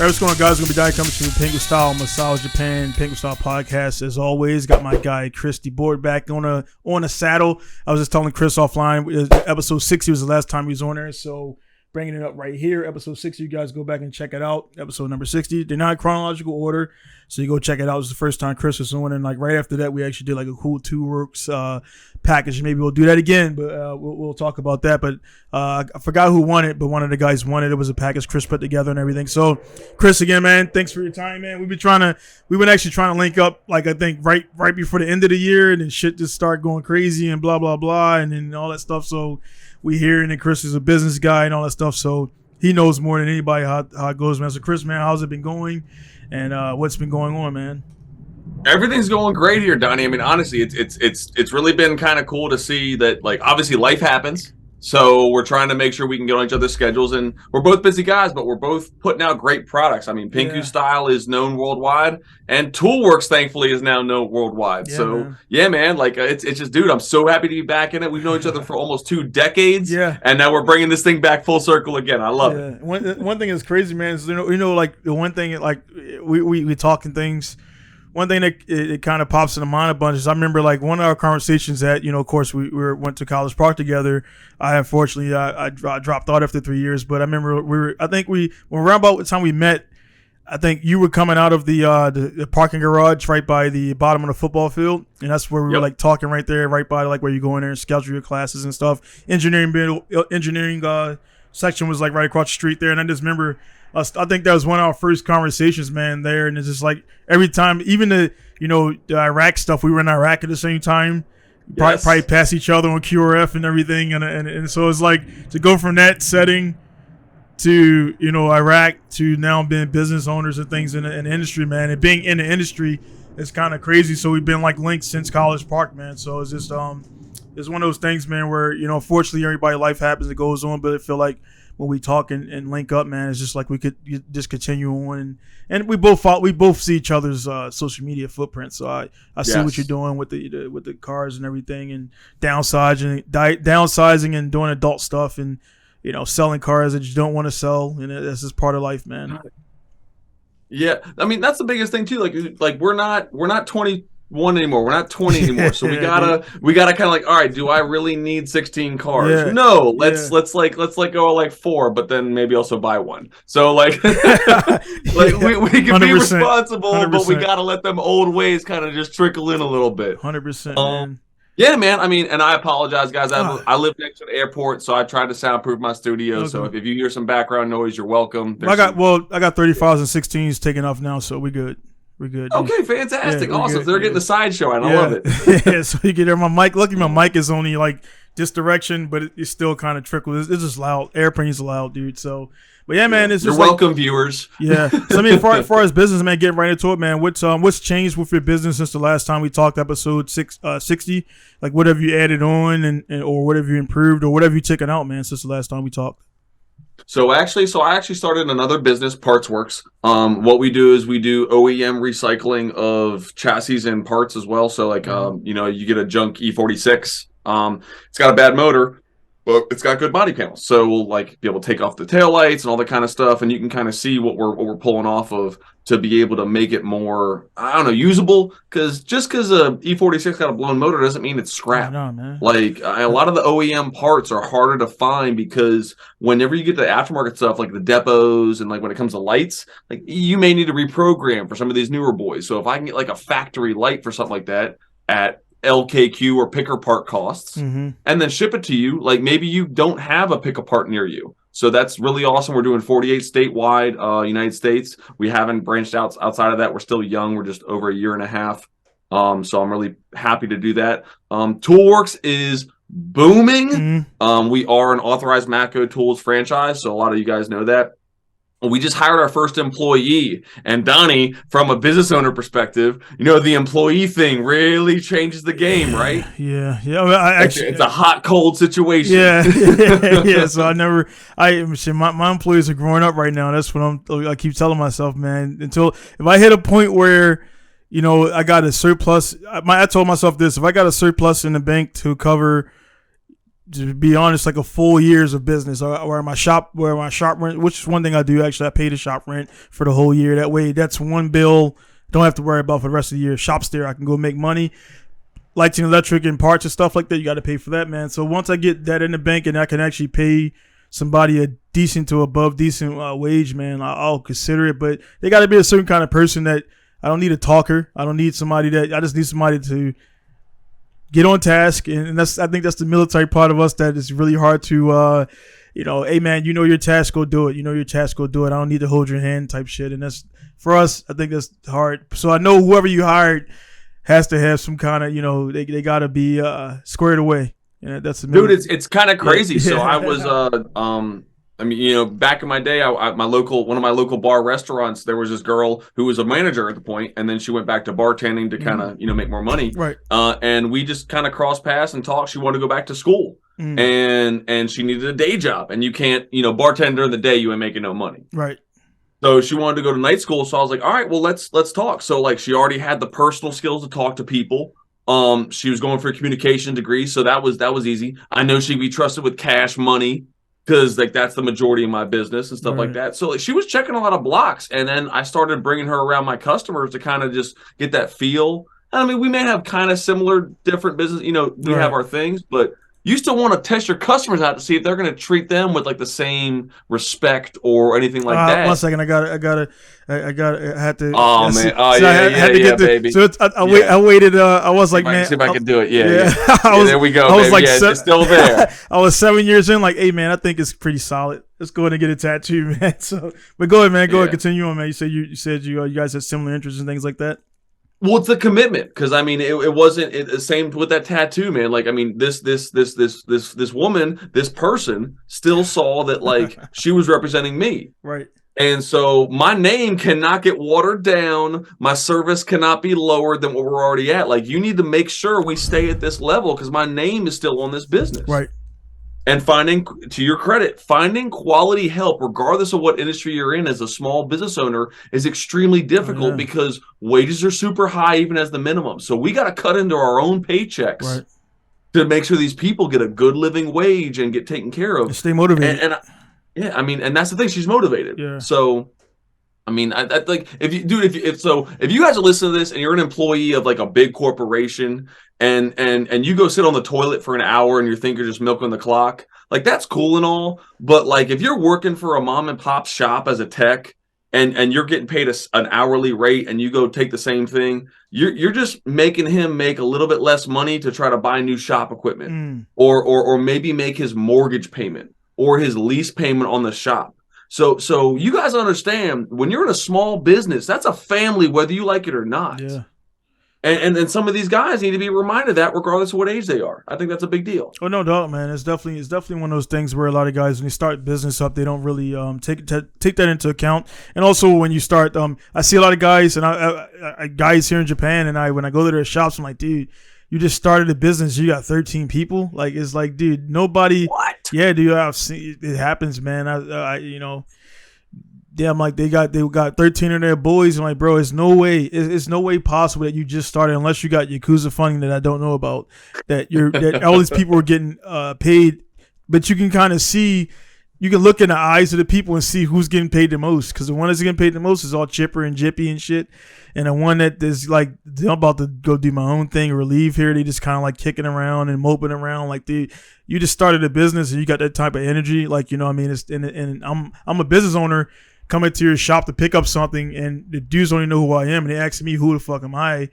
what's going on, guys? We're going to be coming to Pinku Style Massage Japan, Pinku Style Podcast. As always, got my guy Chris Debord back on a saddle. I was just telling Chris offline, episode 60 was the last time he was on there, so bringing it up right here. Episode 60, you guys go back and check it out. Episode number 60. They're not in chronological order, so you go check it out. It was the first time Chris was on, and like right after that, we actually did like a cool Works package. Maybe we'll do that again, but we'll talk about that. But I forgot who won it, but one of the guys won it. It was a package Chris put together and everything. So, Chris, again, man, thanks for your time, man. We've been actually trying to link up, like I think right before the end of the year, and then shit just started going crazy and blah blah blah, and then all that stuff. So we here, and then Chris is a business guy and all that stuff, so he knows more than anybody how it goes, man. So, Chris, man, how's it been going, and what's been going on, man? Everything's going great here, Donnie. I mean, honestly, it's really been kind of cool to see that, like, obviously life happens. So we're trying to make sure we can get on each other's schedules, and we're both busy guys, but we're both putting out great products. I mean, Pinku Style is known worldwide, and Toolworks, thankfully, is now known worldwide. Yeah, man, like it's just, dude, I'm so happy to be back in it. We've known each other for almost 2 decades, and now we're bringing this thing back full circle again. I love it. One thing is crazy, man. Is like the one thing, like we talking things. One thing that it kind of pops in the mind a bunch is I remember like one of our conversations that, of course we went to College Park together. I unfortunately I dropped out after 3 years, but I remember when around about the time we met, I think you were coming out of the parking garage right by the bottom of the football field, and that's where we were like talking right there, right by like where you go in there and schedule your classes and stuff. Engineering section was like right across the street there, and I just remember. I think that was one of our first conversations, man, there. And it's just like every time, even the Iraq stuff, we were in Iraq at the same time, probably pass each other on QRF and everything. And so it's like to go from that setting to, Iraq to now being business owners and things in the industry, man. And being in the industry is kind of crazy. So we've been like linked since College Park, man. So it's just, it's one of those things, man, where, unfortunately everybody life happens, it goes on, but I feel like, when we talk and link up, man, it's just like we could just continue on, and we both see each other's social media footprints. So I see what you're doing with the cars and everything, and downsizing and doing adult stuff, and selling cars that you don't want to sell, and that's just part of life, man. Yeah, I mean that's the biggest thing too. Like we're not 21 anymore. We're not 20 anymore. So we gotta kind of like, all right, do I really need 16 cars? Yeah. No, let's let go of like 4, but then maybe also buy one. So like, we can be responsible, 100%. But we gotta let them old ways kind of just trickle in a little bit. 100%. Man. Yeah, man. I mean, and I apologize, guys. I live next to the airport, so I tried to soundproof my studio. Okay. So if you hear some background noise, you're welcome. I got 35s and 16s taken off now, so we good. We're good. Okay, fantastic. Awesome. They're getting the sideshow, and I love it. Yeah, so you get there. My mic, lucky my mic is only like this direction, but it's still kind of trickles. It's just loud. Airplane's loud, dude. So, but yeah, man, it's just you're welcome, viewers. Yeah. So I mean, as far as business, man, getting right into it, man. What's changed with your business since the last time we talked, episode 60? Like, what have you added on, and or what have you improved, or what have you taken out, man, since the last time we talked? So I actually started another business, Parts Works. What we do is we do OEM recycling of chassis and parts as well. So like, you get a junk E46. It's got a bad motor, but it's got good body panels. So we'll like be able to take off the taillights and all that kind of stuff, and you can kind of see what we're pulling off of to be able to make it more, usable. Because just because a E46 got a blown motor doesn't mean it's scrap. No, man. Like a lot of the OEM parts are harder to find because whenever you get the aftermarket stuff, like the depots and like when it comes to lights, like you may need to reprogram for some of these newer boys. So if I can get like a factory light for something like that at LKQ or picker part costs, and then ship it to you, like maybe you don't have a pick a part near you. So that's really awesome. We're doing 48 statewide, United States. We haven't branched out outside of that. We're still young. We're just over a year and a half. So I'm really happy to do that. Toolworks is booming. We are an authorized Matco Tools franchise, so a lot of you guys know that. We just hired our first employee, and Donnie, from a business owner perspective, the employee thing really changes the game, right? Yeah. Well, it's a hot, cold situation. Yeah. So my employees are growing up right now. That's what I keep telling myself, man. If I hit a point where, I got a surplus, I told myself this: if I got a surplus in the bank to cover to be honest, like a full years of business, or my shop rent, which is one thing I do actually. I pay the shop rent for the whole year. That way, that's one bill don't have to worry about for the rest of the year. Shop's there, I can go make money. Lights and electric and parts and stuff like that, you got to pay for that, man. So once I get that in the bank and I can actually pay somebody a decent to above decent wage, man, I'll consider it. But they got to be a certain kind of person that I don't need a talker. I don't need somebody I just need somebody to get on task. And I think that's the military part of us that is really hard to, hey man, you know your task, go do it. You know your task, go do it. I don't need to hold your hand type shit. And that's, for us, I think that's hard. So I know whoever you hired has to have some kind of, they got to be squared away. Yeah, that's the dude. It's kind of crazy. Yeah. So I was, back in my day, one of my local bar restaurants, there was this girl who was a manager at the point, and then she went back to bartending to kind of, make more money. Right. And we just kind of crossed paths and talked. She wanted to go back to school, and she needed a day job, and you can't, bartend during the day, you ain't making no money. Right. So she wanted to go to night school. So I was like, all right, well, let's talk. So like, she already had the personal skills to talk to people. She was going for a communication degree, so that was easy. I know she'd be trusted with cash money because like that's the majority of my business and stuff like that. So like, she was checking a lot of blocks, and then I started bringing her around my customers to kind of just get that feel. I mean, we may have kind of similar, different business. We have our things, but you still want to test your customers out to see if they're going to treat them with like the same respect or anything like that. 1 second, I had to. Oh man! Oh yeah, baby. So I waited. I was like, man, see if I can do it. Yeah. There we go. I was like, it's still there. I was 7 years in. Like, hey man, I think it's pretty solid. Let's go ahead and get a tattoo, man. So, but go ahead, man. Go ahead, continue on, man. You said you guys had similar interests and things like that. Well, it's the commitment, because I mean, it wasn't the same with that tattoo, man. Like, I mean, this woman, this person, still saw that like she was representing me, right? And so my name cannot get watered down. My service cannot be lower than what we're already at. Like, you need to make sure we stay at this level because my name is still on this business, right? And to your credit, finding quality help, regardless of what industry you're in as a small business owner, is extremely difficult because wages are super high, even as the minimum. So we got to cut into our own paychecks to make sure these people get a good living wage and get taken care of. Stay motivated. And that's the thing. She's motivated. Yeah. So, I mean, I think if you guys are listening to this and you're an employee of like a big corporation and you go sit on the toilet for an hour and you think you're just milking the clock, like that's cool and all. But like if you're working for a mom and pop shop as a tech and you're getting paid an hourly rate and you go take the same thing, you're just making him make a little bit less money to try to buy new shop equipment or maybe make his mortgage payment or his lease payment on the shop. So you guys understand, when you're in a small business, that's a family, whether you like it or not. Yeah. And some of these guys need to be reminded of that regardless of what age they are. I think that's a big deal. Oh, no doubt, man. It's definitely one of those things where a lot of guys, when they start business up, they don't really take that into account. And also when you start, I see a lot of guys and guys here in Japan, and when I go to their shops, I'm like, dude, you just started a business. You got 13 people. Like, it's like, dude, nobody. What? Yeah, dude. I've seen it happens, man. Yeah, I'm like, they got 13 of their boys. I'm like, bro, it's no way possible that you just started unless you got Yakuza funding that I don't know about. That all these people are getting paid, but you can kind of see. You can look in the eyes of the people and see who's getting paid the most, because the one that's getting paid the most is all chipper and jippy and shit, and the one that is like, I'm about to go do my own thing or leave here, they just kind of like kicking around and moping around. Like, dude, you just started a business and you got that type of energy, like, you know what I mean? It's and I'm a business owner coming to your shop to pick up something, and the dudes don't even know who I am, and they ask me who the fuck am I.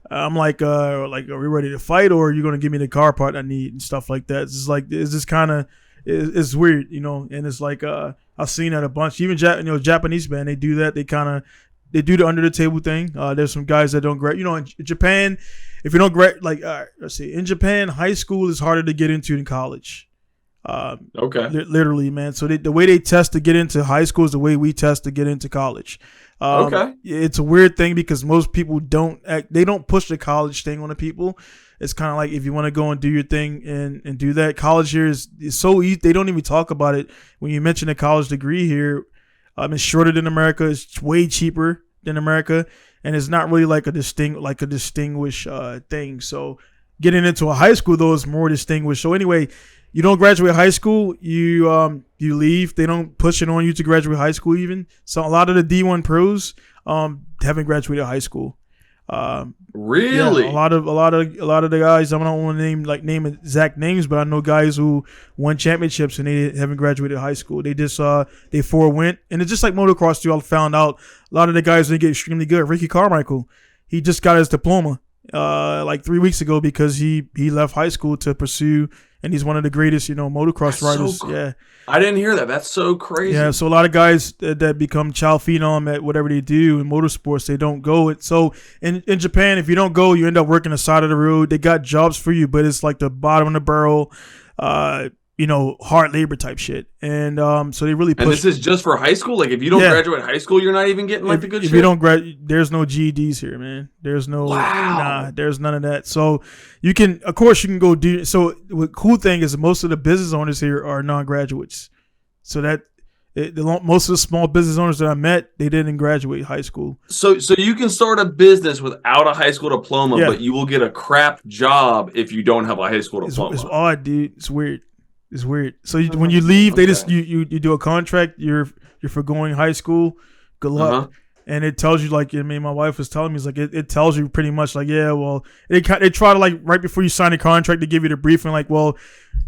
I'm like, are we ready to fight, or are you gonna give me the car part I need and stuff like that? It's just like, it's just kind of. It's weird, you know, and it's like I've seen that a bunch. Even Japanese band, they do that. They do the under the table thing. There's some guys that don't grad. You know, in Japan, if you don't grad, like let's see, in Japan, high school is harder to get into than college. Okay. Literally, man. So the way they test to get into high school is the way we test to get into college. Okay. It's a weird thing because most people don't push the college thing on the people. It's kind of like, if you want to go and do your thing and do that, college here is so easy. They don't even talk about it. When you mention a college degree here, it's shorter than America. It's way cheaper than America, and it's not really like a distinguished thing. So getting into a high school though is more distinguished. So anyway, you don't graduate high school, you leave. They don't push it on you to graduate high school even. So a lot of the D1 pros haven't graduated high school. Really? Yeah, a lot of the guys. I don't want to name exact names, but I know guys who won championships and they haven't graduated high school. They just they forewent, and it's just like motocross too. I found out a lot of the guys they get extremely good. Ricky Carmichael, he just got his diploma like 3 weeks ago because he left high school to pursue, and he's one of the greatest motocross riders. Yeah. I didn't hear that. That's so crazy. Yeah, so a lot of guys that become child phenom at whatever they do in motorsports, they don't go. So in Japan, if you don't go, you end up working the side of the road. They got jobs for you, but it's like the bottom of the barrel, hard labor type shit. And so they really push. And this is just for high school? Like if you don't graduate high school, you're not even getting like the good shit? If you don't graduate, there's no GEDs here, man. There's no, there's none of that. So you can, of course, you can go do. So the cool thing is most of the business owners here are non-graduates. So that most of the small business owners that I met, they didn't graduate high school. So you can start a business without a high school diploma, but you will get a crap job if you don't have a high school diploma. It's odd, dude. It's weird. It's weird. So when you leave, they just you do a contract. You're forgoing high school. Good luck. And it tells you, like, my wife was telling me, it's like it tells you pretty much, like, yeah, well, they try to, like, right before you sign a contract, they give you the briefing, like, well,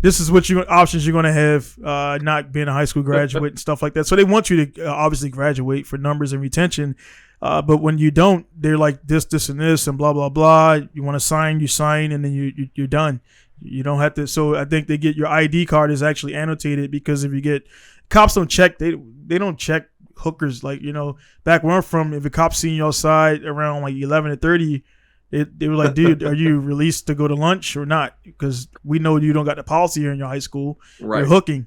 this is what options you're going to have, not being a high school graduate and stuff like that. So they want you to obviously graduate for numbers and retention. But when you don't, they're like this, and this, and blah, blah, blah. You want to sign, you sign, and then you're done. You don't have to. So I think they get your ID card is actually annotated because if you get cops don't check, they don't check hookers. Like, back where I'm from, if a cop seen you outside around like 11 to 30, they were like, dude, are you released to go to lunch or not? Because we know you don't got the policy here in your high school. Right. You're hooking.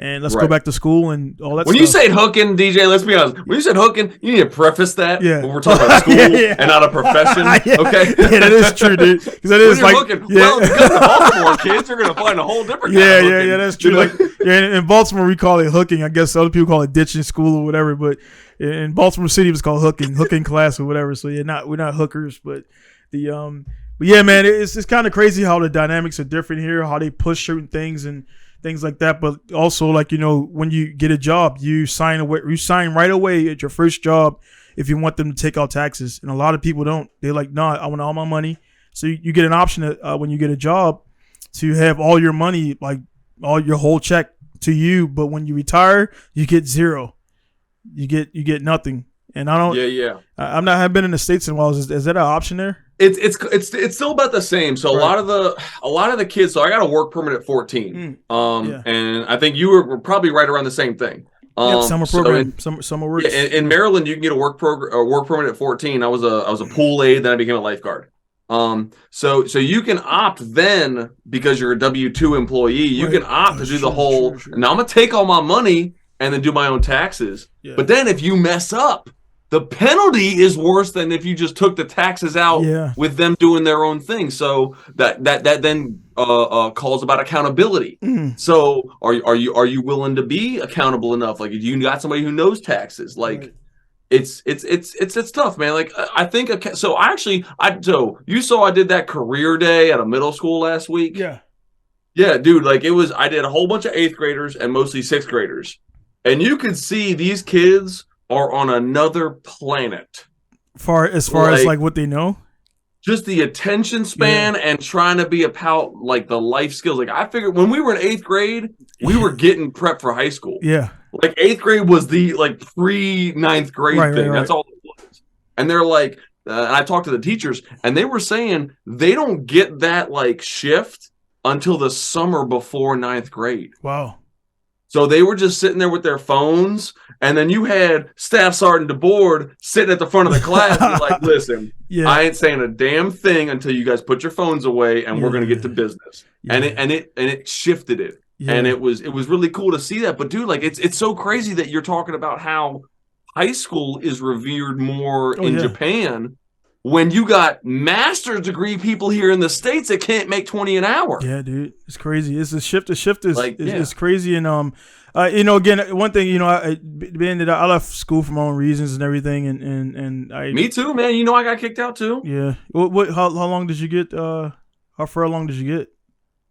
And let's go back to school and all that when stuff. You say hooking, DJ, let's be honest. When you said hooking, you need to preface that when we're talking about school and not a profession. Okay? Yeah, that is true, dude. Because that is like, hooking, well, if you go to Baltimore, kids are going to find a whole different kind of hooking. Yeah, that's true. Like, in Baltimore, we call it hooking. I guess other people call it ditching school or whatever. But in Baltimore City, it's called hooking class or whatever. So we're not hookers, but but yeah, man, it's kind of crazy how the dynamics are different here, how they push certain things and things like that. But also, like, when you get a job, you sign right away at your first job if you want them to take out taxes. And a lot of people don't. They're like, no, I want all my money. So you get an option when you get a job to have all your money, like all your whole check to you. But when you retire, you get zero. You get nothing. And I don't. Yeah. I've been in the States in a while. Is that an option there? It's still about the same. So a lot of the kids. So I got a work permit at 14. And I think you were probably right around the same thing. Summer program. Summer work. Yeah, in Maryland, you can get a work permit at 14. I was a pool aide, then I became a lifeguard. So you can opt then because you're a W-2 employee. You can opt to do the whole. Now I'm gonna take all my money and then do my own taxes. Yeah. But then if you mess up, the penalty is worse than if you just took the taxes out with them doing their own thing. So that then calls about accountability. So are you willing to be accountable enough? Like, you got somebody who knows taxes. Like, it's tough, man. Like, I think so you saw I did that career day at a middle school last week. Yeah, dude. Like, I did a whole bunch of 8th graders and mostly 6th graders, and you could see these kids are on another planet. As far as like what they know? Just the attention span and trying to be about like the life skills. Like, I figured when we were in 8th grade, we were getting prepped for high school. Yeah. Like 8th grade was the like pre-9th grade thing. That's all it was. And they're like, I talked to the teachers and they were saying they don't get that like shift until the summer before 9th grade. Wow. So they were just sitting there with their phones, and then you had Staff Sergeant Debord sitting at the front of the class, like, "Listen, I ain't saying a damn thing until you guys put your phones away, and we're gonna get to business." And it shifted it, and it was really cool to see that. But dude, like, it's so crazy that you're talking about how high school is revered more in Japan. When you got master's degree people here in the States that can't make 20 an hour. Yeah, dude. It's crazy. It's a shift. The shift is crazy. And, again, one thing, I left school for my own reasons and everything. And Me too, man. I got kicked out too. Yeah. How long did you get, how far along did you get?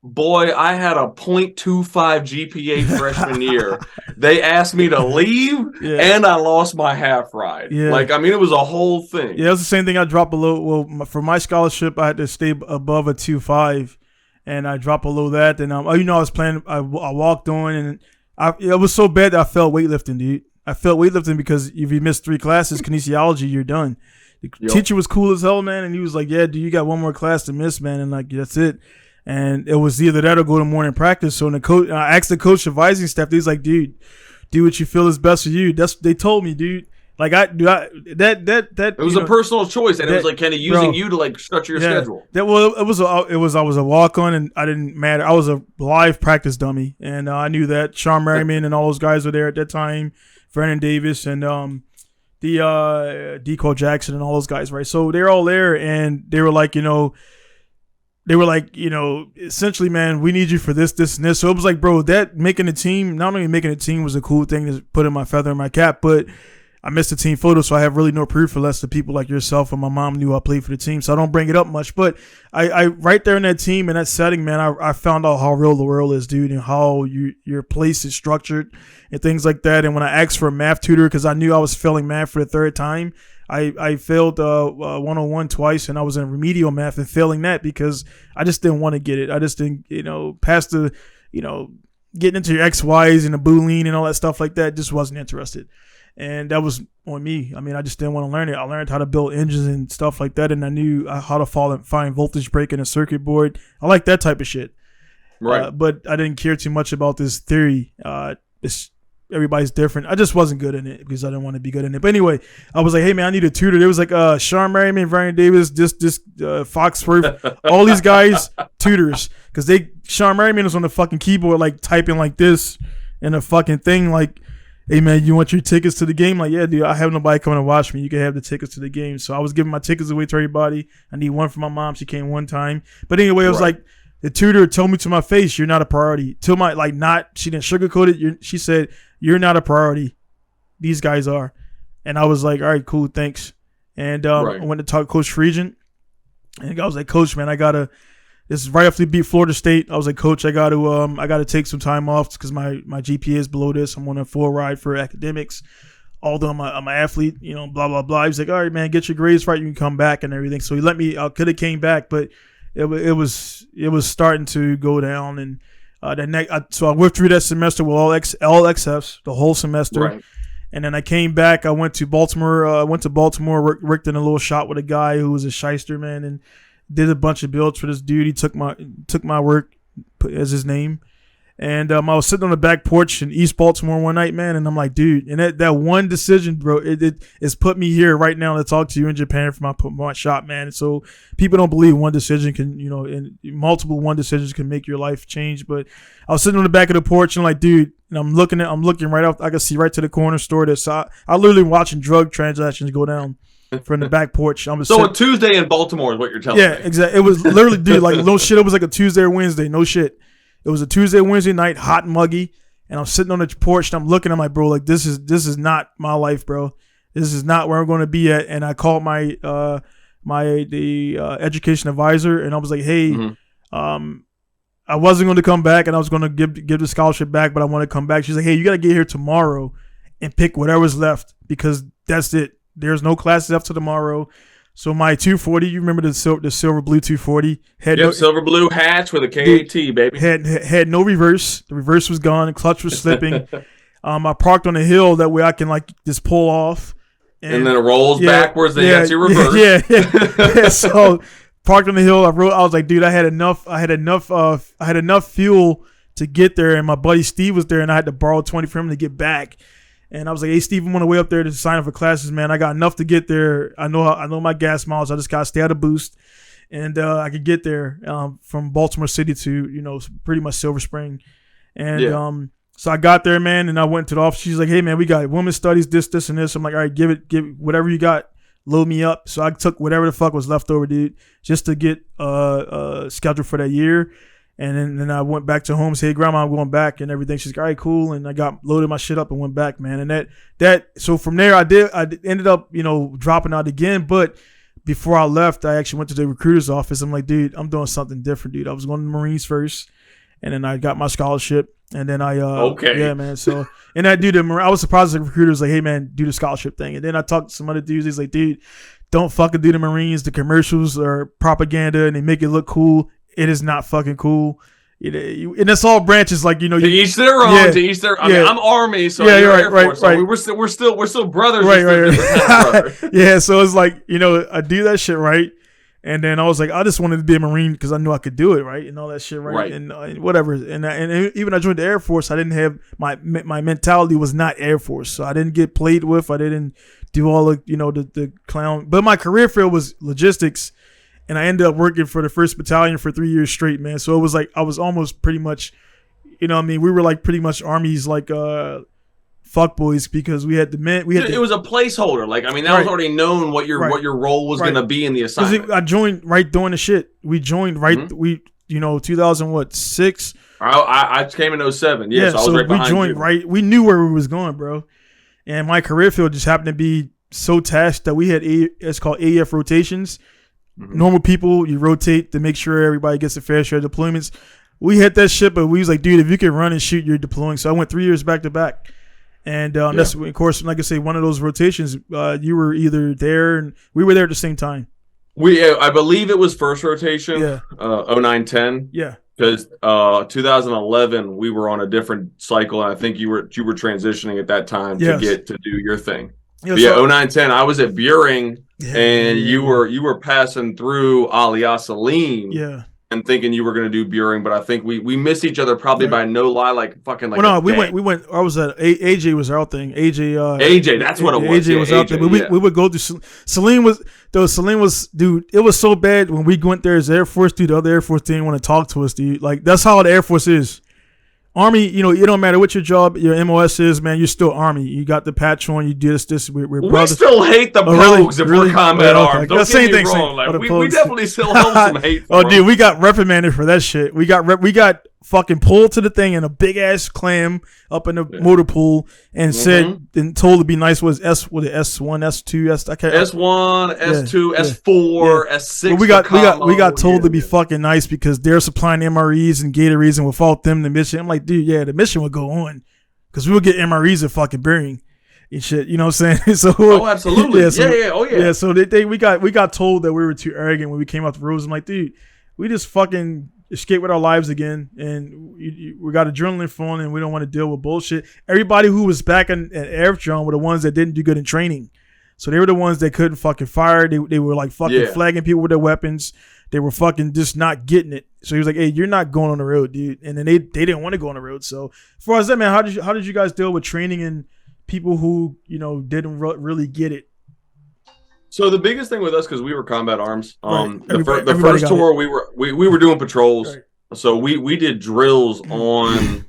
Boy, I had a .25 GPA freshman year. They asked me to leave, and I lost my half ride. Yeah. Like, I mean, it was a whole thing. Yeah, it was the same thing. I dropped below. Well, for my scholarship, I had to stay above a 2.5, and I dropped below that. And I was playing. I walked on, and it was so bad that I felt weightlifting, dude. I felt weightlifting because if you miss 3 classes, kinesiology, you're done. The teacher was cool as hell, man, and he was like, "Yeah, dude, you got one more class to miss, man," and like that's it. And it was either that or go to morning practice. So the coach, I asked the coach advising staff. He's like, "Dude, do what you feel is best for you." That's what they told me, dude. Like that. It was a personal choice, and it was like kind of using you to like structure your schedule. It was. I was a walk on, and I didn't matter. I was a live practice dummy, and I knew that. Sean Merriman and all those guys were there at that time. Vernon Davis and Deco Jackson and all those guys, right? So they're all there, and they were like, essentially, man, we need you for this, and this. So it was like, bro, that making the team, not only making the team was a cool thing to put in my feather in my cap, but I missed the team photo, so I have really no proof unless the people like yourself and my mom knew I played for the team. So I don't bring it up much. But I right there in that team, in that setting, man, I found out how real the world is, dude, and how your place is structured and things like that. And when I asked for a math tutor, because I knew I was failing math for the 3rd time, I failed 101 twice, and I was in remedial math and failing that because I just didn't want to get it. I just didn't, past the, getting into your XYs and the Boolean and all that stuff like that, just wasn't interested. And that was on me. I mean, I just didn't want to learn it. I learned how to build engines and stuff like that, and I knew how to find voltage break in a circuit board. I like that type of shit. Right. But I didn't care too much about this theory. Everybody's different. I just wasn't good in it because I didn't want to be good in it. But anyway, I was like, hey, man, I need a tutor. There was like Sean Merriman, Vernon Davis, Foxworth, all these guys, tutors. Because Sean Merriman was on the fucking keyboard, like typing like this in a fucking thing like, hey, man, you want your tickets to the game? Like, yeah, dude, I have nobody coming to watch me. You can have the tickets to the game. So I was giving my tickets away to everybody. I need one for my mom. She came one time. But anyway, it was like the tutor told me to my face, you're not a priority. She didn't sugarcoat it. She said, you're not a priority. These guys are. And I was like, all right, cool, thanks. And I went to talk to Coach Friedgen. And I was like, Coach, man, this is right after we beat Florida State. I was like, Coach, I got to take some time off because my GPA is below this. I'm on a full ride for academics. Although I'm an athlete, blah, blah, blah. He was like, all right, man, get your grades right. You can come back and everything. So he let me, I could have came back, but it was starting to go down. And so I went through that semester with all XFs, the whole semester. Right. And then I came back. I went to Baltimore. Worked in a little shop with a guy who was a shyster, man, and did a bunch of builds for this dude. He took my work as his name. And I was sitting on the back porch in East Baltimore one night, man, and I'm like, dude, and that one decision, bro, it's put me here right now to talk to you in Japan for my shop, man. And so people don't believe one decision can, and multiple one decisions can make your life change. But I was sitting on the back of the porch and like, dude, and I'm looking right out. I can see right to the corner store. I literally watching drug transactions go down from the back porch. A Tuesday in Baltimore is what you're telling me. Yeah, exactly. It was literally, dude, like no shit. It was like a Tuesday or Wednesday. No shit. It was a Tuesday, Wednesday night, hot and muggy, and I'm sitting on the porch and I'm looking. I'm like, bro, like this is not my life, bro. This is not where I'm going to be at. And I called my education advisor, and I was like, hey, I wasn't going to come back, and I was going to give the scholarship back, but I want to come back. She's like, hey, you got to get here tomorrow and pick whatever's left because that's it. There's no classes after tomorrow. So my 240, you remember the silver blue 240? Silver blue hatch with a KAT, baby. Had no reverse. The reverse was gone. The clutch was slipping. I parked on a hill that way I can like just pull off. And then it rolls backwards. Then that's your reverse. Yeah. So parked on the hill. I was like, dude, I had enough fuel to get there, and my buddy Steve was there, and I had to borrow 20 from him to get back. And I was like, hey, Steve, I'm on the way up there to sign up for classes, man. I got enough to get there. I know my gas miles. I just got to stay out of boost. And I could get there from Baltimore City to, pretty much Silver Spring. And so I got there, man, and I went to the office. She's like, hey, man, we got women's studies, this, and this. I'm like, all right, give it whatever you got. Load me up. So I took whatever the fuck was left over, dude, just to get scheduled for that year. And then I went back to home, said, hey, Grandma, I'm going back and everything. She's like, all right, cool. And I got loaded my shit up and went back, man. And so from there, I ended up, dropping out again. But before I left, I actually went to the recruiter's office. I'm like, dude, I'm doing something different, dude. I was going to the Marines first, and then I got my scholarship, and then I yeah, man. So and I I was surprised the recruiter was like, hey man, do the scholarship thing. And then I talked to some other dudes. He's like, dude, don't fucking do the Marines. The commercials are propaganda, and they make it look cool. It is not fucking cool. And it's all branches, like, you know. To each their own. Yeah, to each their. I mean, I'm Army, so you're Air Force. So we're still brothers. Right. Yeah. So it's like, you know, I do that shit right, and then I was like, I just wanted to be a Marine because I knew I could do it, right, and all that shit, right, and whatever. And even I joined the Air Force, I didn't have my mentality was not Air Force, so I didn't get played with. I didn't do all the, you know, the clown. But my career field was logistics. And I ended up working for the 1st Battalion for 3 years straight, man. So it was like I was almost pretty much, you know what I mean? We were like pretty much Army's like fuckboys because we had the men. It was a placeholder. Like, I mean, that was already known what your role was going to be in the assignment. I joined right during the shit. We joined right, we, you know, 2006. I came in 07. Yeah, so I was right behind we joined you. Right. We knew where we was going, bro. And my career field just happened to be so tasked that we had it's called AF rotations. Normal people, you rotate to make sure everybody gets a fair share of deployments. We hit that shit, but we was like, dude, if you can run and shoot, you're deploying. So I went 3 years back to back. And that's, of course, like I say, one of those rotations, you were either there, and we were there at the same time. I believe it was first rotation, 09-10. Yeah. Because 2011, we were on a different cycle, and I think you were transitioning at that time to get to do your thing. Yeah, 09-10, I was at Buring, and you were passing through Aliyah Salim, and thinking you were going to do Buring, but I think we missed each other probably by no lie, like fucking like. Well, no, we went. I was at AJ was our thing. AJ, that's what it was. AJ was out there, but we would go through. Salim was, dude. It was so bad when we went there as Air Force, dude. The other Air Force didn't want to talk to us, dude. Like, that's how the Air Force is. Army, you know, it don't matter what your job, your MOS is, man. You're still Army. You got the patch on. You do this. We're brothers. We still hate the pogues if we're combat arms. Don't get me wrong. Like, we definitely still hold some hate. Dude, we got reprimanded for that shit. We got fucking pulled to the thing in a big ass clam up in the motor pool and said and told to be nice. Was S1, S2, I can't. S1, S2, S4, S6. Well, we got told to be fucking nice because they're supplying MREs and Gatorades, and without them the mission. I'm like, dude, the mission would go on because we would get MREs at fucking Buring and shit. You know what I'm saying? So absolutely. Yeah. So we got told that we were too arrogant when we came out the roads. I'm like, dude, we just fucking escape with our lives again, and we got adrenaline flowing, and we don't want to deal with bullshit. Everybody who was back at Air Drone were the ones that didn't do good in training, so they were the ones that couldn't fucking fire. They were like fucking flagging people with their weapons. They were fucking just not getting it. So he was like, "Hey, you're not going on the road, dude." And then they didn't want to go on the road. So as far as that, man, how did you guys deal with training and people who, you know, didn't really get it? So the biggest thing with us, because we were combat arms, the first tour we were doing patrols. Right. So we did drills on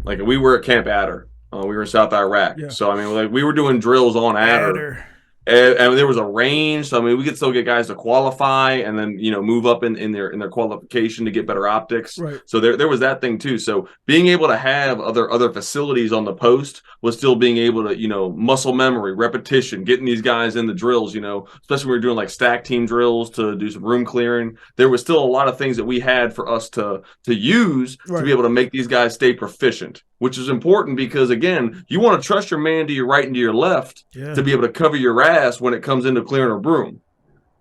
like we were at Camp Adder. We were in South Iraq. Yeah. So I mean, like, we were doing drills on Adder. And there was a range, so I mean, we could still get guys to qualify and then, you know, move up in their qualification to get better optics. Right. So there was that thing too. So being able to have other facilities on the post was still being able to, you know, muscle memory, repetition, getting these guys in the drills. You know, especially when we were doing like stack team drills to do some room clearing. There was still a lot of things that we had for us to use to be able to make these guys stay proficient, which is important because, again, you want to trust your man to your right and to your left to be able to cover your ass when it comes into clearing a broom.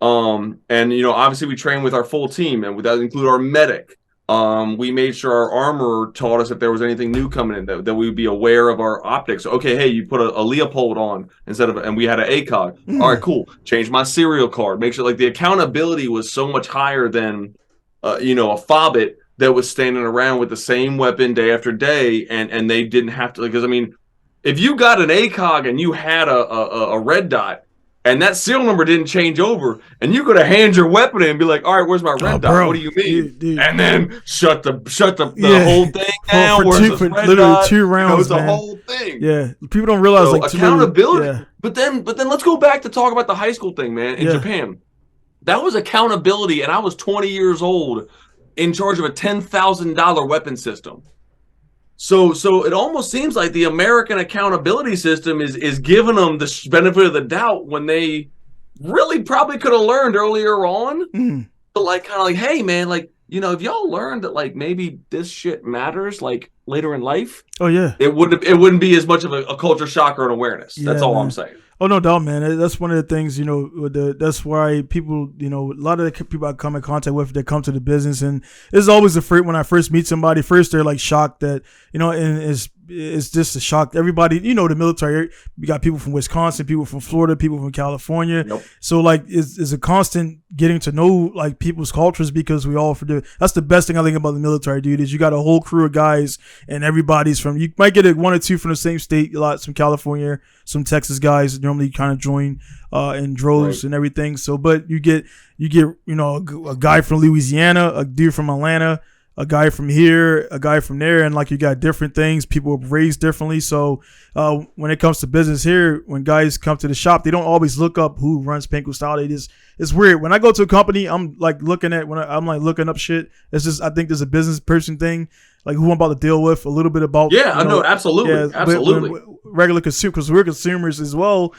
And, you know, obviously we train with our full team, and that include our medic. We made sure our armorer taught us if there was anything new coming in, that we would be aware of our optics. Okay, hey, you put a Leopold on and we had an ACOG. All right, cool. Change my serial card. Make sure, like, the accountability was so much higher than, you know, a fobbit that was standing around with the same weapon day after day, and they didn't have to, because, I mean, if you got an ACOG and you had a red dot and that serial number didn't change over, and you could have hand your weapon in and be like, all right, where's my red dot? Bro, what do you mean? Dude. And then shut the whole thing down. For literally 2 rounds, the whole thing. Yeah, people don't realize, like, accountability. Yeah. But then let's go back to talk about the high school thing, man. In Japan, that was accountability, and I was 20 years old, in charge of a $10,000 weapon system. So it almost seems like the American accountability system is giving them the benefit of the doubt when they really probably could have learned earlier on. But like, kind of like, hey man, like, you know, if y'all learned that like maybe this shit matters like later in life, Oh yeah, it wouldn't be as much of a culture shock or an awareness. That's all I'm saying. Oh no doubt, man. That's one of the things, you know. That's why people, you know, a lot of the people I come in contact with, they come to the business, and it's always a when I first meet somebody. First, they're like shocked that, you know, and it's just a shock. Everybody, you know, the military. We got people from Wisconsin, people from Florida, people from California. Nope. So like, it's a constant getting to know like people's cultures because we all that's the best thing I think about the military, dude. Is you got a whole crew of guys, and everybody's from. You might get one or two from the same state. A lot from California, some Texas guys normally kind of join in droves and everything. So, but you get you know a guy from Louisiana, a dude from Atlanta, a guy from here, a guy from there, and like you got different things. People are raised differently. So when it comes to business here, when guys come to the shop, they don't always look up who runs Pinku Style. They just, it's weird. When I go to a company, I'm like looking at I'm like looking up shit. It's just, I think there's a business person thing, like who I'm about to deal with, a little bit about. Yeah, I know, absolutely, yeah, absolutely. When regular consumer, because we're consumers as well.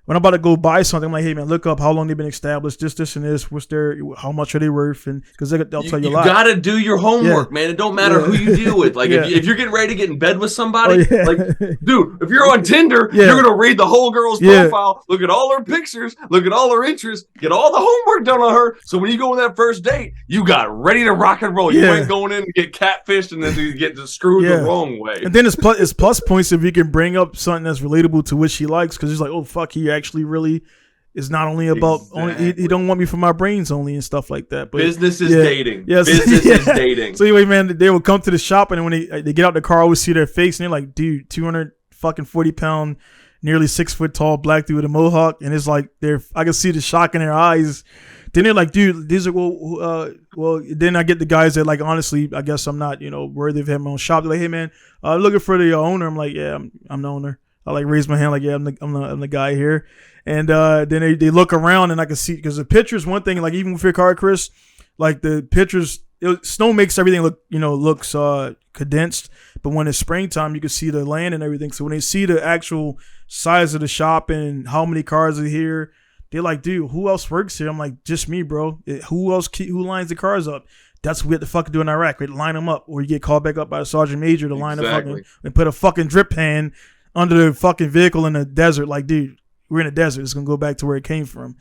When I'm about to go buy something, I'm like, hey man, look up how long they've been established, this and this, how much are they worth, and because they'll tell you a lot. You gotta do your homework, man. It don't matter who you deal with. Like if you're getting ready to get in bed with somebody, like dude, if you're on Tinder, you're gonna read the whole girl's profile, look at all her pictures, look at all her interests, get all the homework done on her. So when you go on that first date, you got ready to rock and roll. You ain't going in and get catfished and then you get screwed the wrong way. And then it's plus points if you can bring up something that's relatable to what she likes, because it's like, oh fuck, he actually really is not only about he don't want me for my brains only and stuff like that. But business is dating. Yes, business is dating. So anyway, man, they will come to the shop, and when they get out the car, I always see their face, and they're like, dude, 240-pound, nearly 6 foot tall black dude with a mohawk, and it's like I can see the shock in their eyes. Then they're like, dude, these are well. Then I get the guys that like, honestly, I guess I'm not, you know, worthy of having my own shop. They're like, hey man, looking for the owner. I'm like, yeah, I'm the owner. I like raise my hand like, yeah, I'm the guy here. And then they look around, and I can see, because the pictures, one thing, like even with your car, Chris, like the pictures, snow makes everything looks condensed. But when it's springtime, you can see the land and everything. So when they see the actual size of the shop and how many cars are here, they're like, dude, who else works here? I'm like, just me, bro. Who lines the cars up? That's what we have to fucking do in Iraq. We line them up, or you get called back up by a sergeant major to line them and put a fucking drip pan under the fucking vehicle in the desert. Like, dude, we're in a desert. It's gonna go back to where it came from.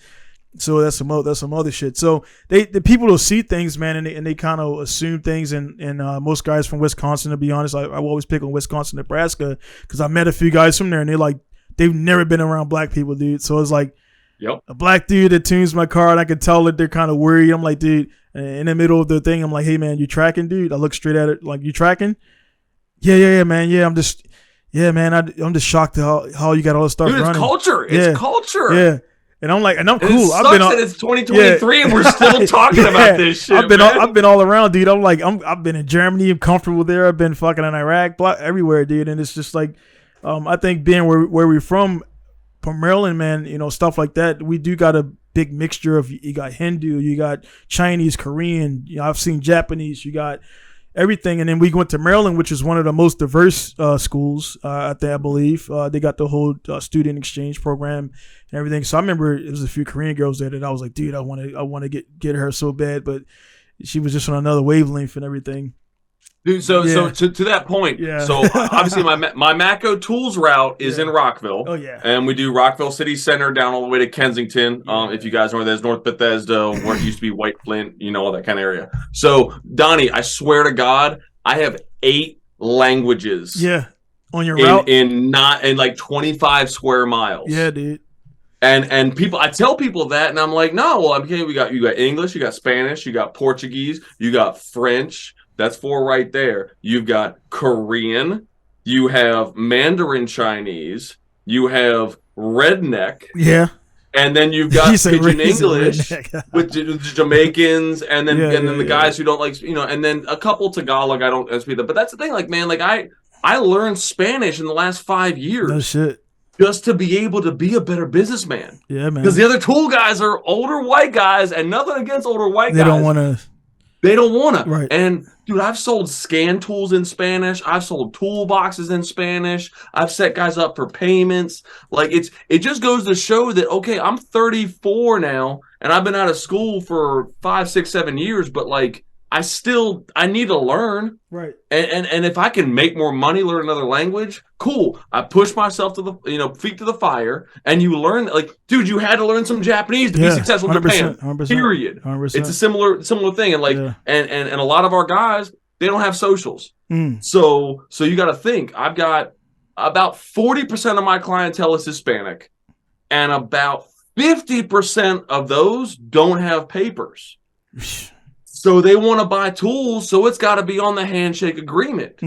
So that's some other shit. So the people will see things, man, and they kind of assume things. And most guys from Wisconsin, to be honest, I always pick on Wisconsin, Nebraska, because I met a few guys from there, and they've never been around black people, dude. So it's like, a black dude that tunes my car, and I can tell that they're kind of worried. I'm like, dude, in the middle of the thing, I'm like, hey man, you tracking, dude? I look straight at it, like, you tracking? Yeah, man. Yeah, I'm just shocked at how you got all this stuff running. It's culture. It's culture. Yeah. And I'm like, and I'm cool. It's 2023 and we're still talking about this shit. I've been all around, dude. I'm like, I've been in Germany. I'm comfortable there. I've been fucking in Iraq, everywhere, dude. And it's just like, I think being where we're from Maryland, man, you know, stuff like that. We do got a big mixture of, you got Hindu, you got Chinese, Korean. You know, I've seen Japanese. You got everything. And then we went to Maryland, which is one of the most diverse schools, I believe. They got the whole student exchange program and everything. So I remember there was a few Korean girls there that I was like, dude, I want to get her so bad, but she was just on another wavelength and everything. Dude, so to that point, so obviously my Matco Tools route is in Rockville. Oh yeah, and we do Rockville City Center down all the way to Kensington. If you guys know where that is, North Bethesda, where it used to be White Flint, you know, all that kind of area. So Donnie, I swear to God, I have 8 languages. Yeah, on your route in like 25 square miles. Yeah, dude. And people, I tell people that, and I'm like, no, well, okay, you got English, you got Spanish, you got Portuguese, you got French. That's 4 right there. You've got Korean. You have Mandarin Chinese. You have redneck. Yeah. And then you've got Pidgin English with the Jamaicans, and then the guys who don't like, you know, and then a couple Tagalog. I don't speak that, but that's the thing. Like, man, like I learned Spanish in the last 5 years. No shit. Just to be able to be a better businessman. Yeah, man. Because the other tool guys are older white guys, and nothing against older white guys. They don't want to. They don't want to. Right. And dude, I've sold scan tools in Spanish. I've sold toolboxes in Spanish. I've set guys up for payments. Like it just goes to show that, okay, I'm 34 now and I've been out of school for 5, 6, 7 years, but like I need to learn. Right. And if I can make more money, learn another language, cool. I push myself to the feet to the fire, and you learn. Like, dude, you had to learn some Japanese to be successful in Japan. 100%, period. 100%. It's a similar thing, and like, and a lot of our guys, they don't have socials. So you got to think. I've got about 40% of my clientele is Hispanic, and about 50% of those don't have papers. So they want to buy tools, so it's got to be on the handshake agreement.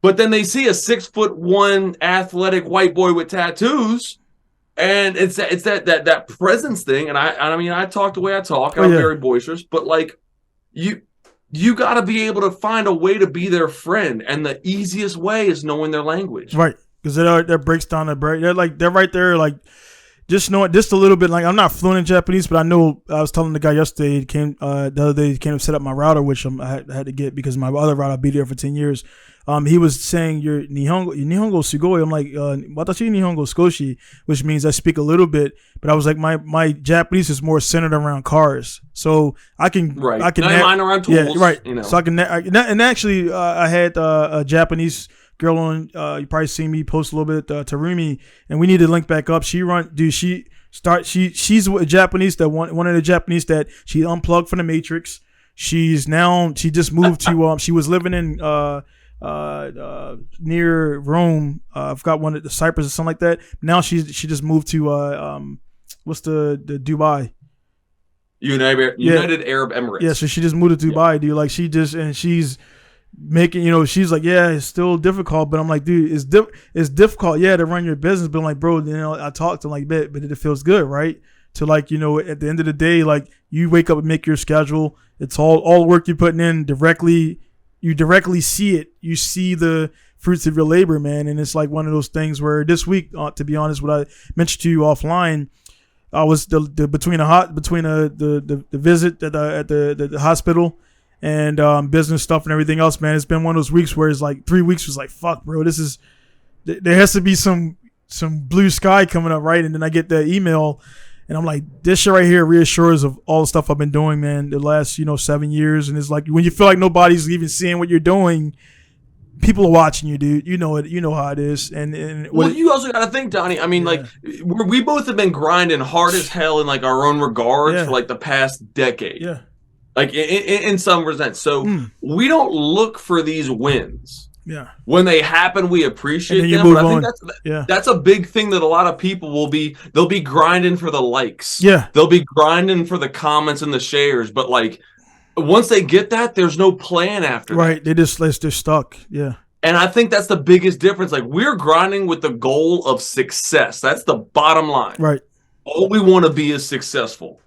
But then they see a 6'1" athletic white boy with tattoos, and it's that presence thing. And I mean, I talk the way I talk. I'm very boisterous, but like you got to be able to find a way to be their friend, and the easiest way is knowing their language. Right, because that breaks down the break. They're right there, like. Just knowing just a little bit, like I'm not fluent in Japanese, but I know I was telling the guy yesterday, the other day, he came to set up my router, which I had to get because my other router, I'll be there for 10 years. He was saying, your Nihongo sugoi. I'm like, watashi Nihongo skoshi, which means I speak a little bit, but I was like, my Japanese is more centered around cars. So I can mine around tools. Yeah, right. So I can, and actually, I had a Japanese girl on, you probably seen me post a little bit, Tarumi, and we need to link back up. She's a Japanese that one of the Japanese that she unplugged from the Matrix. She just moved to she was living in near Rome. I forgot one of the Cyprus or something like that. Now she just moved to what's the Dubai? United Arab Emirates. Yeah, so she just moved to Dubai, dude. Like she's making, she's like, yeah, it's still difficult, but I'm like, dude, it's difficult, to run your business, but I'm like, bro, I talked to like, but it feels good, right? To like, at the end of the day, like you wake up and make your schedule. It's all work you're putting in directly. You directly see it. You see the fruits of your labor, man. And it's like one of those things where this week, to be honest, what I mentioned to you offline, I was between the visit at the hospital and business stuff and everything else, man. It's been one of those weeks where it's like 3 weeks was like, fuck, bro, there has to be some blue sky coming up, right? And then I get that email and I'm like, this shit right here reassures of all the stuff I've been doing, man, the last 7 years. And it's like when you feel like nobody's even seeing what you're doing, people are watching you, dude. You know it. You know how it is. And you also got to think, Donnie. I mean, like we both have been grinding hard as hell in like our own regards for like the past decade. Yeah. Like in some sense. So we don't look for these wins. Yeah. When they happen, we appreciate them. But I think that's a big thing that a lot of people they'll be grinding for the likes. Yeah. They'll be grinding for the comments and the shares. But like once they get that, there's no plan after that. Right. They're stuck. Yeah. And I think that's the biggest difference. Like we're grinding with the goal of success. That's the bottom line. Right. All we want to be is successful.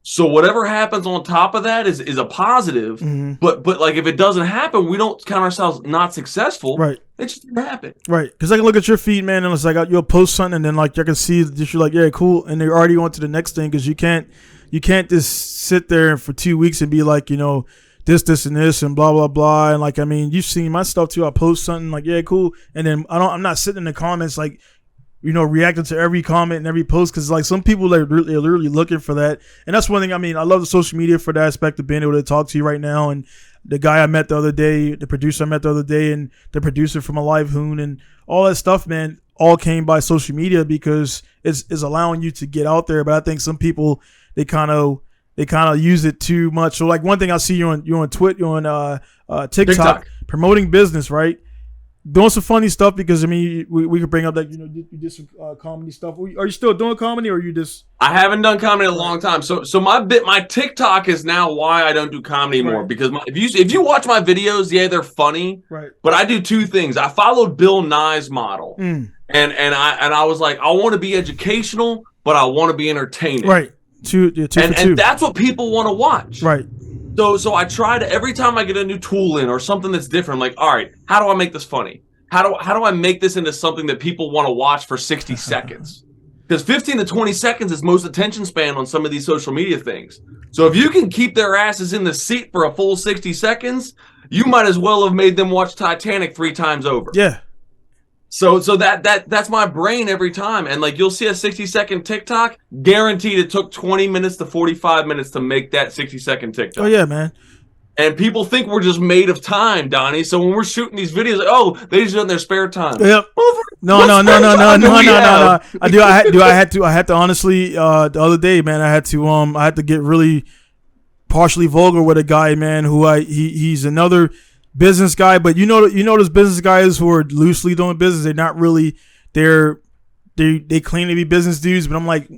So whatever happens on top of that is a positive, but like if it doesn't happen, we don't count ourselves not successful. Right. It just didn't happen. Right. Because I can look at your feed, man, and it's like you'll post something, and then like you can see that you're like, yeah, cool, and they're already on to the next thing because you can't just sit there for 2 weeks and be like, this and this and blah blah blah, and like I mean, you've seen my stuff too. I post something like, yeah, cool, and then I'm not sitting in the comments like, reacting to every comment and every post because like some people are literally looking for that. And that's one thing. I mean, I love the social media for the aspect of being able to talk to you right now. And the guy I met the other day, the producer I met the other day, and the producer from Alive Hoon and all that stuff, man, all came by social media because it's allowing you to get out there. But I think some people they kind of use it too much. So like one thing I see you're on Twitter, you're on TikTok promoting business, right? Doing some funny stuff because I mean we could bring up that you did some comedy stuff. Are you still doing comedy or are you just? I haven't done comedy in a long time. So my TikTok is now why I don't do comedy anymore because if you watch my videos, they're funny. Right. But I do two things. I followed Bill Nye's model, and I was like, I want to be educational, but I want to be entertaining. Right. Two. And that's what people want to watch. Right. So I try to, every time I get a new tool in or something that's different, I'm like, all right, how do I make this funny? How do I make this into something that people want to watch for 60 seconds? Because 15 to 20 seconds is most attention span on some of these social media things. So if you can keep their asses in the seat for a full 60 seconds, you might as well have made them watch Titanic 3 times over. Yeah. So that's my brain every time. And like, you'll see a 60-second TikTok, guaranteed it took 20 minutes to 45 minutes to make that 60-second TikTok. Oh yeah, man. And people think we're just made of time, Donnie. So when we're shooting these videos, like, oh, they just do it in their spare time. Yep. No. I had to honestly, the other day, man, I had to get really partially vulgar with a guy, man, who he's another business guy, but you know those business guys who are loosely doing business. They're not really. They claim to be business dudes, but I'm like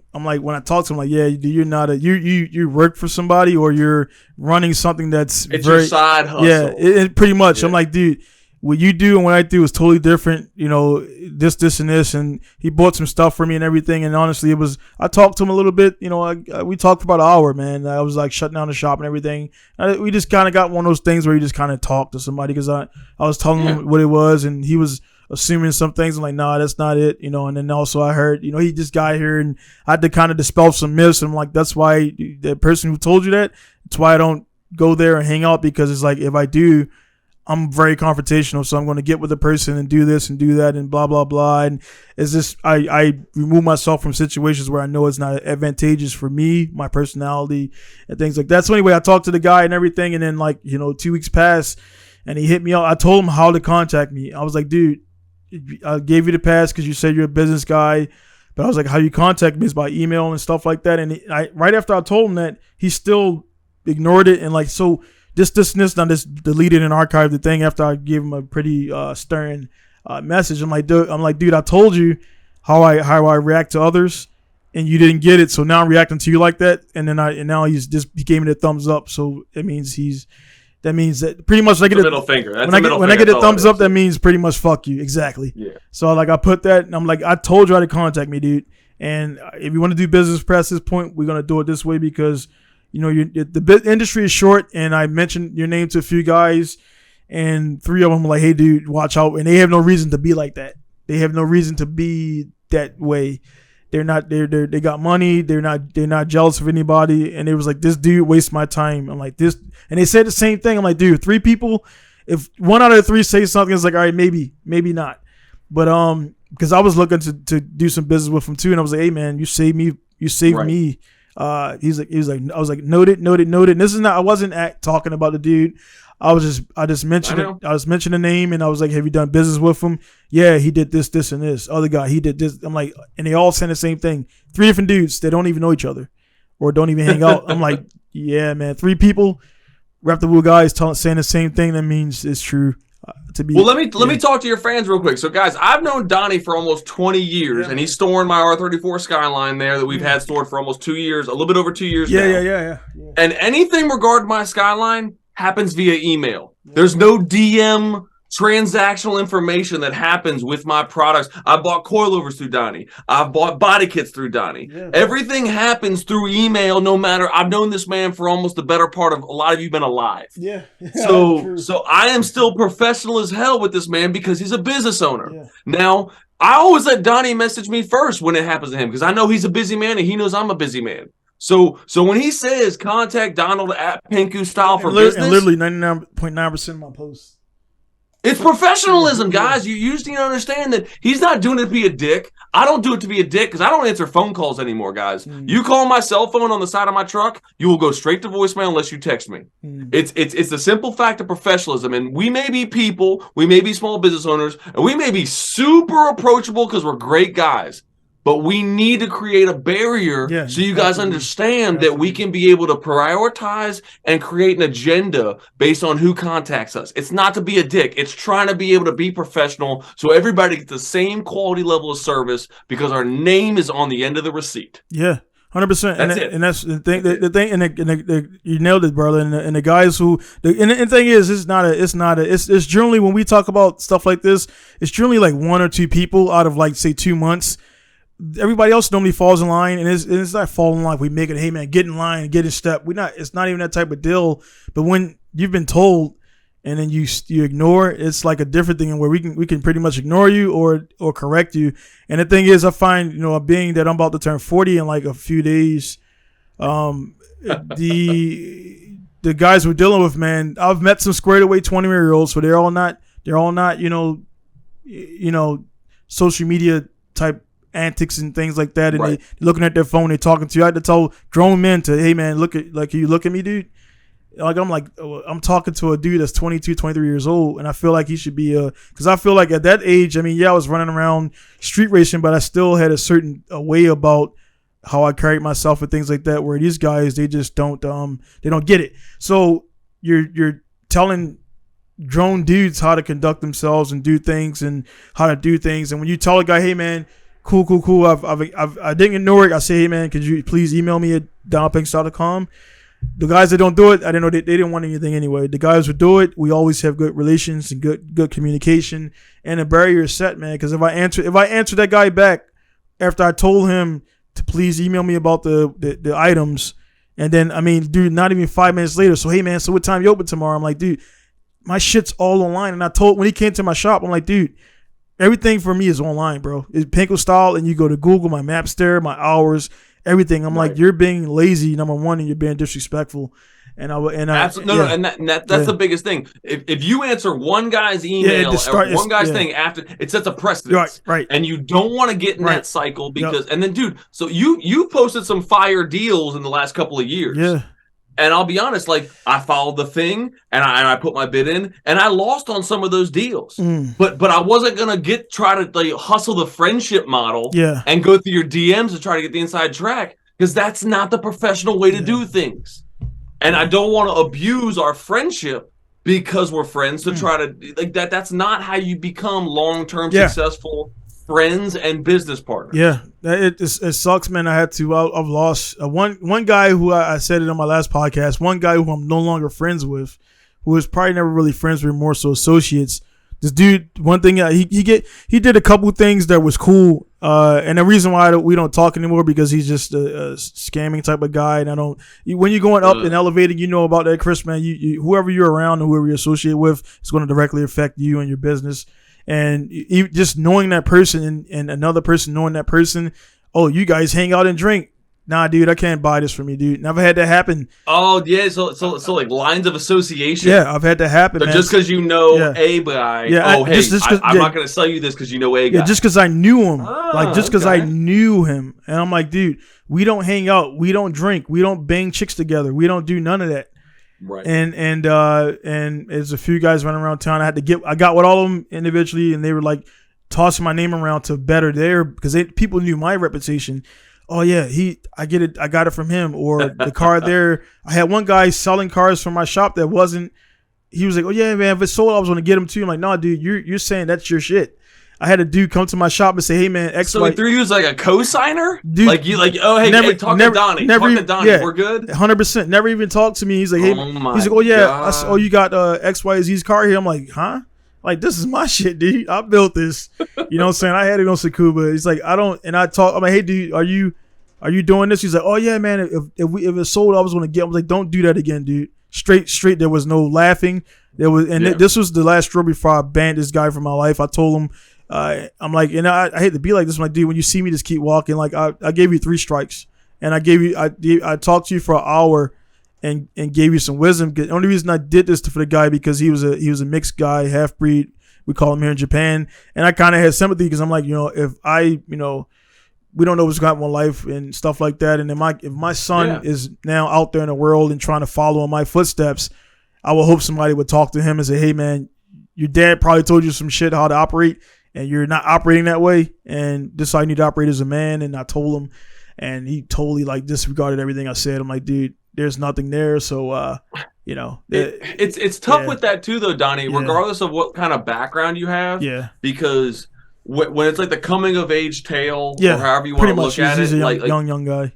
when I talk to them, like, yeah, you're not you work for somebody, or you're running something it's your side hustle. Yeah, it pretty much. Yeah. I'm like, dude, what you do and what I do is totally different. You know, this and this, and he bought some stuff for me and everything. And honestly, I talked to him a little bit. You know, we talked for about an hour, man. I was like shutting down the shop and everything. We just kind of got one of those things where you just kind of talk to somebody, because I was telling him what it was, and he was assuming some things. I'm like, nah, that's not it, you know. And then also I heard, you know, he just got here, and I had to kind of dispel some myths. And I'm like, that's why the person who told you that, it's why I don't go there and hang out, because it's like, if I do, I'm very confrontational. So I'm going to get with the person and do this and do that and blah, blah, blah. And it's just, I remove myself from situations where I know it's not advantageous for me, my personality and things like that. So anyway, I talked to the guy and everything. And then, like, you know, 2 weeks passed and he hit me up. I told him how to contact me. I was like, dude, I gave you the pass because you said you're a business guy, but I was like, how you contact me is by email and stuff like that. And right after I told him that, he still ignored it, and like, so this and this, now just deleted and archived the thing after I gave him a pretty stern message. I'm like, dude, I told you how I react to others, and you didn't get it, so now I'm reacting to you like that. And now he gave me the thumbs up, so it means that means that pretty much like a middle finger. That's when I get a thumbs up, that means pretty much fuck you. Exactly. Yeah. So like I put that, and I'm like, I told you how to contact me, dude. And if you want to do business past this point, we're gonna do it this way, because you know the industry is short. And I mentioned your name to a few guys, and 3 of them were like, hey, dude, watch out. And they have no reason to be like that. They have no reason to be that way. They're not. They got money. They're not jealous of anybody. And it was like, this dude wastes my time. I'm like, this, and they said the same thing. I'm like, dude, 3 people. If 1 out of the 3 say something, it's like, all right, maybe not. But because I was looking to do some business with him too, and I was like, hey man, you saved me. Right. Me. He's like, I was like, noted. And this is not. I wasn't talking about the dude. I just mentioned it. I was mentioning the name, and I was like, have you done business with him? Yeah, he did this, and this. Other guy, he did this. I'm like, and they all saying the same thing. 3 different dudes that don't even know each other or don't even hang out. I'm like, yeah, man, 3 people, reputable guys saying the same thing. That means it's true. Well, let me talk to your fans real quick. So, guys, I've known Donnie for almost 20 years, and he's storing my R34 Skyline there that we've had stored for almost 2 years, a little bit over 2 years now. Yeah. And anything regarding my Skyline happens via email. There's no DM transactional information that happens with my products. I bought coilovers through Donnie. I've bought body kits through Donnie. Yeah. Everything happens through email, no matter. I've known this man for almost the better part of, a lot of you been alive. Yeah. So I am still professional as hell with this man because he's a business owner. Yeah. Now, I always let Donnie message me first when it happens to him, because I know he's a busy man and he knows I'm a busy man. So when he says contact Donald at Pinku Style for business, and literally 99.9% of my posts, it's professionalism, guys. You just need to understand that he's not doing it to be a dick. I don't do it to be a dick because I don't answer phone calls anymore, guys. You call my cell phone on the side of my truck, you will go straight to voicemail unless you text me. It's the simple fact of professionalism. And we may be people, we may be small business owners, and we may be super approachable because we're great guys. But we need to create a barrier so you guys understand that we can be able to prioritize and create an agenda based on who contacts us. It's not to be a dick. It's trying to be able to be professional so everybody gets the same quality level of service because our name is on the end of the receipt. Yeah. 100%, and that's the thing. That's the thing, and you nailed it, brother. And the guys who, and the thing is, it's generally, when we talk about stuff like this, it's generally like 1 or 2 people out of, like, say 2 months. Everybody else normally falls in line, and it's not falling in line. We make it, hey man, get in line, get in step. It's not even that type of deal. But when you've been told, and then you ignore, it's like a different thing where we can pretty much ignore you or correct you. And the thing is, I find, being that I'm about to turn 40 in like a few days, the guys we're dealing with, man, I've met some squared away 20-year-olds, so they're all not social media type antics and things like that, and they looking at their phone, they talking to you. I had to tell grown men to, hey man, can you look at me, dude? I'm talking to a dude that's 22, 23 years old, and I feel like he should be because I feel like at that age, I mean, I was running around street racing, but I still had a certain way about how I carried myself and things like that, where these guys, they just don't get it. So you're telling grown dudes how to conduct themselves and do things and how to do things. And when you tell a guy, hey man, cool, I didn't ignore it. I say, hey man, could you please email me at donaldpinks.com? The guys that don't do it, I didn't know they didn't want anything anyway. The guys who do it, we always have good relations and good communication, and a barrier is set, man. Because if I answer that guy back after I told him to please email me about the items, and then, I mean, dude, not even 5 minutes later, so hey man, so what time you open tomorrow? I'm like, dude, my shit's all online. And I told, when he came to my shop, I'm like, dude, everything for me is online, bro. It's Pinku style, and you go to Google, my maps there, my hours, everything. I'm like, you're being lazy, number one, and you're being disrespectful. And that's the biggest thing. If you answer one guy's email or one guy's thing after, it sets a precedent, right? And you don't want to get in that cycle because, and then, dude, so you posted some fire deals in the last couple of years, And I'll be honest, like, I followed the thing and I put my bid in and I lost on some of those deals. But I wasn't gonna try to like hustle the friendship model and go through your DMs to try to get the inside track, because that's not the professional way to do things. And I don't want to abuse our friendship because we're friends to try to like that. That's not how you become long-term successful friends and business partners. Yeah, it sucks, man. I've lost one guy who I said it on my last podcast. One guy who I'm no longer friends with, who was probably never really friends with, more so associates. This dude, one thing he did a couple things that was cool, and the reason why we don't talk anymore because he's just a scamming type of guy. And when you're going up and elevating, you know about that, Chris, man. You whoever you're around and whoever you associate with, it's going to directly affect you and your business. And just knowing that person and another person knowing that person, oh, you guys hang out and drink. Nah, dude, I can't buy this from you, dude. Never had that happen. Oh, yeah, so like lines of association. Yeah, I've had that happen, man. Just because you know a guy, I'm not going to sell you this because you know a guy. Yeah, just because I knew him. Just because I knew him. And I'm like, dude, we don't hang out. We don't drink. We don't bang chicks together. We don't do none of that. Right. And there's a few guys running around town. I got with all of them individually, and they were like tossing my name around to better there because people knew my reputation. Oh yeah, I got it from him. Or the car there. I had one guy selling cars from my shop that wasn't. He was like, oh yeah, man, if it's sold, I was gonna get him too. I'm like, no, dude, you're saying that's your shit. I had a dude come to my shop and say, hey man, X. So he threw you as like a co-signer? Dude, talk to Donnie. We're good? 100%. Never even talked to me. He's like, hey, oh yeah, you got XYZ's car here. I'm like, huh? Like, this is my shit, dude. I built this. You know what I'm saying? I had it on Sakuba. He's like, I'm like, hey dude, are you doing this? He's like, oh yeah, man, if it's sold, I was gonna get. I was like, don't do that again, dude. Straight. There was no laughing. This was the last straw before I banned this guy from my life. I told him, I'm like, and I hate to be like this. I'm like, dude, when you see me, just keep walking. Like, I gave you 3 strikes, and I talked to you for an hour, and gave you some wisdom. The only reason I did this for the guy because he was a mixed guy, half breed. We call him here in Japan, and I kind of had sympathy because I'm like, if we don't know what's going on in life and stuff like that, and if my son is now out there in the world and trying to follow in my footsteps, I would hope somebody would talk to him and say, hey man, your dad probably told you some shit how to operate, and you're not operating that way, and this is how you need to operate as a man. And I told him, and he totally like disregarded everything I said. I'm like, dude, there's nothing there. So, it's tough with that too, though, Donnie, regardless of what kind of background you have. Yeah. Because when it's like the coming of age tale, or however you want to look at it, like young guy.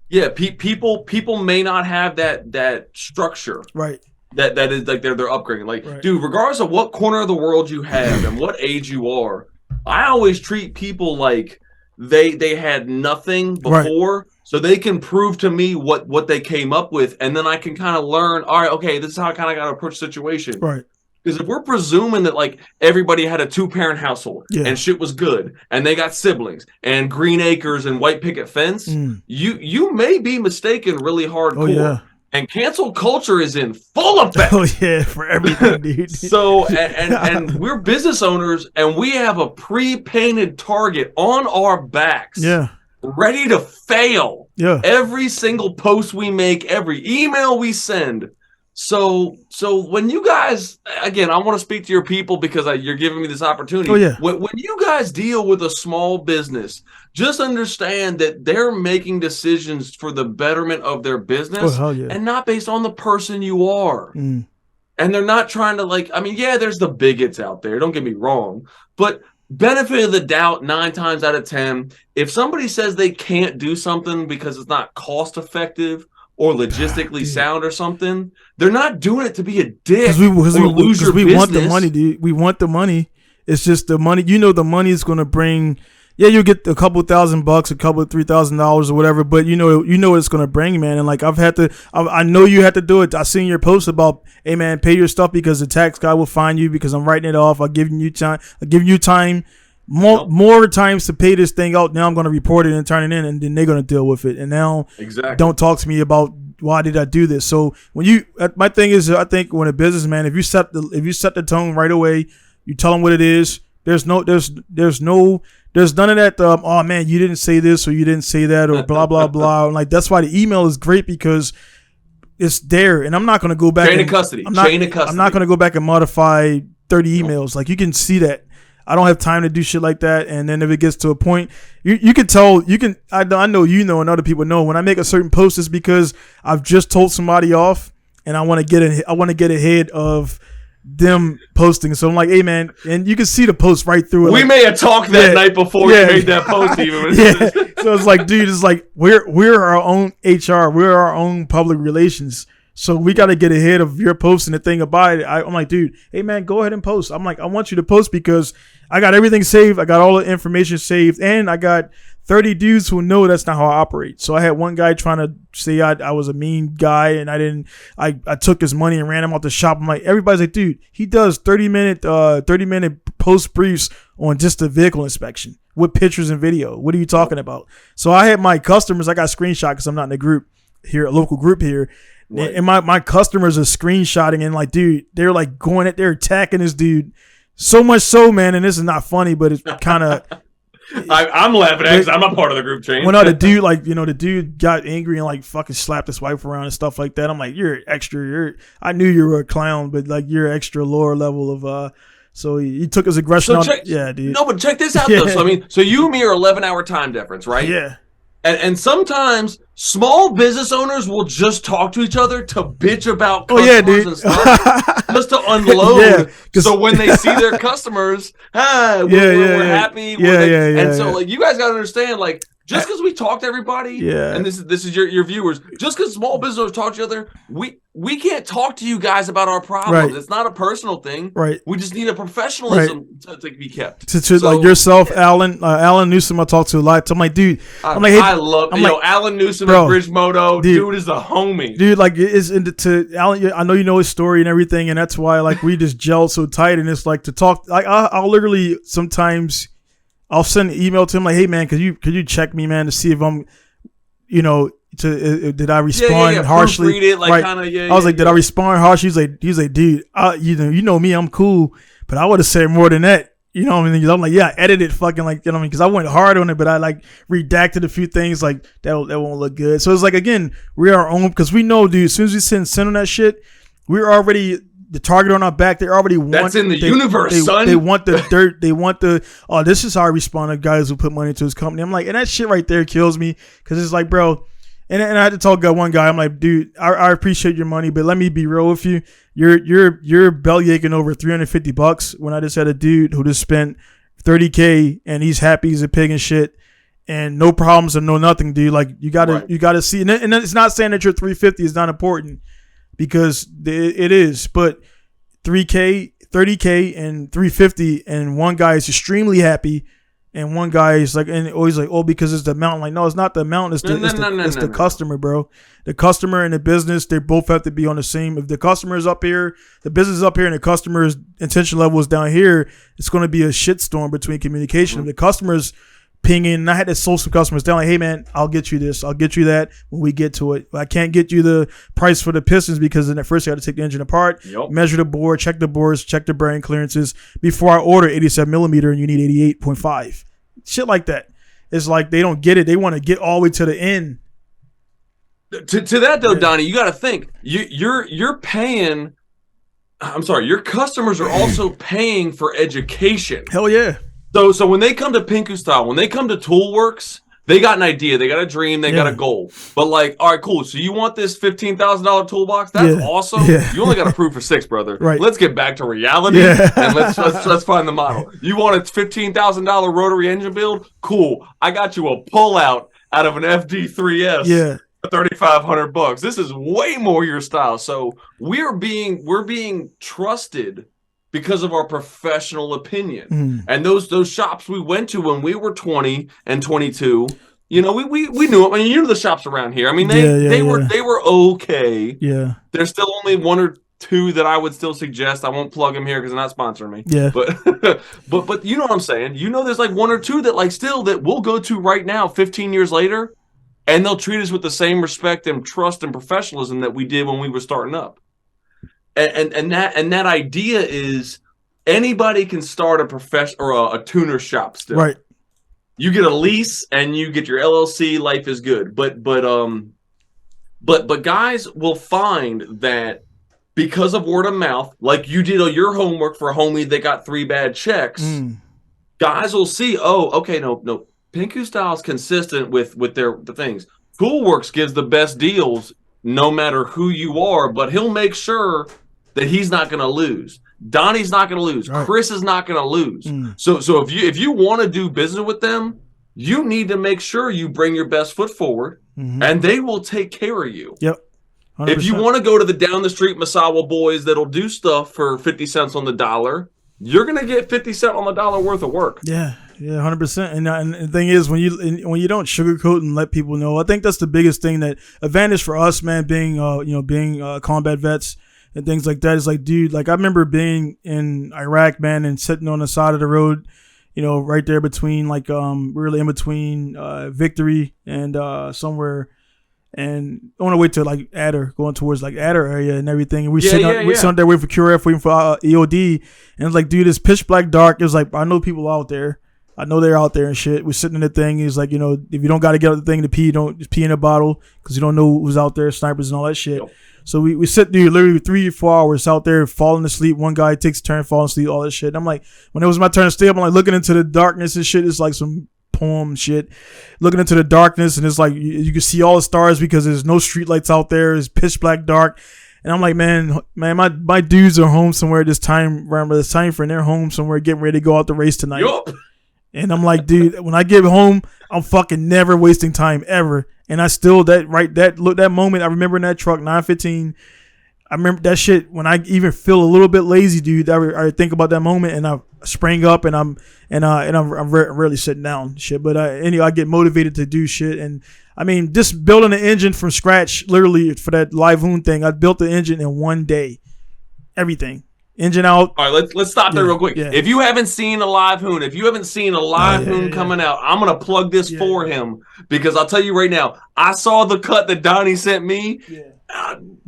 Yeah. People may not have that structure. Right. That is like they're upgrading. Like, dude, regardless of what corner of the world you have and what age you are, I always treat people like they had nothing before, so they can prove to me what they came up with, and then I can kind of learn. All right, okay, this is how I kind of got to approach the situation. Right. Because if we're presuming that like everybody had a 2-parent household and shit was good and they got siblings and green acres and white picket fence, you may be mistaken really hardcore. Oh, yeah. And cancel culture is in full effect. Oh yeah, for everything, dude. So and we're business owners and we have a pre-painted target on our backs. Yeah. Ready to fail. Yeah. Every single post we make, every email we send. So when you guys, again, I want to speak to your people because you're giving me this opportunity. Oh, yeah. When you guys deal with a small business, just understand that they're making decisions for the betterment of their business and not based on the person you are. And they're not trying to there's the bigots out there. Don't get me wrong. But benefit of the doubt, 9 times out of 10, if somebody says they can't do something because it's not cost effective or logistically sound or something, they're not doing it to be a dick or lose your business. We want the money, dude. We want the money. It's just the money. You know the money is going to bring. Yeah, you'll get a couple $1,000, a couple $3,000 or whatever. But you know what it's going to bring, man. And like I know you had to do it. I seen your post about, hey man, pay your stuff because the tax guy will find you because I'm writing it off. I'll give you time. More times to pay this thing out. Now I'm going to report it and turn it in, and then they're going to deal with it. And now, don't talk to me about why did I do this. So my thing is, I think when a businessman, if you set the tone right away, you tell them what it is. There's none of that. Oh man, you didn't say this or you didn't say that or blah blah blah. And like that's why the email is great because it's there, and I'm not going to go back. Chain of custody. I'm not going to go back and modify 30 emails. Like you can see that. I don't have time to do shit like that. And then if it gets to a point, you can tell, I know, and other people know when I make a certain post, it's because I've just told somebody off and I want to get ahead of them posting. So I'm like, hey man, and you can see the post right through it. We may have talked that night before you made that post even. So it's like, dude, it's like, we're our own HR. We're our own public relations. So we got to get ahead of your posting the thing about it. I'm like, dude, hey man, go ahead and post. I'm like, I want you to post because I got everything saved. I got all the information saved, and I got 30 dudes who know that's not how I operate. So I had one guy trying to say I was a mean guy and I took his money and ran him out the shop. I'm like, everybody's like, dude, he does 30-minute post briefs on just a vehicle inspection with pictures and video. What are you talking about? So I had my customers, I got screenshot because I'm not in a group here, a local group here. Right. And my customers are screenshotting and like, dude, they're like they're attacking this dude so much so, man. And this is not funny, but it's kind of. I'm laughing at it because I'm not part of the group chain. Well, no, the dude, the dude got angry and like fucking slapped his wife around and stuff like that. I'm like, you're extra. I knew you were a clown, but like you're extra lower level of. So he took his aggression on. Yeah, dude. No, but check this out though. So so you and me are 11-hour time difference, right? Yeah. And sometimes small business owners will just talk to each other to bitch about customers and stuff, just to unload. So when they see their customers, we're happy. And so like you guys got to understand, like just because we talk to everybody, and this is your viewers, just because small business owners talk to each other, we can't talk to you guys about our problems. Right. It's not a personal thing. Right. We just need a professionalism to be kept. To like yourself, Alan Newsom, I talk to a lot. So I'm like, dude, I love Alan Newsom and Bridgemoto. Dude is a homie. Dude, like to Alan, I know you know his story and everything, and that's why like we just gel so tight. And it's like to talk. Like I'll literally sometimes I'll send an email to him like, hey man, could you check me, man, to see if I'm, did I respond harshly? Read it, like, I was like, did I respond harshly? He's like, dude, you know me, I'm cool, but I would have said more than that. You know what I mean? I'm like, yeah, I edited fucking like, you know what I mean? Because I went hard on it, but I like redacted a few things like that won't look good. So it's like, again, we're our own, because we know, dude, as soon as we send on that shit, we're already the target on our back. They already want. That's in the universe, son. They want the dirt. They want the. Oh, this is how I respond to guys who put money into his company. I'm like, and that shit right there kills me because it's like, bro. And I had to tell one guy. I'm like, dude, I appreciate your money, but let me be real with you. You're belly aching over $350 when I just had a dude who just spent $30K and he's happy he's a pig and shit. And no problems and no nothing, dude. Like you gotta see, and it's not saying that your 350 is not important, because it is, but 3K, 30K, and 350, and one guy is extremely happy, And one guy is like, and always like, oh, because it's the amount. Like, no, it's not the amount. It's the customer, bro. The customer and the business, they both have to be on the same. If the customer is up here, the business is up here, and the customer's intention level is down here, it's going to be a shitstorm between communication. If the customer's pinging, and I had to sold some customers down like, hey man, I'll get you this, I'll get you that when we get to it. I can't get you the price for the pistons because then at first you got to take the engine apart, measure the bore, check the bores, check the bearing clearances before I order 87 millimeter and you need 88.5. Shit like that. It's like they don't get it. They want to get all the way to the end. To that though, Donnie, you got to think you're paying. I'm sorry, your customers are also paying for education. Hell yeah. So when they come to Pinku Style, when they come to Toolworks, they got an idea, they got a dream, they got a goal. But like, all right, cool. So you want this $15,000 toolbox? That's awesome. Yeah. You only got approved for 6, brother. Right. Let's get back to reality and let's find the model. You want a $15,000 rotary engine build? Cool. I got you a pullout out of an FD3S. Yeah. $3,500. This is way more your style. So we're being trusted because of our professional opinion. And those shops we went to when we were 20 and 22, you know, we knew it. I mean, you know the shops around here. I mean, they were okay. Yeah. There's still only 1 or 2 that I would still suggest. I won't plug them here because they're not sponsoring me. Yeah. But you know what I'm saying? You know, there's like 1 or 2 that like still that we'll go to right now, 15 years later, and they'll treat us with the same respect and trust and professionalism that we did when we were starting up. And that idea is anybody can start a profession or a tuner shop still. Right. You get a lease and you get your LLC, life is good. But guys will find that because of word of mouth, like you did your homework for a homie that got 3 bad checks, guys will see, oh, okay, no, Pinku Style is consistent with the things. Toolworks gives the best deals no matter who you are, but he'll make sure that he's not going to lose. Donnie's not going to lose. Right. Chris is not going to lose. So if you want to do business with them, you need to make sure you bring your best foot forward, and they will take care of you. Yep. 100%. If you want to go to the down the street Masawa boys that'll do stuff for 50 cents on the dollar, you're going to get 50 cents on the dollar worth of work. Yeah. Yeah, 100%. And the thing is, when you don't sugarcoat and let people know, I think that's the biggest thing that advantage for us, man, being combat vets and things like that. Is like, dude, like I remember being in Iraq, man, and sitting on the side of the road, you know, right there between like really in between Victory and somewhere, and on the way to like Adder, going towards like Adder area and everything. And we sitting there waiting for QRF, waiting for EOD, and it's like, dude, it's pitch black dark. It was like, I know people out there. I know they're out there and shit. We're sitting in the thing. He's like, you know, if you don't got to get out the thing to pee, don't just pee in a bottle because you don't know who's out there, snipers and all that shit. Yep. So we sit there literally 3 or 4 hours out there falling asleep. One guy takes a turn, falling asleep, all that shit. And I'm like, when it was my turn to stay up, I'm like looking into the darkness and shit. It's like some poem shit. Looking into the darkness, and it's like you can see all the stars because there's no street lights out there. It's pitch black dark. And I'm like, man, my dudes are home somewhere this time frame. They're home somewhere getting ready to go out the race tonight. Yup. And I'm like, dude, when I get home, I'm fucking never wasting time ever. And I still that moment I remember in that truck 915. I remember that shit when I even feel a little bit lazy, dude. I think about that moment and I sprang up and I'm rarely sitting down, shit. But anyway, I get motivated to do shit. And I mean, just building an engine from scratch, literally for that live hoon thing. I built the engine in 1 day, everything. Engine out. All right, let's stop there real quick. Yeah. If you haven't seen a live hoon, coming out, I'm gonna plug this for him because I'll tell you right now, I saw the cut that Donnie sent me,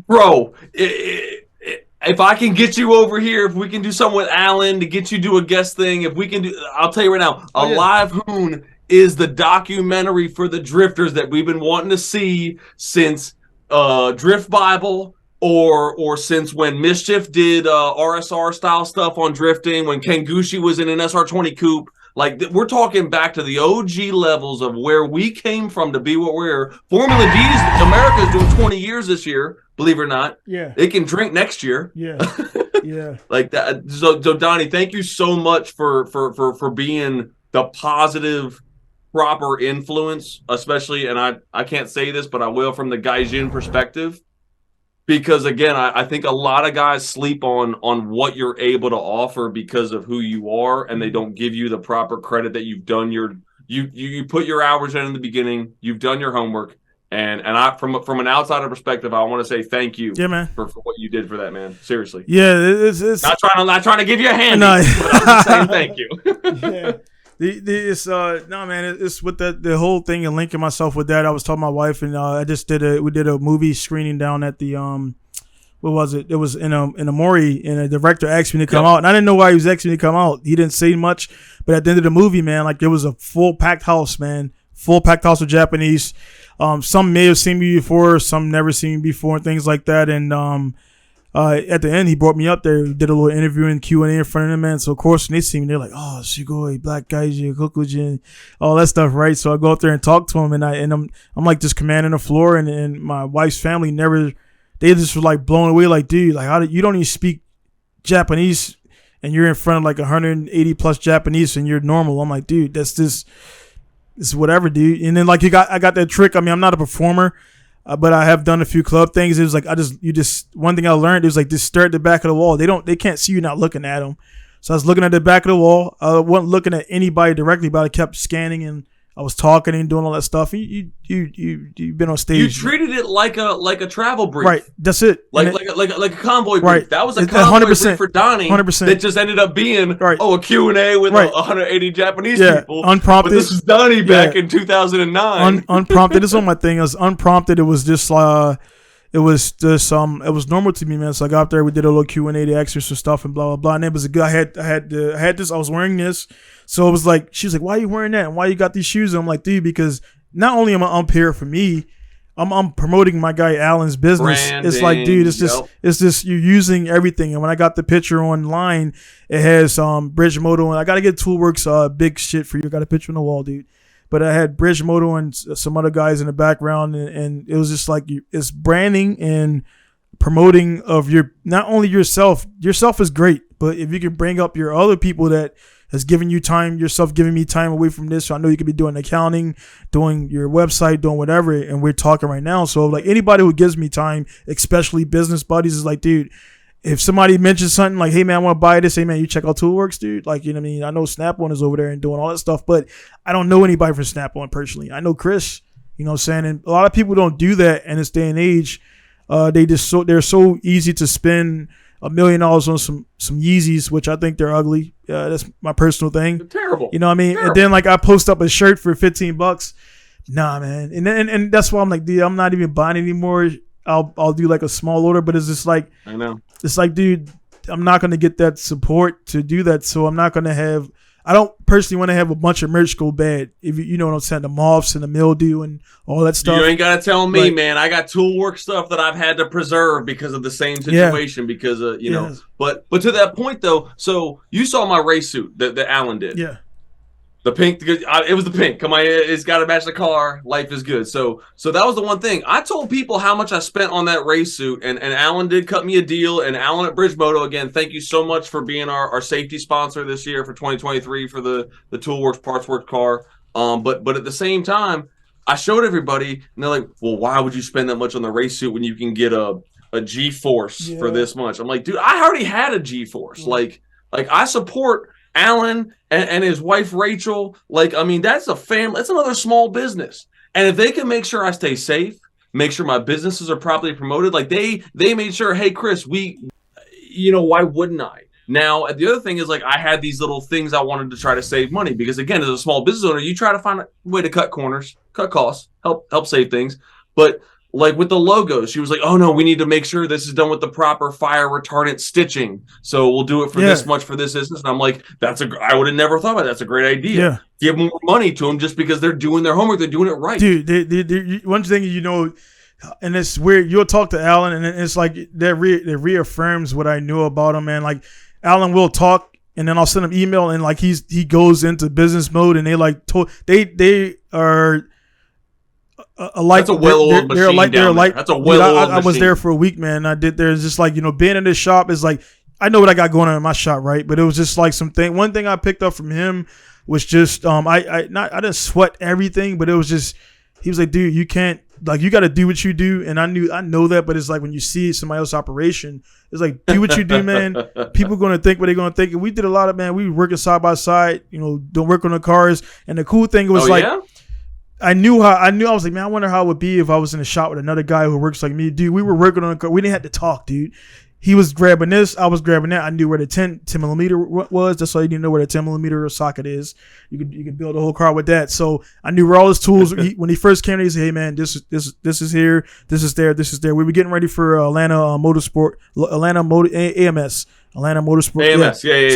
bro. If I can get you over here, if we can do something with Alan to get you to do a guest thing, if we can do, I'll tell you right now, live hoon is the documentary for the drifters that we've been wanting to see since Drift Bible. Or since when Mischief did RSR style stuff on drifting, when Kengushi was in an SR20 coupe, like we're talking back to the OG levels of where we came from to be what we're. Formula D's, America's doing 20 years this year, believe it or not. Yeah, it can drink next year. Yeah, yeah, like that. So Donnie, thank you so much for being the positive, proper influence, especially. And I can't say this, but I will from the Gaijin perspective. Because again, I think a lot of guys sleep on what you're able to offer because of who you are, and they don't give you the proper credit that you've done you put your hours in the beginning, you've done your homework, and I from an outsider perspective, I want to say thank you, Yeah, man. for what you did for that, man. Seriously. Yeah, it's Not trying to give you a hand, No. but I'm just saying thank you. yeah. It's no, man. It's with the whole thing and linking myself with that. I was telling my wife, and we did a movie screening down at the what was it? It was in a Maury, and a director asked me to come out, and I didn't know why he was asking me to come out. He didn't say much, but at the end of the movie, man, like there was a full packed house, man, full packed house of Japanese. Some may have seen me before, some never seen me before, and things like that. And at the end, he brought me up there, did a little interview and Q&A in front of them, man. So, of course, when they see me, they're like, oh, Shigoi, black guys, Kokujin, all that stuff, right? So I go up there and talk to him, and I'm like just commanding the floor, and my wife's family they just were like blown away, like, dude, like, you don't even speak Japanese, and you're in front of like 180 plus Japanese, and you're normal. I'm like, dude, that's just, it's whatever, dude. And then like I got that trick. I mean, I'm not a performer. But I have done a few club things. It was like one thing I learned is like just stare at the back of the wall. They can't see you not looking at them. So I was looking at the back of the wall. I wasn't looking at anybody directly, but I kept scanning and I was talking and doing all that stuff. You've been on stage. You treated it like a travel brief, right? That's it. Like a convoy brief. Right. That was a convoy 100%, brief for Donnie. 100%. That just ended up being right. a Q&A with right. 180 Japanese people. Unprompted. But this was Donnie back in 2009. Unprompted. This is what my thing is. Unprompted. It was just it was normal to me, man. So I got up there, we did a little Q&A, the asked me some stuff and blah blah blah. And it was a good. I had this. I was wearing this, so it was like she was like, "Why are you wearing that? And why you got these shoes?" And I'm like, "Dude, because not only am I up here for me, I'm promoting my guy Alan's business. Branding, it's like, dude, it's just you're using everything." And when I got the picture online, it has Bridgemoto, and I gotta get Toolworks big shit for you. I got a picture on the wall, dude. But I had Bridgemoto and some other guys in the background, and it was just like it's branding and promoting of not only yourself. Yourself is great, but if you can bring up your other people that has given you time, yourself giving me time away from this. So I know you could be doing accounting, doing your website, doing whatever, and we're talking right now. So like anybody who gives me time, especially business buddies, is like, dude, if somebody mentions something like, hey man, I want to buy this, hey man, you check out Toolworks, dude. Like, you know what I mean? I know Snap-on is over there and doing all that stuff, but I don't know anybody from Snap-on personally. I know Chris, you know what I'm saying? And a lot of people don't do that in this day and age. They're so easy to spend $1 million on some Yeezys, which I think they're ugly. That's my personal thing. They're terrible. You know what I mean? Terrible. And then like I post up a shirt for $15. Nah, man. And that's why I'm like, dude, I'm not even buying anymore. I'll do like a small order, but it's just like, I know. It's like, dude, I'm not going to get that support to do that. So I'm not going to have, I don't personally want to have a bunch of merch go bad. If you know what I'm saying, the moths and the mildew and all that stuff. You ain't got to tell me, man. I got Toolwork stuff that I've had to preserve because of the same situation, because of, you know. But to that point though, so you saw my race suit that Alan did. Yeah. The pink, it was the pink. Come on, it's got to match the car. Life is good. So that was the one thing. I told people how much I spent on that race suit, and Alan did cut me a deal. And Alan at Bridgemoto, again, thank you so much for being our safety sponsor this year for 2023 for the Toolworks Parts Works car. But at the same time, I showed everybody, and they're like, well, why would you spend that much on the race suit when you can get a G-Force for this much? I'm like, dude, I already had a G-Force. Like I support Alan and his wife Rachel. Like, I mean, that's a family. That's another small business. And if they can make sure I stay safe, make sure my businesses are properly promoted, like they made sure, hey Chris, why wouldn't I? Now, the other thing is, like, I had these little things I wanted to try to save money, because again, as a small business owner, you try to find a way to cut corners, cut costs, help save things. But like with the logos, she was like, oh no, we need to make sure this is done with the proper fire retardant stitching. So we'll do it for this much for this business. And I'm like, I would have never thought about that. That's a great idea. Yeah. Give more money to them just because they're doing their homework. They're doing it right. Dude, one thing, and it's weird, you'll talk to Alan and it's like that reaffirms what I knew about him, man. Like Alan will talk and then I'll send him email and like he goes into business mode and they like they are that's a well-oiled machine. That's a well-oiled machine. I was there for a week, man. There's just like, being in this shop is like, I know what I got going on in my shop, right? But it was just like one thing I picked up from him was just I didn't sweat everything, but it was just, he was like, dude, you can't like you got to do what you do, and I know that, but it's like when you see somebody else's operation, it's like do what you do, man. People gonna think what they're gonna think, and we did a lot of we were working side by side, don't work on the cars, and the cool thing was I was like, man, I wonder how it would be if I was in a shop with another guy who works like me, dude. We were working on a car, we didn't have to talk, dude. He was grabbing this, I was grabbing that. I knew where the 10 millimeter was. That's all you need to know, where the 10 millimeter socket is. You could build a whole car with that. So I knew where all his tools. When he first came, he said, "Hey man, this is here, this is there, this is there." We were getting ready for Atlanta Motorsport, AMS. Atlanta Motorsport. AMS, yeah.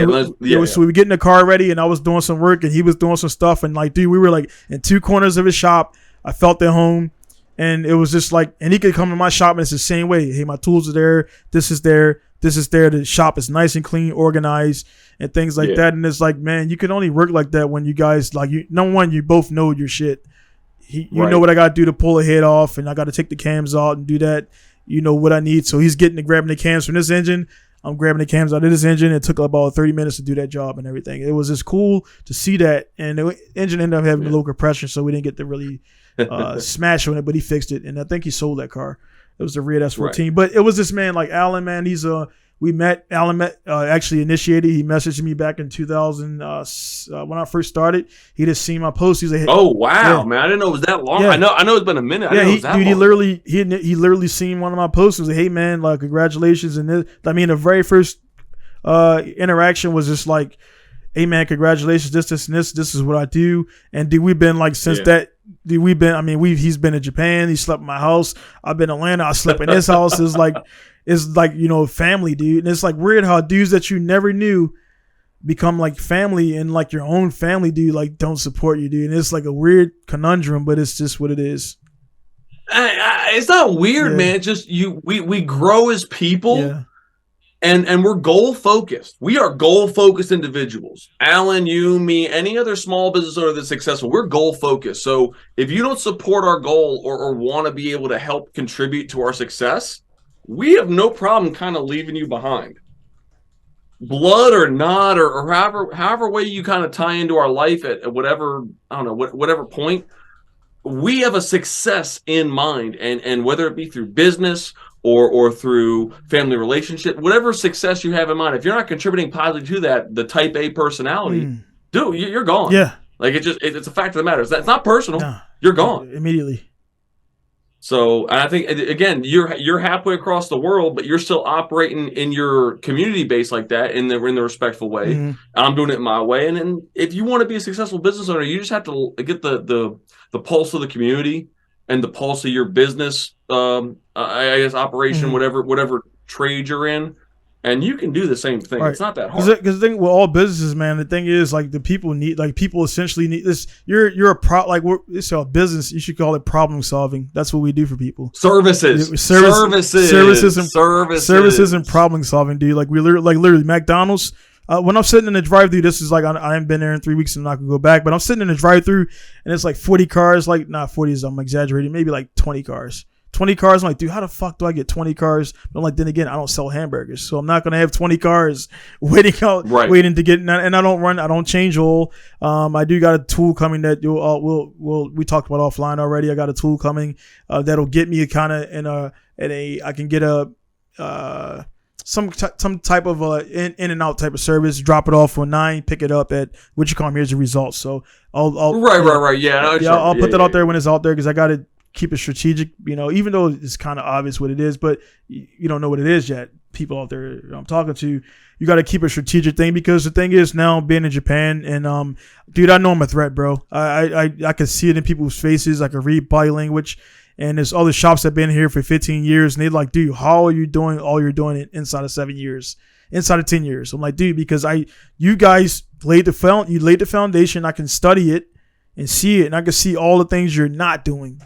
So we were getting the car ready, and I was doing some work, and he was doing some stuff, and like, dude, we were like in two corners of his shop. I felt at home. And it was just like, and he could come to my shop and it's the same way. Hey, my tools are there. This is there. This is there. The shop is nice and clean, organized, and things like that. And it's like, man, you can only work like that when you guys, like, number one, you both know your shit. You know what I got to do to pull a head off, and I got to take the cams out and do that. You know what I need. So he's grabbing the cams from this engine. I'm grabbing the cams out of this engine. It took about 30 minutes to do that job and everything. It was just cool to see that. And the engine ended up having a low compression, so we didn't get to really smash on it, but he fixed it, and I think he sold that car. It was a Red S14, but it was this man like Alan, man. He's Alan actually initiated. He messaged me back in 2000 when I first started. He just seen my post. He's like, hey, "Oh wow, man! I didn't know it was that long. Yeah. I know it's been a minute. He literally seen one of my posts. He was like, hey man, like congratulations. And this, I mean, the very first interaction was just like, hey man, congratulations. This and this. This is what I do. And dude, we've been like since that. Dude, he's been in Japan. He slept in my house. I've been in Atlanta. I slept in his house. It's like family, dude. And it's like weird how dudes that you never knew become like family, and like your own family, dude, like don't support you, dude. And it's like a weird conundrum, but it's just what it is. It's not weird, man. It's just we grow as people. Yeah. And we're goal focused. We are goal focused individuals. Alan, you, me, any other small business owner that's successful, we're goal focused. So if you don't support our goal or want to be able to help contribute to our success, we have no problem kind of leaving you behind. Blood or not, or however way you kind of tie into our life at whatever, I don't know, whatever point, we have a success in mind. And whether it be through business or through family relationship, whatever success you have in mind, if you're not contributing positively to that, the type A personality, dude, you're gone. Yeah. Like it's a fact of the matter. It's not personal. No. You're gone immediately. So I think, again, you're halfway across the world, but you're still operating in your community base like that in the respectful way. Mm-hmm. I'm doing it my way. And then if you want to be a successful business owner, you just have to get the pulse of the community and the pulse of your business, I guess, operation, whatever trade you're in, and you can do the same thing. Right. It's not that hard. Because the thing with all businesses, man, the thing is, like, people essentially need this. You're it's a business. You should call it problem solving. That's what we do for people. Services and problem solving, dude. Like literally McDonald's. When I'm sitting in the drive-thru, this is like I haven't been there in 3 weeks and I'm not gonna go back. But I'm sitting in the drive-thru and it's like 40 cars. Like not 40 is I'm exaggerating. Maybe like 20 cars. 20 cars. I'm like, dude, how the fuck do I get 20 cars? But I'm like, then again, I don't sell hamburgers, so I'm not gonna have 20 cars waiting to get. And I don't change oil. I do got a tool coming that we talked about offline already. I got a tool coming that'll get me kind of I can get some type of in and out type of service. Drop it off for 9, pick it up at what you call here's the results. So I'll right. Yeah, I'll put that out there when it's out there because I got to keep it strategic. Even though it's kind of obvious what it is, but you don't know what it is yet. People out there I'm talking to, you got to keep a strategic thing because the thing is now being in Japan and dude, I know I'm a threat, bro. I can see it in people's faces. I can read body language. And there's other shops that have been here for 15 years, and they're like, dude, how are you doing all you're doing inside of 7 years, inside of 10 years? I'm like, dude, because you guys laid the foundation. I can study it and see it, and I can see all the things you're not doing.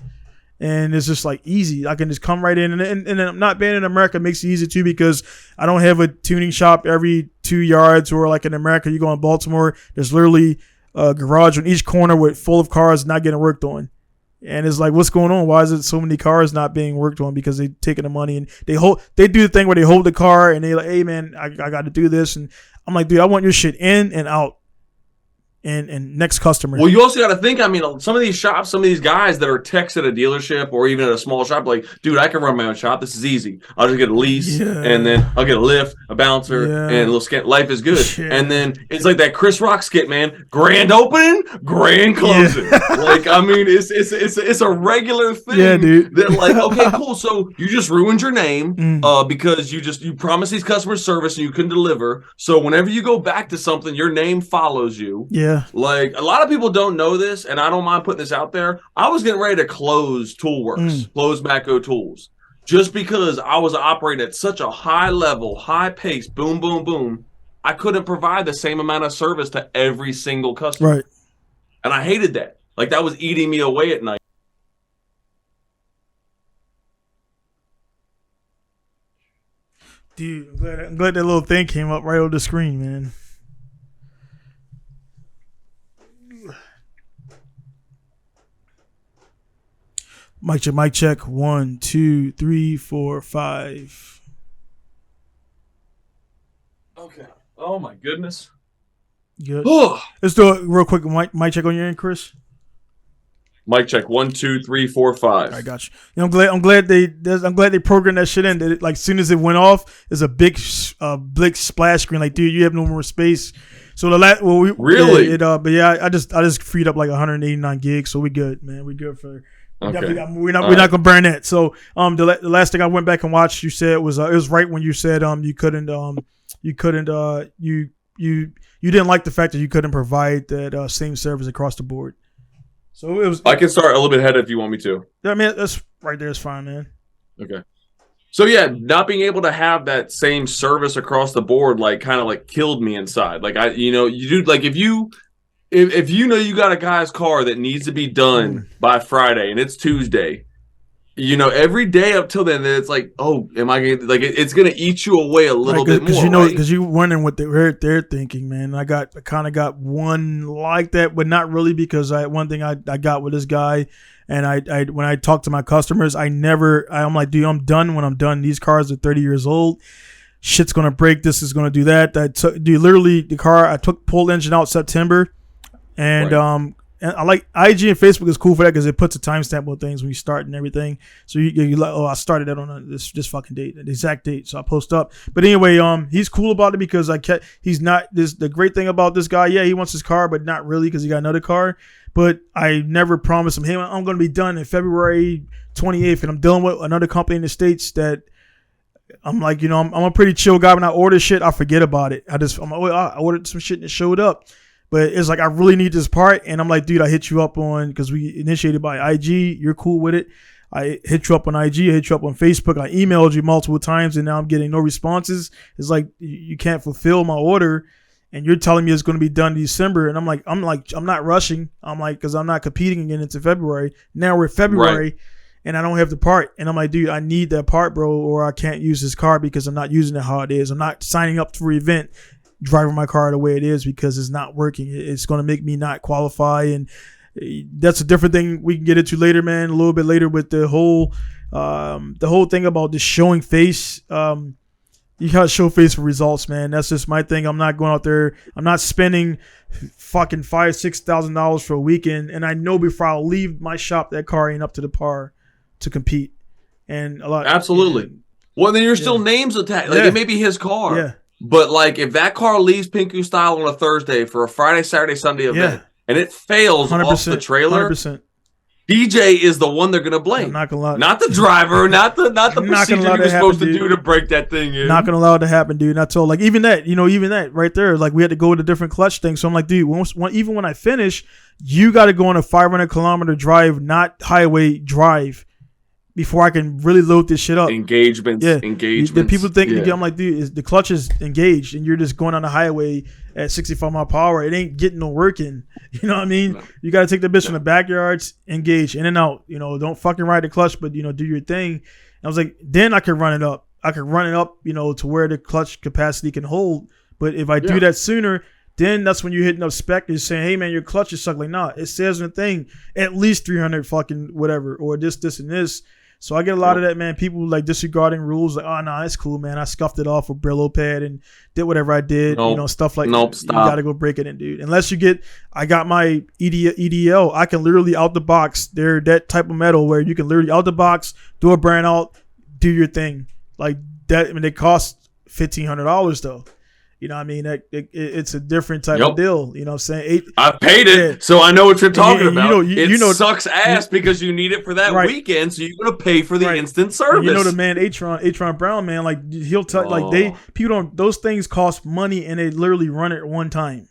And it's just like easy. I can just come right in. And not being in America makes it easy too because I don't have a tuning shop every 2 yards, or like in America, you go in Baltimore, there's literally a garage on each corner full of cars not getting worked on. And it's like, what's going on? Why is it so many cars not being worked on? Because they taking the money and they do the thing where they hold the car and they like, hey man, I got to do this. And I'm like, dude, I want your shit in and out. and next customer. Well, you also got to think, I mean, some of these shops, some of these guys that are techs at a dealership or even at a small shop, like, dude, I can run my own shop. This is easy. I'll just get a lease and then I'll get a lift, a bouncer, and a little skit. Life is good. Yeah. And then it's like that Chris Rock skit, man. Grand opening, grand closing. Like, I mean, it's a regular thing. Yeah, dude. That like, okay, cool. So you just ruined your name because you promised these customers service and you couldn't deliver. So whenever you go back to something, your name follows you. Yeah. Like, a lot of people don't know this, and I don't mind putting this out there. I was getting ready to close Toolworks, close Matco Tools, just because I was operating at such a high level, high pace, boom, boom, boom. I couldn't provide the same amount of service to every single customer. Right. And I hated that. Like, that was eating me away at night. Dude, I'm glad that little thing came up right on the screen, man. Mic check. 1, 2, 3, 4, 5. Okay. Oh my goodness. Good. Let's do it real quick. Mic check on your end, Chris. Mic check. 1, 2, 3, 4, 5. I got you. I'm glad they programmed that shit in. That it, like, as soon as it went off, there's a big splash screen. Like, dude, you have no more space. So really? Yeah, but yeah, I just freed up like 189 gigs, so we good, man. We good for. Okay. We're not gonna burn that. So the last thing I went back and watched, you said was it was right when you said you didn't like the fact that you couldn't provide that same service across the board. So it was. I can start a little bit ahead if you want me to. I mean, that's right there. It's fine, man. Okay. So yeah, not being able to have that same service across the board, like, kind of like killed me inside. Like, you do, like, if you know you got a guy's car that needs to be done by Friday and it's Tuesday, every day up till then, it's like, oh, am I going to, like, it's going to eat you away a little bit more. Because you're wondering what they're thinking, man. I kind of got one like that, but not really, because one thing I got with this guy, and I when I talk to my customers, I'm like, dude, I'm done when I'm done. These cars are 30 years old. Shit's going to break. This is going to do that. Literally, the car, I pulled engine out September. And and I like IG and Facebook is cool for that because it puts a timestamp on things when you start and everything. So you like, oh, I started that on this fucking date, the exact date. So I post up. But anyway, he's cool about it because he's not this. The great thing about this guy, yeah, he wants his car, but not really because he got another car. But I never promised him, hey, I'm going to be done in February 28th, and I'm dealing with another company in the States that. I'm like, I'm a pretty chill guy. When I order shit, I forget about it. I ordered some shit and it showed up. But it's like, I really need this part. And I'm like, dude, I hit you up on, because we initiated by IG. You're cool with it. I hit you up on IG. I hit you up on Facebook. I emailed you multiple times, and now I'm getting no responses. It's like, you can't fulfill my order, and you're telling me it's going to be done in December. And I'm like, I'm not rushing. I'm like, because I'm not competing again into February. Now we're February, and I don't have the part. And I'm like, dude, I need that part, bro, or I can't use this car because I'm not using it how it is. I'm not signing up for an event driving my car the way it is because it's not working. It's going to make me not qualify, and that's a different thing we can get into later, man. A little bit later with the whole thing about just showing face. You gotta show face for results, man. That's just my thing. I'm not going out there. I'm not spending fucking $5,000-$6,000 for a weekend, and I know before I'll leave my shop that car ain't up to the par to compete. And a lot. Absolutely. Well, then you're still names attached. Like, it may be his car. Yeah. But, like, if that car leaves Pinku style on a Thursday for a Friday, Saturday, Sunday event, and it fails off the trailer, 100%. DJ is the one they're gonna blame. I'm not gonna lie. Not the driver, not the procedure you were supposed to do to break that thing in. Not gonna allow it to happen, dude. And I told, like, even that right there, like, we had to go with a different clutch thing. So I'm like, dude, even when I finish, you got to go on a 500-kilometer drive, not highway drive, before I can really load this shit up. Engagements. The people think, I'm like, dude, the clutch is engaged, and you're just going on the highway at 65 mile per hour. It ain't getting no work in. You know what I mean? No. You got to take the bitch from the backyards, engage, in and out. Don't fucking ride the clutch, but, do your thing. And I was like, then I could run it up. To where the clutch capacity can hold. But if I do that sooner, then that's when you're hitting up specters saying, hey, man, your clutch is sucking. Like, nah, it says in the thing, at least 300 fucking whatever, or this, and this. So I get a lot of that, man. People like disregarding rules, like, oh no, it's cool, man. I scuffed it off with Brillo pad and did whatever I did, stuff like that. Stop. You gotta go break it in, dude. Unless I got my EDL, I can literally out the box. They're that type of metal where you can literally out the box, do a brand out, do your thing like that. I mean, they cost $1,500 though. You know what I mean? It's a different type of deal. You know what I'm saying? I paid it, so I know what you're talking about. It sucks ass because you need it for that weekend, so you're going to pay for the instant service. And the man, Atron Brown, man, like he'll tell, people don't, those things cost money and they literally run it one time.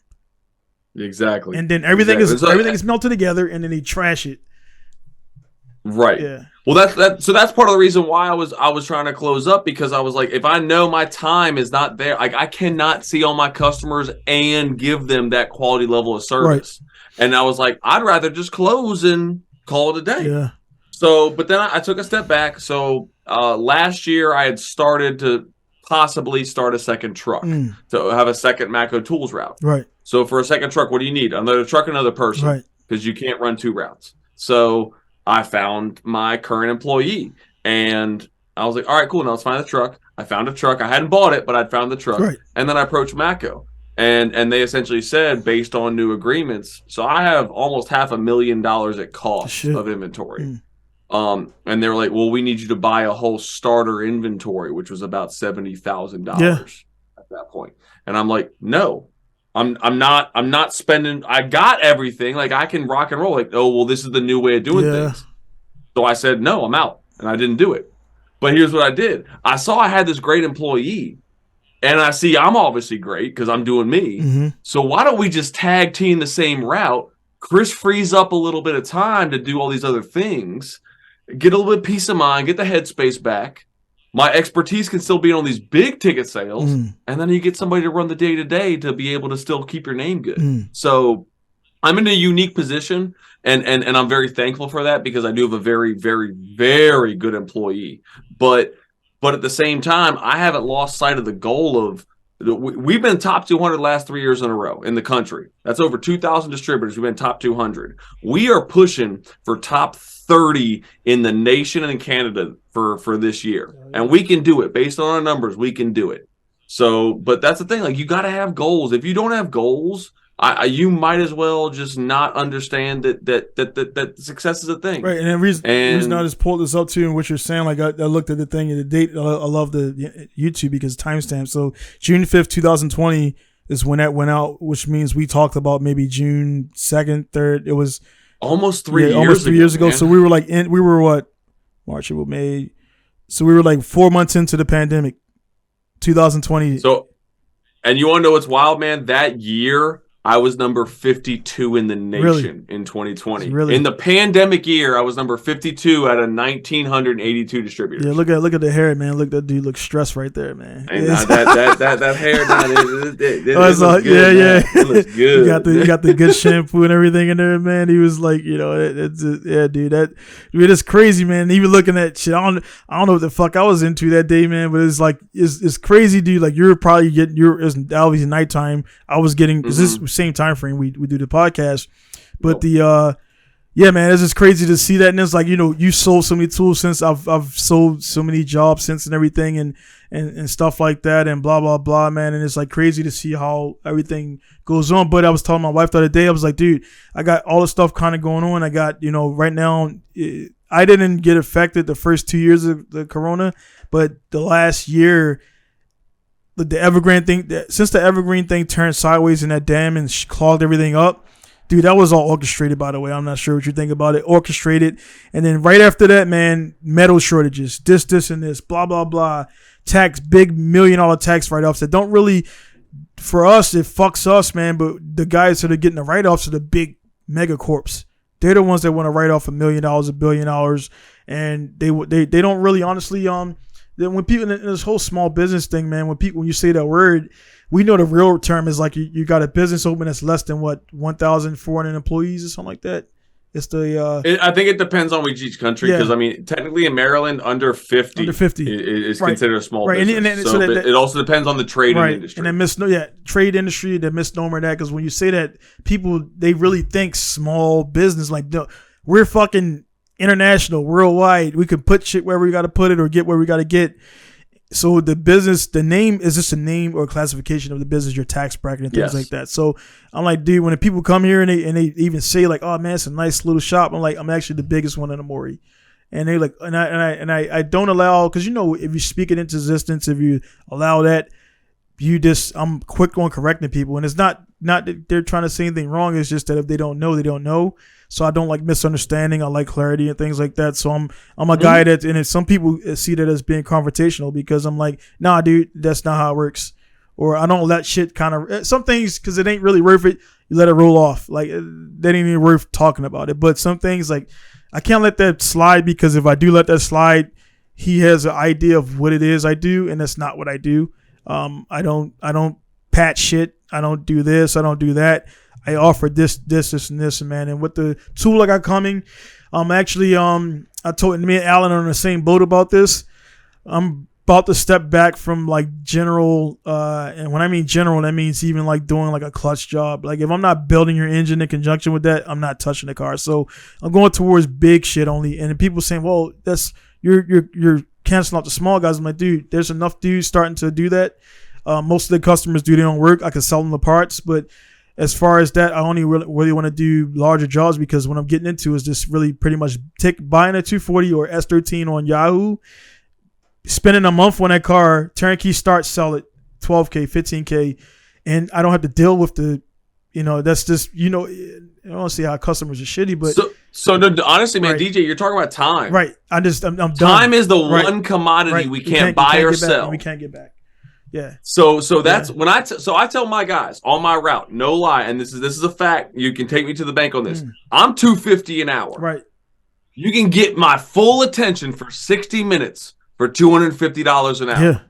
Exactly. And then everything is melted together and then they trash it. Right. Yeah. Well, that's part of the reason why I was trying to close up, because I was like, if I know my time is not there, like I cannot see all my customers and give them that quality level of service. Right. And I was like, I'd rather just close and call it a day. Yeah. So, but then I took a step back. So last year I had started to possibly start a second truck to have a second Matco Tools route. Right. So for a second truck, what do you need? Another truck, another person. Right. Because you can't run two routes. So I found my current employee and I was like, all right, cool. Now let's find the truck. I found a truck. I hadn't bought it, but I'd found the truck. Right. And then I approached Matco and they essentially said, based on new agreements. So I have almost $500,000 at cost of inventory. And they were like, well, we need you to buy a whole starter inventory, which was about $70,000 at that point. And I'm like, no. I'm not spending. I got everything. Like I can rock and roll. Like, oh well, this is the new way of doing things. So I said no, I'm out, and I didn't do it. But here's what I did. I saw I had this great employee, and I see I'm obviously great because I'm doing me. Mm-hmm. So why don't we just tag team the same route? Chris frees up a little bit of time to do all these other things, get a little bit of peace of mind, get the headspace back. My expertise can still be on these big ticket sales, and then you get somebody to run the day-to-day to be able to still keep your name good. So I'm in a unique position, and I'm very thankful for that because I do have a very, very, very good employee. But at the same time, I haven't lost sight of the goal of we've been top 200 last 3 years in a row in the country. That's over 2,000 distributors. We've been top 200. We are pushing for top 30 in the nation and in Canada for this year. And we can do it. Based on our numbers, we can do it. So, but that's the thing. Like, you got to have goals. If you don't have goals, you might as well just not understand that success is a thing. Right. And the reason I just pulled this up too, and what you're saying, like I looked at the thing and the date. I love the YouTube because timestamp. So June 5th, 2020 is when that went out, which means we talked about maybe June 2nd, 3rd. It was almost 3 years ago. So we were like, March, April, May. So we were like 4 months into the pandemic, 2020. So, and you want to know what's wild, man? That year, I was number 52 in the nation in 2020. Really? In the pandemic year, I was number 52 out of 1,982 distributors. Yeah, look at the hair, man. Look, that dude looks stressed right there, man. And that hair, it looks good. Yeah. It looks good. You got the good shampoo and everything in there, man. He was like, dude, it's crazy, man. Even looking at shit, I don't know what the fuck I was into that day, man. But it's like it's crazy, dude. Like you're probably getting it's obviously nighttime. I was getting this same time frame we do the podcast, but man, it's just crazy to see that. And it's like, you sold so many tools since I've sold so many jobs since and everything and stuff like that and blah blah blah, man. And it's like crazy to see how everything goes on. But I was telling my wife the other day, I was like, dude, I got all the stuff kind of going on. I got, right now I didn't get affected the first 2 years of the corona, but the last year, the evergreen thing, since the evergreen thing turned sideways in that dam and clogged everything up, dude, that was all orchestrated, by the way. I'm not sure what you think about it. Orchestrated. And then right after that, man, metal shortages, this, and this, blah, blah, blah. Big $1 million tax write-offs that don't really, for us, it fucks us, man. But the guys that are getting the write-offs are the big mega corps. They're the ones that want to write off $1 million, $1 billion. And they don't really, honestly, then when people in this whole small business thing, man, when you say that word, we know the real term is like you got a business open that's less than 1,400 employees or something like that. It's I think it depends on each country because I mean technically in Maryland under 50 is considered a small business. So it also depends on the trading industry. And then trade industry, the misnomer of that, because when you say that, people they really think small business like we're fucking international, worldwide. We can put shit wherever we got to put it or get where we got to get. So the business, the name is just a name or classification of the business, your tax bracket and things like that. So I'm like, dude, when the people come here and they even say like, oh man, it's a nice little shop. I'm like, I'm actually the biggest one in Amori. And they like, and I don't allow, because if you speak it into existence, if you allow that, I'm quick on correcting people. And it's not that they're trying to say anything wrong. It's just that if they don't know, they don't know. So I don't like misunderstanding. I like clarity and things like that. So I'm a guy that, and some people see that as being confrontational because I'm like, nah, dude, that's not how it works. Or I don't let shit kind of, some things, because it ain't really worth it, you let it roll off. Like, that ain't even worth talking about it. But some things, like, I can't let that slide, because if I do let that slide, he has an idea of what it is I do, and that's not what I do. I don't patch shit. I don't do this. I don't do that. I offer this, and this, man. And with the tool I got coming, actually, I told me and Alan are on the same boat about this. I'm about to step back from like general, and when I mean general, that means even like doing like a clutch job. Like if I'm not building your engine in conjunction with that, I'm not touching the car. So I'm going towards big shit only. And people saying, well, that's you're canceling out the small guys. I'm like, dude, there's enough dudes starting to do that. Most of the customers do their own work. I can sell them the parts, but as far as that, I only really want to do larger jobs, because what I'm getting into is just really pretty much buying a 240 or S13 on Yahoo, spending a month on that car, turnkey start, sell it, $12K, $15K, and I don't have to deal with the, that's just, I don't see how customers are shitty, but so no, honestly, man, DJ, you're talking about time, right? I'm done. Time is the one commodity we can't buy or sell. We can't get back. Yeah. So that's when I tell my guys on my route, no lie, and this is a fact. You can take me to the bank on this. I'm $250 an hour. Right. You can get my full attention for 60 minutes for $250 an hour. Yeah.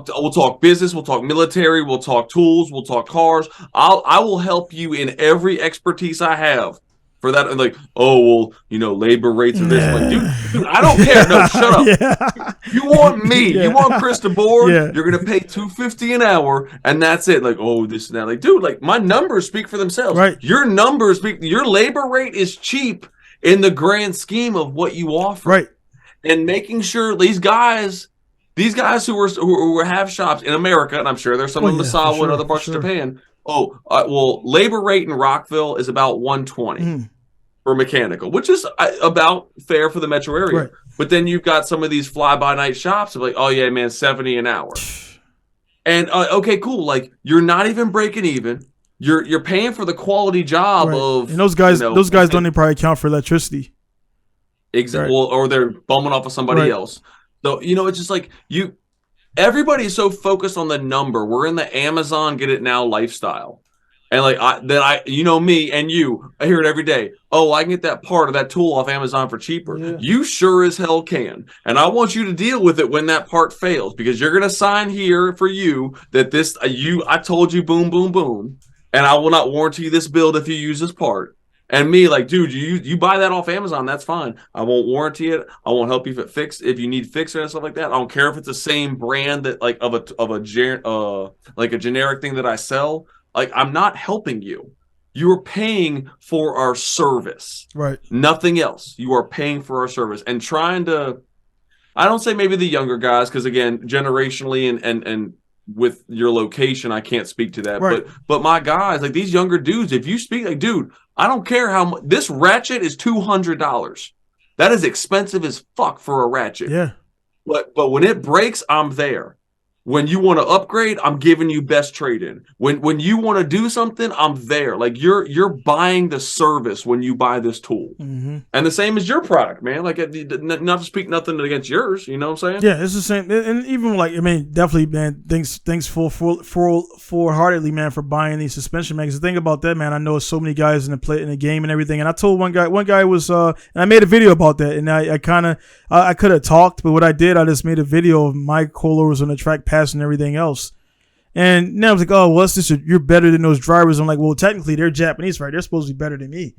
We'll talk business, we'll talk military, we'll talk tools, we'll talk cars. I will help you in every expertise I have. For that, and like, oh well, labor rates are this one, dude. I don't care. No, shut up. Yeah. You want me? Yeah. You want Chris Debord? Yeah. You're gonna pay $250 an hour, and that's it. Like, oh, this and that. Like, dude, like my numbers speak for themselves. Right. Your numbers speak. Your labor rate is cheap in the grand scheme of what you offer. Right. And making sure these guys who have shops in America, and I'm sure there's some in Misawa and other parts of Japan. Labor rate in Rockville is about 120 for mechanical, which is about fair for the metro area. Right. But then you've got some of these fly-by-night shops of like, oh yeah, man, 70 an hour. And okay, cool. Like you're not even breaking even. You're paying for the quality job of. And those guys don't even probably account for electricity. Exactly. Right. Or they're bumming off of somebody else. So it's just like everybody is so focused on the number. We're in the Amazon get it now lifestyle. And like me and you, I hear it every day. Oh, I can get that part of that tool off Amazon for cheaper. Yeah. You sure as hell can. And I want you to deal with it when that part fails, because you're going to sign here for you that I told you boom, boom, boom. And I will not warranty this build if you use this part. And me, like, dude, you buy that off Amazon, that's fine. I won't warranty it. I won't help you if you need fixer and stuff like that. I don't care if it's the same brand that like of a generic thing that I sell. Like, I'm not helping you. You are paying for our service. Right. Nothing else. You are paying for our service. And trying to, I don't say maybe the younger guys, because again, generationally and with your location, I can't speak to that. Right. But my guys, like these younger dudes, if you speak like, dude, I don't care how much this ratchet is $200. That is expensive as fuck for a ratchet. Yeah. But when it breaks, I'm there. When you want to upgrade, I'm giving you best trade-in. When you want to do something, I'm there. Like you're buying the service when you buy this tool. Mm-hmm. And the same as your product, man. Like not to speak nothing against yours, you know what I'm saying? Yeah, it's the same. And even like, I mean, definitely, man, thanks full-heartedly, man, for buying these suspension makers. The thing about that, man, I know so many guys in the game and everything. And I told one guy was, and I made a video about that. And I could have talked, but what I did, I just made a video of my coilovers on the track passing everything else. And now I was like, oh, well, you're better than those drivers. I'm like, well, technically they're Japanese, right? They're supposed to be better than me.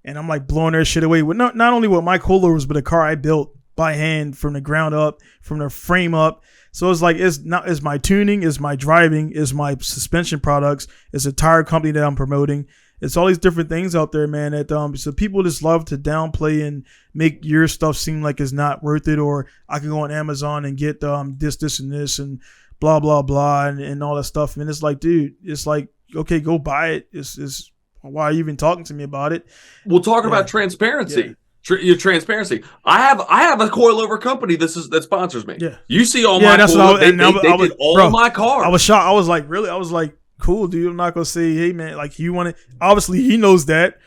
And I'm like blowing their shit away with not only with my coilovers, but a car I built by hand from the ground up, from the frame up. So it's like, it's my tuning, it's my driving, it's my suspension products, it's a tire company that I'm promoting. It's all these different things out there, man. That so people just love to downplay and make your stuff seem like it's not worth it, or I can go on Amazon and get this, and this, and blah blah blah, and all that stuff. And it's like, dude, it's like, okay, go buy it. It's why are you even talking to me about it? We'll talk about transparency. Your transparency. I have a coilover company that sponsors me. Yeah. You see all my coilovers. They did all my cars. I was shocked. I was like, really? I was like, cool, dude. I'm not gonna say, hey man, like you want it. Obviously, he knows that.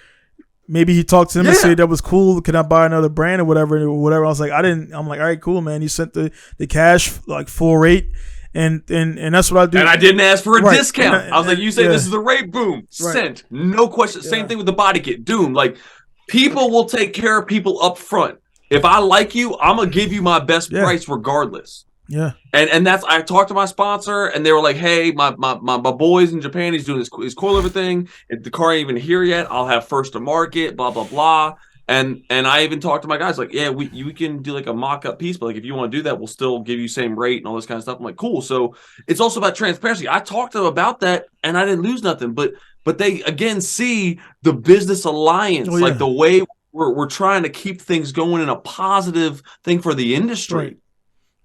Maybe he talked to him and said that was cool. Can I buy another brand or whatever? I was like, I didn't. I'm like, all right, cool, man. He sent the cash like full rate. And that's what I do. And I didn't ask for a discount. I was like, you say this is the rate, boom, sent. No question. Same thing with the body kit, doom. Like, people will take care of people up front. If I like you, I'm gonna give you my best price regardless. Yeah. And that's, I talked to my sponsor and they were like, hey, my boys in Japan, he's doing his coilover thing. If the car ain't even here yet, I'll have first to market, blah, blah, blah. And I even talked to my guys like, yeah, we can do like a mock-up piece, but like if you want to do that, we'll still give you same rate and all this kind of stuff. I'm like, cool. So it's also about transparency. I talked to them about that and I didn't lose nothing, but they again see the business alliance, like the way we're trying to keep things going in a positive thing for the industry.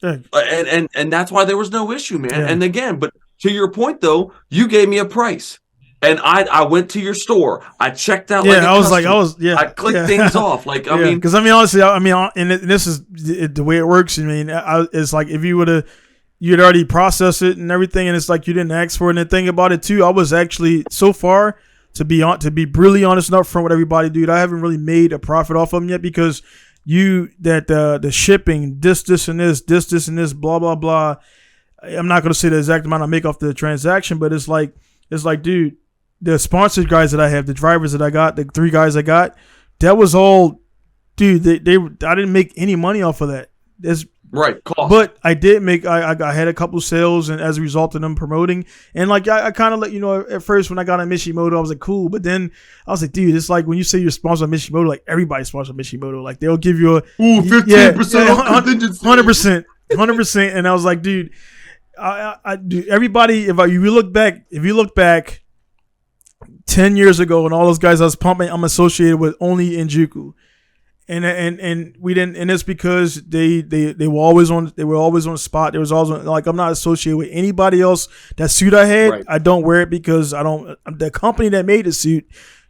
Right. And that's why there was no issue, man. Yeah. And again, but to your point though, you gave me a price. And I went to your store. I checked out. I clicked things off. Like, I mean, because honestly, and this is the way it works. I mean, it's like if you'd already processed it and everything, and it's like you didn't ask for it. And the thing about it too, I was actually so far to be really honest and upfront with everybody, dude. I haven't really made a profit off of them yet because the shipping, this and this, blah blah blah. I'm not gonna say the exact amount I make off the transaction, but it's like, dude. The sponsored guys that I have, the drivers that I got, the 3 guys I got, that was all, dude. I didn't make any money off of that. Right, cost. But I did make. I had a couple sales, and as a result of them promoting, and like I kind of let you know at first when I got on Mishimoto, I was like, cool. But then I was like, dude, it's like when you say you're sponsored on Mishimoto, like everybody's sponsored on Mishimoto, like they'll give you 15%, 100%, and I was like, dude, I do everybody. If you look back. 10 years ago, and all those guys I was pumping, I'm associated with only Injuku, and we didn't, and it's because they were always on the spot. There was always like, I'm not associated with anybody else. That suit I had, right. I don't wear it because the company that made the suit,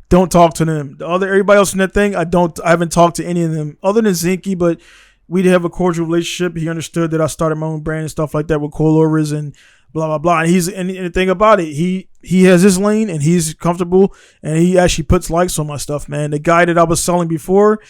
don't talk to them. Everybody else in that thing, I haven't talked to any of them other than Zinky, but we did have a cordial relationship. He understood that I started my own brand and stuff like that with coilovers and blah blah blah. And the thing about it, he has his lane and he's comfortable, and he actually puts likes on my stuff, man. The guy that I was selling before,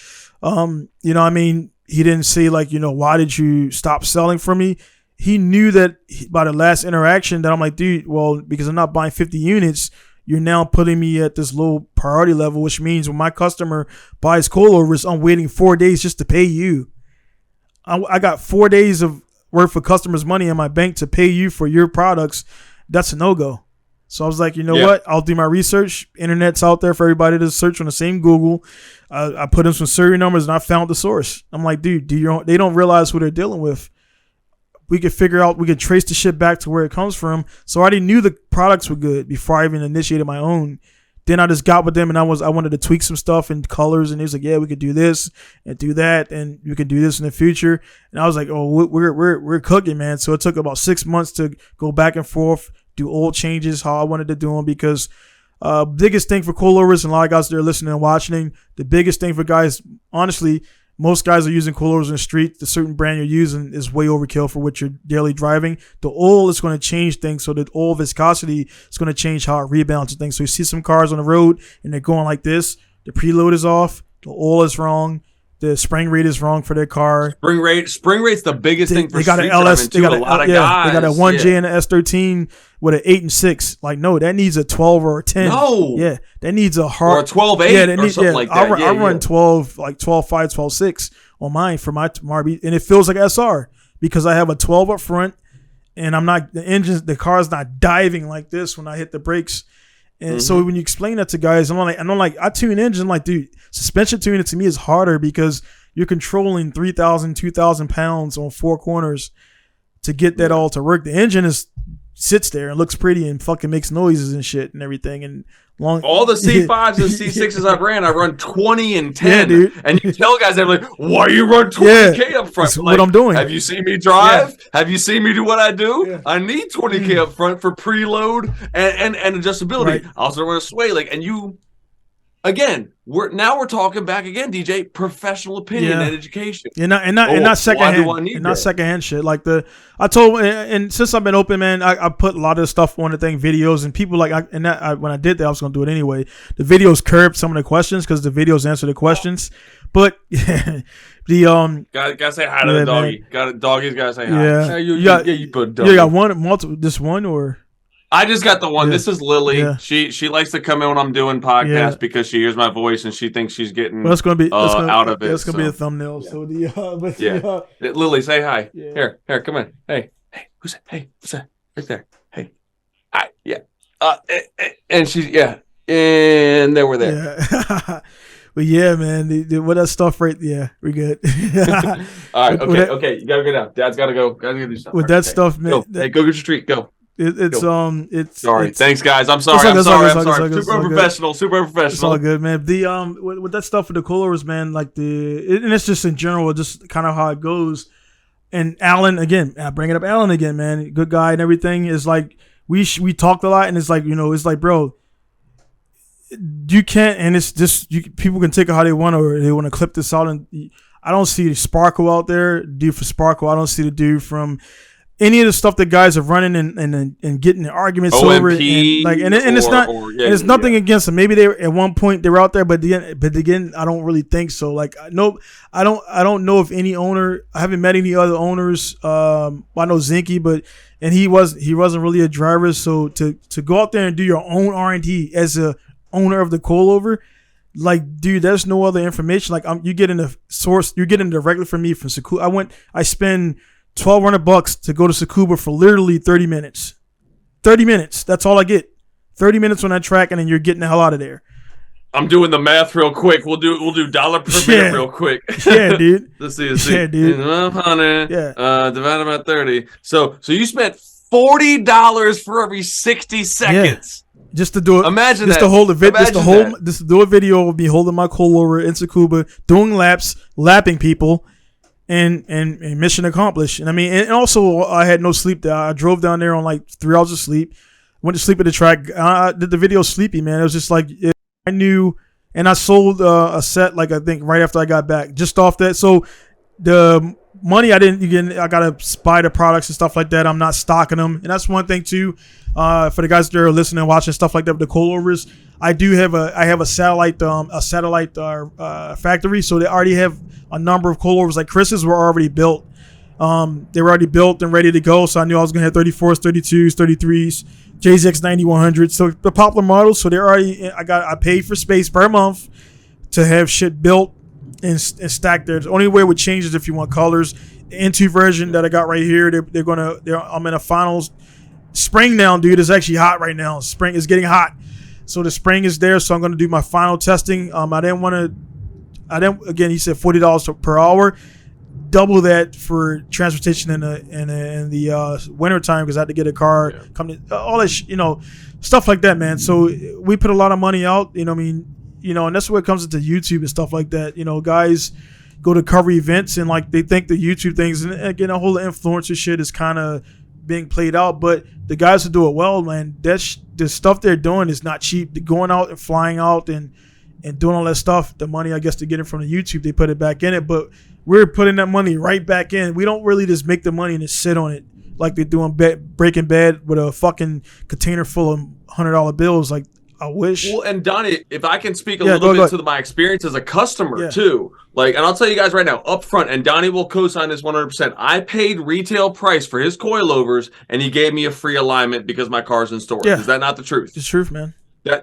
he didn't say like, why did you stop selling for me? He knew that by the last interaction that I'm like, dude, well, because I'm not buying 50 units, you're now putting me at this low priority level, which means when my customer buys coilovers, I'm waiting 4 days just to pay you. I got 4 days of worth of customers' money in my bank to pay you for your products. That's a no-go. So I was like, what? I'll do my research. Internet's out there for everybody to search on the same Google. I put in some serial numbers and I found the source. I'm like, dude, they don't realize who they're dealing with. We could trace the shit back to where it comes from. So I already knew the products were good before I even initiated my own. Then I just got with them and I wanted to tweak some stuff and colors, and he was like, yeah, we could do this and do that, and we could do this in the future. And I was like, oh, we're cooking, man. So it took about 6 months to go back and forth, do old changes how I wanted to do them, because biggest thing for coilovers, and a lot of guys that are listening and watching, the biggest thing for guys, honestly, most guys are using coilovers in the street. The certain brand you're using is way overkill for what you're daily driving. The oil is going to change things. So the oil viscosity is going to change how it rebalances things. So you see some cars on the road and they're going like this. The preload is off. The oil is wrong. The spring rate is wrong for their car. Spring rate's the biggest thing for they got street an LS. They got a lot of guys. They got a 1J and an S13 with an 8 and 6. Like, no, that needs a 12 or a 10. No, yeah, that needs a hard or a 12.8 or something like that. I run 12, like 12.5, 12.6 on mine for my RB, and it feels like SR because I have a 12 up front, and the car's not diving like this when I hit the brakes. And so when you explain that to guys, I tune engine, like, dude, suspension tuning to me is harder because you're controlling 3,000, 2,000 pounds on 4 corners to get that all to work. The engine is sits there and looks pretty and fucking makes noises and shit and everything. And all the C5s and C6s I run 20 and 10. Yeah, dude. And you tell guys, they're like, why you run 20K up front? That's like, what I'm doing. Have you seen me drive? Yeah. Have you seen me do what I do? Yeah. I need 20K up front for preload and adjustability. Right. I also want to sway. And you, again, we're talking back again, DJ, professional opinion and education. And not secondhand shit. Like I told, and since I've been open, man, I put a lot of stuff on the thing, videos, and people when I did that, I was gonna do it anyway. The videos curbed some of the questions because the videos answer the questions, but gotta say hi to the doggy. Doggy's gotta say hi. Yeah, you put doggy. You got multiple, this one or. I just got the one. Yeah. This is Lily. Yeah. She likes to come in when I'm doing podcasts because she hears my voice and she thinks she's getting that's gonna be out of it. That's gonna be a thumbnail. Yeah. So Lily, say hi. Yeah. Here, come in. Hey, who's that? Hey, what's that? Right there. Hey, hi. Yeah. And she's and then we're there. Yeah. But yeah, man, with that stuff right, we're good. All right, okay, you gotta go now. Dad's gotta go. Gotta do something. With that stuff, man. Go get your treat. Go. It's sorry. Thanks, guys. I'm sorry. I'm sorry. Super professional. It's all good, man. With that stuff with the coilovers, man, like and it's just in general, just kind of how it goes. And Alan, again, I bring it up, Alan again, man, good guy and everything. Is like we talked a lot, and it's like it's like, bro, you can't, and it's just people can take it how they want, or they want to clip this out. And I don't see Sparkle out there, dude for Sparkle. I don't see the dude from any of the stuff that guys are running and getting in arguments over it, and it's nothing against them. Maybe they at one point they were out there, but again, I don't really think so. Like I don't know if any owner. I haven't met any other owners. I know Zinky, but he wasn't really a driver. So to go out there and do your own R&D as a owner of the coilover, like, dude, there's no other information. Like you getting the source, you're getting directly from me from Sakuba. I spend $1,200 to go to Sakuba for literally 30 minutes. 30 minutes. That's all I get. 30 minutes on that track, and then you're getting the hell out of there. I'm doing the math real quick. We'll do dollar per minute real quick. Yeah, dude. Let's see. Yeah, dude. 100. Yeah. Divided by 30. So you spent $40 for every 60 seconds. Yeah. Just to do it. Imagine just that. To hold a just to do a video of me holding my coilover in Sakuba, doing laps, lapping people. And mission accomplished. And I mean, and also I had no sleep there. I drove down there on like 3 hours of sleep. Went to sleep at the track. I did the video sleepy, man. It was just like I knew, and I sold a set like I think right after I got back, just off that. So the money I gotta buy the products and stuff like that. I'm not stocking them, and that's one thing too. For the guys that are listening and watching stuff like that with the coilovers, I have a satellite factory, so they already have a number of coilovers. Like Chris's were already built. They were already built and ready to go, so I knew I was gonna have 34s, 32s, 33s, JZX 9100s. So the popular models. So they're already. I paid for space per month to have shit built and stacked there. The only way it would change is if you want colors. The N2 version that I got right here, I'm in a finals. Spring now, dude. It's actually hot right now. Spring is getting hot. So the spring is there, so I'm going to do my final testing. Again, he said $40 per hour. Double that for transportation in the winter time because I had to get a car, all that, stuff like that, man. So we put a lot of money out, and that's where it comes into YouTube and stuff like that. Guys go to cover events and like they think the YouTube things, and again, the whole influencer shit is kind of being played out, but the guys who do it well, man, the stuff they're doing is not cheap. They're going out and flying out and doing all that stuff. The money, I guess, to get it from the YouTube, they put it back in it, but we're putting that money right back in. We don't really just make the money and just sit on it like they're doing Breaking Bad with a fucking container full of $100 bills. Like, I wish. Well, and Donnie, if I can speak a little bit to my experience as a customer too, and I'll tell you guys right now, up front, and Donnie will co-sign this 100%. I paid retail price for his coilovers, and he gave me a free alignment because my car's in storage. Yeah. Is that not the truth? It's the truth, man.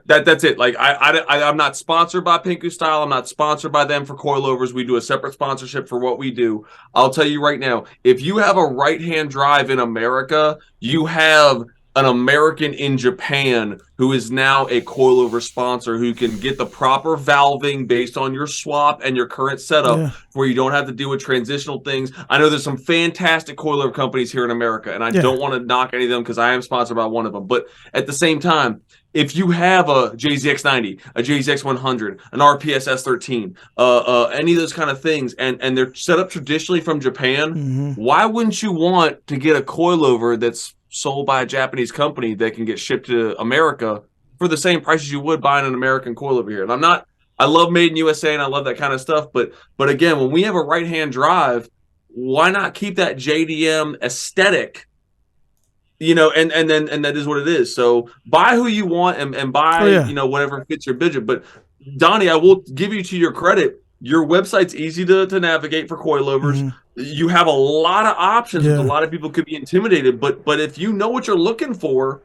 That's it. Like I'm not sponsored by Pinku Style. I'm not sponsored by them for coilovers. We do a separate sponsorship for what we do. I'll tell you right now, if you have a right-hand drive in America, you have an American in Japan who is now a coilover sponsor who can get the proper valving based on your swap and your current setup where you don't have to deal with transitional things. I know there's some fantastic coilover companies here in America, and I don't want to knock any of them because I am sponsored by one of them. But at the same time, if you have a JZX90, a JZX100, an RPS S13, any of those kind of things, and they're set up traditionally from Japan, why wouldn't you want to get a coilover that's sold by a Japanese company that can get shipped to America for the same price as you would buying an American coilover here? And I love Made in USA and I love that kind of stuff, but again, when we have a right-hand drive, why not keep that JDM aesthetic? And that is what it is. So buy who you want and buy, whatever fits your budget. But Donnie, I will give you to your credit. Your website's easy to navigate for coilovers. You have a lot of options. A lot of people could be intimidated, but if you know what you're looking for,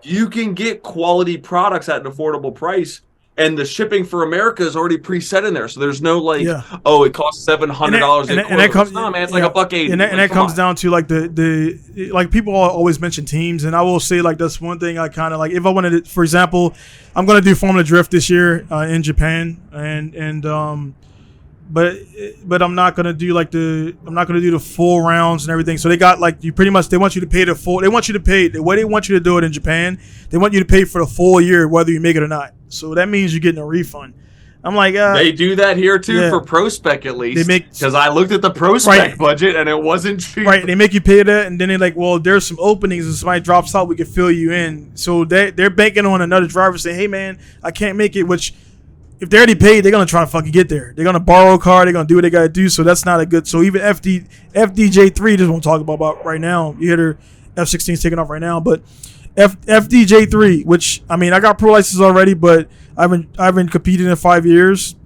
you can get quality products at an affordable price. And the shipping for America is already preset in there, so there's no it costs $700. And that comes, man, it's like $180. And that comes down to like the like people always mention teams, and I will say like that's one thing I kind of like. If I wanted to, for example, I'm going to do Formula Drift this year in Japan, but I'm not gonna do the full rounds and everything. So they got they want you to pay the way they want you to do it in Japan. They want you to pay for the full year whether you make it or not. So that means you're getting a refund. I'm like, they do that here too for Pro Spec at least. Because I looked at the Pro Spec budget and it wasn't cheap. Right, they make you pay that, and then they're like, well, there's some openings and somebody drops out, we can fill you in. So they're banking on another driver saying, hey man, I can't make it, which if they already paid, they're gonna try to fucking get there. They're gonna borrow a car. They're gonna do what they gotta do. So that's not a good. So even FDJ3, just won't talk about right now. You hear their F16's taking off right now, but FDJ3, which I mean, I got pro license already, but I've been competing in 5 years,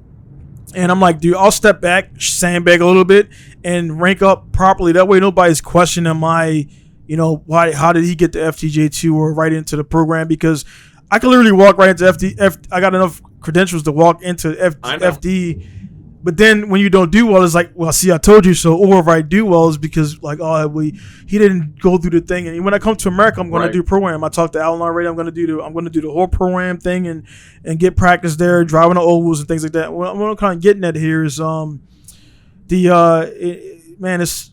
and I'm like, dude, I'll step back, sandbag a little bit, and rank up properly. That way, nobody's questioning my, how did he get the FDJ2 or right into the program? Because I can literally walk right into I got enough credentials to walk into FD, but then when you don't do well, it's like, well, see, I told you so. Or if I do well, it's because he didn't go through the thing. And when I come to America, I'm going to do pro-am. I talked to Alan already. I'm going to do the whole pro-am thing and get practice there, driving the ovals and things like that. What I'm kind of getting at here is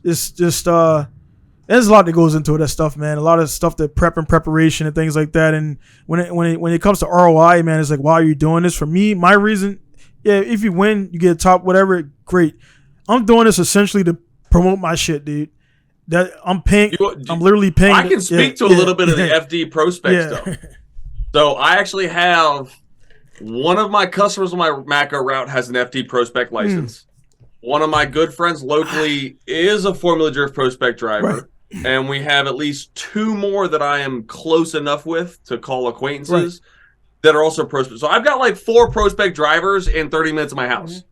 it's just there's a lot that goes into that stuff, man. A lot of stuff that preparation and things like that. And when it comes to ROI, man, it's like, why are you doing this? For me, my reason, if you win, you get a top, whatever, great. I'm doing this essentially to promote my shit, dude. That I'm literally paying. I can speak to a little bit of the FD Pro Spec stuff. So I actually have one of my customers on my Macco route has an FD Pro Spec license. One of my good friends locally is a Formula Drift Pro Spec driver. Right. And we have at least two more that I am close enough with to call acquaintances that are also Pro Spec. So I've got 4 Pro Spec drivers in 30 minutes of my house.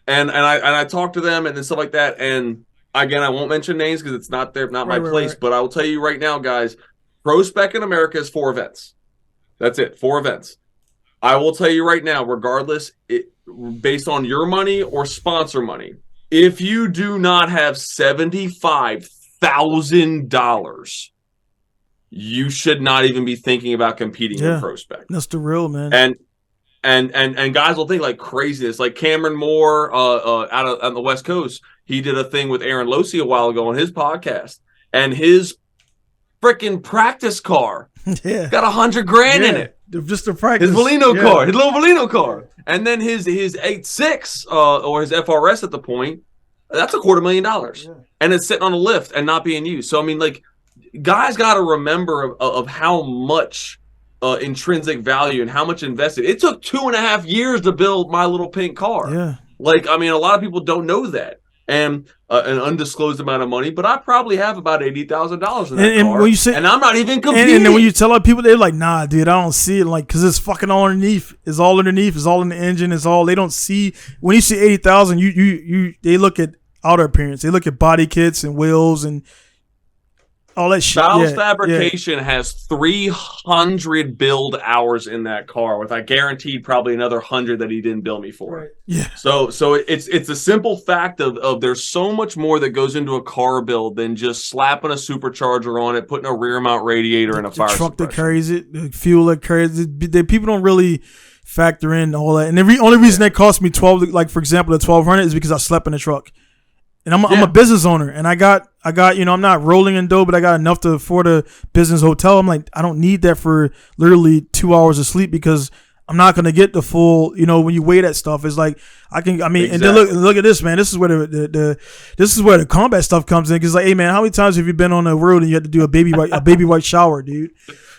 And I talk to them and stuff like that. And again, I won't mention names because it's not my place. But I will tell you right now, guys, Pro Spec in America is 4 events. That's it, 4 events. I will tell you right now, regardless, based on your money or sponsor money, if you do not have $75,000, you should not even be thinking about competing in Pro Spec. That's the real, man. And guys will think like craziness. Like Cameron Moore out on the West Coast, he did a thing with Aaron Losi a while ago on his podcast, and his freaking practice car got $100,000 in it. Just to practice. His Volino car, his little Volino car. And then his 8.6 or his FRS at the point, that's $250,000. Yeah. And it's sitting on a lift and not being used. So, I mean, guys got to remember of how much intrinsic value and how much invested. It took 2.5 years to build my little pink car. Yeah. A lot of people don't know that. And an undisclosed amount of money, but I probably have about $80,000 in that car, and I'm not even competing. And then when you tell other people, they're like, "Nah, dude, I don't see it." Because it's fucking all underneath. It's all underneath. It's all in the engine. It's all they don't see. When you see 80,000, they look at outer appearance. They look at body kits and wheels, and all that shit. Styles Fabrication has 300 build hours in that car, with I guaranteed probably another 100 that he didn't bill me for. Right. Yeah. So it's a simple fact of there's so much more that goes into a car build than just slapping a supercharger on it, putting a rear mount radiator and a fire truck that suppression. carries it, the fuel that carries it. People don't really factor in all that. And the only reason that cost me 12, like for example, the 1200 is because I slept in the truck. And I'm a business owner, and I got, I'm not rolling in dough, but I got enough to afford a business hotel. I'm like, I don't need that for literally 2 hours of sleep, because I'm not gonna get the full. When you weigh that stuff, it's like exactly. And then look at this, man. This is where the combat stuff comes in. Because like, hey, man, how many times have you been on the road and you had to do a baby white shower, dude?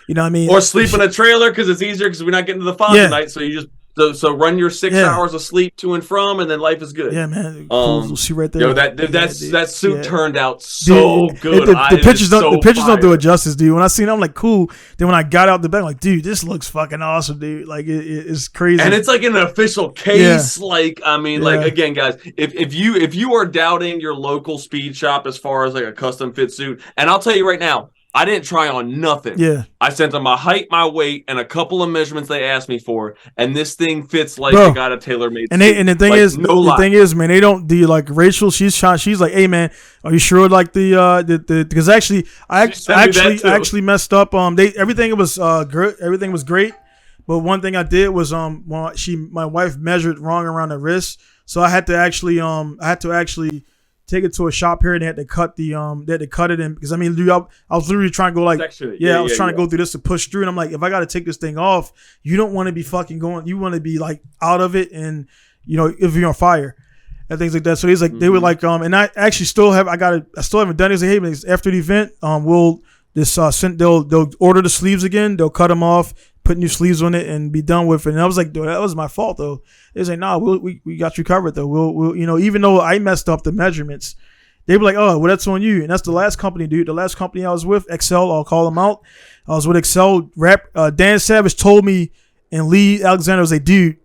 You know what I mean? Or sleep in a trailer because it's easier because we're not getting to the farm tonight, so you just. So run your 6 hours of sleep to and from, and then life is good. Yeah, man. We'll see right there. That suit turned out so good. The pictures don't do it justice, dude. When I seen it, I'm like, cool. Then when I got out the back, I'm like, dude, this looks fucking awesome, dude. Like it's crazy. And it's like in an official case. Yeah. Like again, guys, if you are doubting your local speed shop as far as like a custom fit suit, and I'll tell you right now, I didn't try on nothing. Yeah. I sent them my height, my weight, and a couple of measurements they asked me for, and this thing fits like I got a tailor-made suit. And the thing is, man, they don't do like Rachel. She's like, hey, man, are you sure? Like because actually, I actually messed up. Everything was good. Everything was great, but one thing I did was my wife measured wrong around the wrist, so I had to actually take it to a shop here, and they had to cut it in, because dude, I was literally trying to go like, I was trying to go through this to push through, and I'm like, if I got to take this thing off, you don't want to be fucking going, you want to be like out of it, and if you're on fire and things like that. So he's like, they were like, and I actually still haven't done it. He's like, hey, man, after the event, they'll order the sleeves again, they'll cut them off, put new sleeves on it, and be done with it. And I was like, dude, that was my fault though. They was like, nah, we got you covered though. We'll even though I messed up the measurements, they were like, oh, well, that's on you. And that's the last company, dude. The last company I was with, Excel, I'll call them out. I was with Excel. Dan Savage told me, and Lee Alexander was like, dude,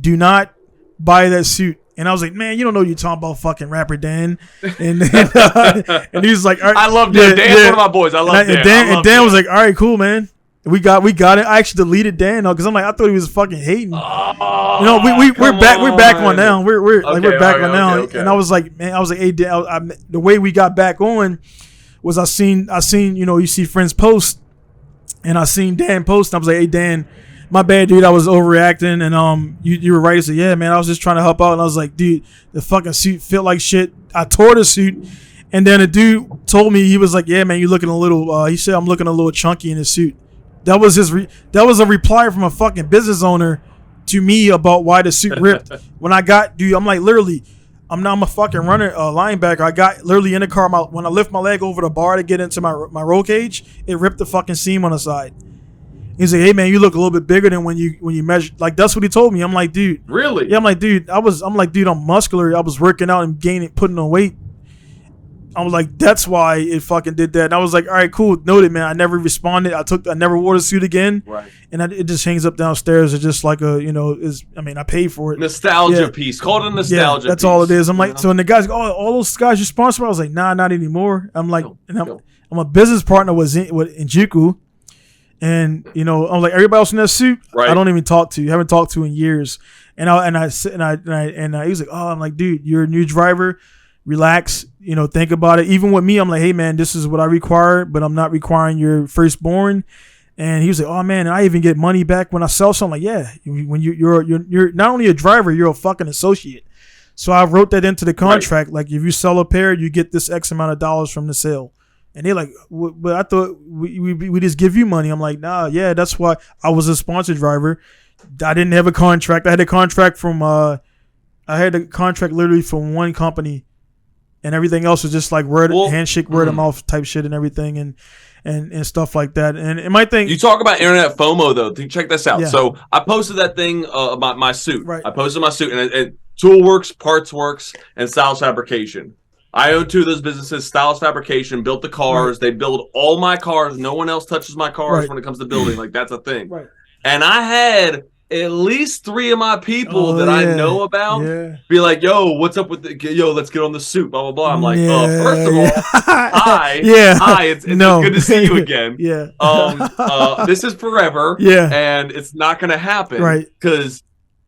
do not buy that suit. And I was like, man, you don't know you're talking about, fucking rapper Dan. And he was like, all right. I love Dan. Dan's one of my boys. I love Dan. And Dan was like, all right, cool, man. We got it. I actually deleted Dan because I'm like, I thought he was fucking hating. We're back on now. We're back on now. Okay. And I was like, hey, Dan, the way we got back on was I seen you see friends post, and I seen Dan post, and I was like, hey, Dan, my bad, dude. I was overreacting, and you were right. He said, yeah, man, I was just trying to help out, and I was like, dude, the fucking suit fit like shit. I tore the suit, and then a dude told me, he was like, yeah, man, you're looking a little. He said I'm looking a little chunky in the suit. That was that was a reply from a fucking business owner to me about why the suit ripped. When I got, dude, I'm like, literally, I'm a fucking runner, linebacker. I got literally in the car. When I lift my leg over the bar to get into my roll cage, it ripped the fucking seam on the side. He's like, hey, man, you look a little bit bigger than when you measure. Like, that's what he told me. I'm like, dude, really? Yeah, I'm like, dude, I'm muscular. I was working out and putting on weight. I was like, that's why it fucking did that. And I was like, all right, cool, noted, man. I never responded. I never wore the suit again. Right. And it just hangs up downstairs. It's just like I paid for it. Nostalgia piece. Call it a nostalgia piece. That's all it is. I'm like, so and the guys go, oh, all those guys you're sponsored by? I was like, nah, not anymore. I'm like, I'm a business partner with Njuku. And, I was like, everybody else in that suit, right, I don't even talk to. Haven't talked to in years. And he was like, oh, I'm like, dude, you're a new driver. Relax, think about it. Even with me, I'm like, hey, man, this is what I require, but I'm not requiring your firstborn. And he was like, oh, man, I even get money back when I sell something. Like, yeah, when you're not only a driver, you're a fucking associate. So I wrote that into the contract. Right. Like, if you sell a pair, you get this X amount of dollars from the sale. And they're like, but I thought we just give you money. I'm like, nah, yeah, that's why I was a sponsored driver. I didn't have a contract. I had a contract literally from one company. And everything else was just like handshake, word of mouth type shit and everything and stuff like that. And my thing, you talk about internet FOMO though. Check this out. Yeah. So I posted that thing about my suit. Right. I posted my suit and Toolworks, Partsworks, and Styles Fabrication. I own two of those businesses. Styles Fabrication built the cars. Right. They build all my cars. No one else touches my cars when it comes to building. Like, that's a thing. Right. And I had at least 3 of my people that I know about be like, yo, what's up with let's get on the suit, blah, blah, blah. I'm like, first of all, hi, it's good to see you again. This is forever. And it's not going to happen. Right. Because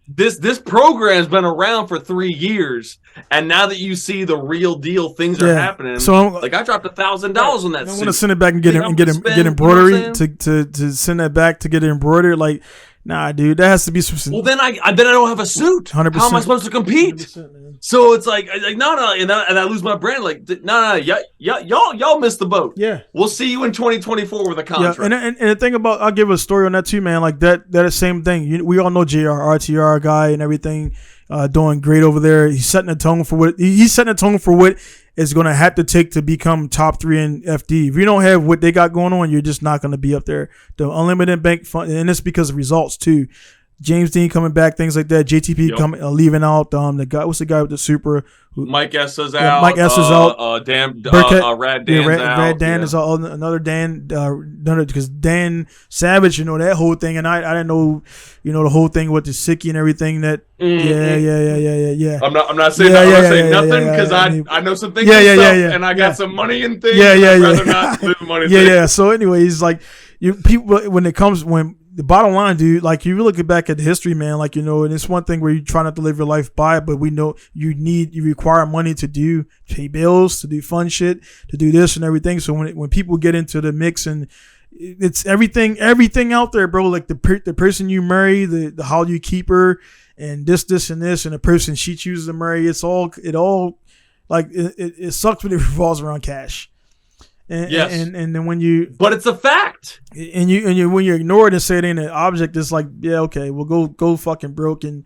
this program's been around for 3 years, and now that you see the real deal, things are happening. So I dropped $1,000 on that. I want to send it back and get embroidery to send that back to get it embroidered. Like, nah, dude, that has to be some. Well, then I don't have a suit. 100%. How am I supposed to compete? So it's like no, and I lose my brand. Like no, y'all missed the boat. Yeah, we'll see you in 2024 with a contract. Yeah, and the thing about, I'll give a story on that too, man. Like that same thing. We all know JR, RTR guy, and everything, doing great over there. He's setting a tone for what is going to have to take to become top 3 in FD. If you don't have what they got going on, you're just not going to be up there. The unlimited bank fund, and it's because of results too. James Dean coming back, things like that. JTP coming, leaving out. The guy, what's the guy with the super? Mike S is out. Mike S is out. Rad Dan's out. Rad Dan is out. Another Dan, because Dan Savage, that whole thing, and I didn't know, the whole thing with the Sicky and everything. That yeah. I'm not saying nothing because I know some things and I got some money in things. I'd rather not lose money. Yeah. So anyways, like people, when the bottom line, dude, like you look back at the history, man, like, and it's one thing where you try not to live your life by it, but we know you require money to pay bills, to do fun shit, to do this and everything. So when people get into the mix, and it's everything out there, bro, like the person you marry, the how you keep her, and this and this, and the person she chooses to marry, it all like it sucks when it revolves around cash. And, yes, and then but it's a fact, and when you ignore it and say it ain't an object, it's like, yeah, okay, well go fucking broke and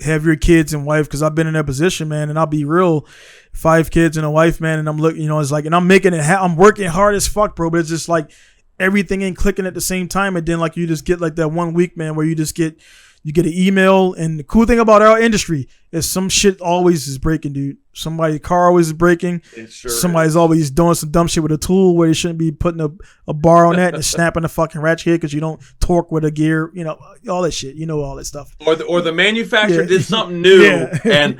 have your kids and wife, because I've been in that position, man, and I'll be real, 5 kids and a wife, man, and I'm looking, it's like, and I'm making it, I'm working hard as fuck, bro, but it's just like everything ain't clicking at the same time, and then like you just get like that 1 week, man, where you get an email, and the cool thing about our industry is some shit always is breaking, dude. Somebody's car always is breaking. Somebody's always doing some dumb shit with a tool where they shouldn't be putting a bar on that and snapping the fucking ratchet here because you don't torque with a gear, all that shit, all that stuff. Or the manufacturer did something new and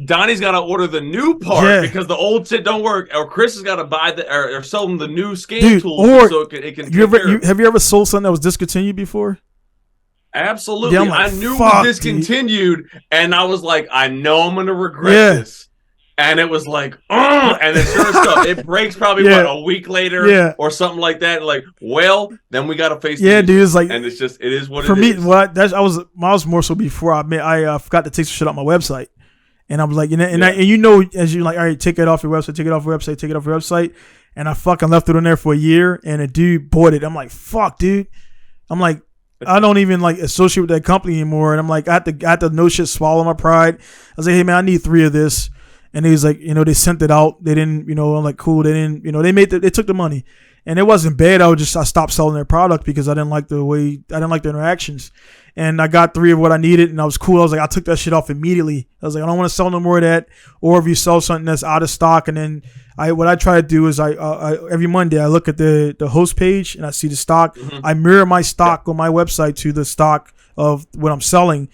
Donnie's got to order the new part because the old shit don't work, or Chris has got to buy or sell them the new scan tool so it can have you ever sold something that was discontinued before? Absolutely. Yeah, I knew it was discontinued, and I was like, I know I'm going to regret this. And it was like, and then sure stuff, it breaks probably a week later or something like that. Like, well, then we got to face dude, it's like, and it's just, it is what for it me, is. I was more so before I forgot to take some shit off my website. And I was like, as you like, all right, take it off your website. And I fucking left it on there for a year, and a dude bought it. I'm like, fuck, dude. I'm like, I don't even like associate with that company anymore. And I'm like, I had to no shit swallow my pride. I was like, hey man, I need 3 of this. And he was like, they sent it out. They didn't, I'm like, cool. They didn't, they took the money, and it wasn't bad. I stopped selling their product because I didn't like the interactions. And I got 3 of what I needed, and I was cool. I was like, I took that shit off immediately. I was like, I don't want to sell no more of that. Or if you sell something that's out of stock, and then what I try to do is I every Monday I look at the host page and I see the stock. Mm-hmm. I mirror my stock on my website to the stock of what I'm selling.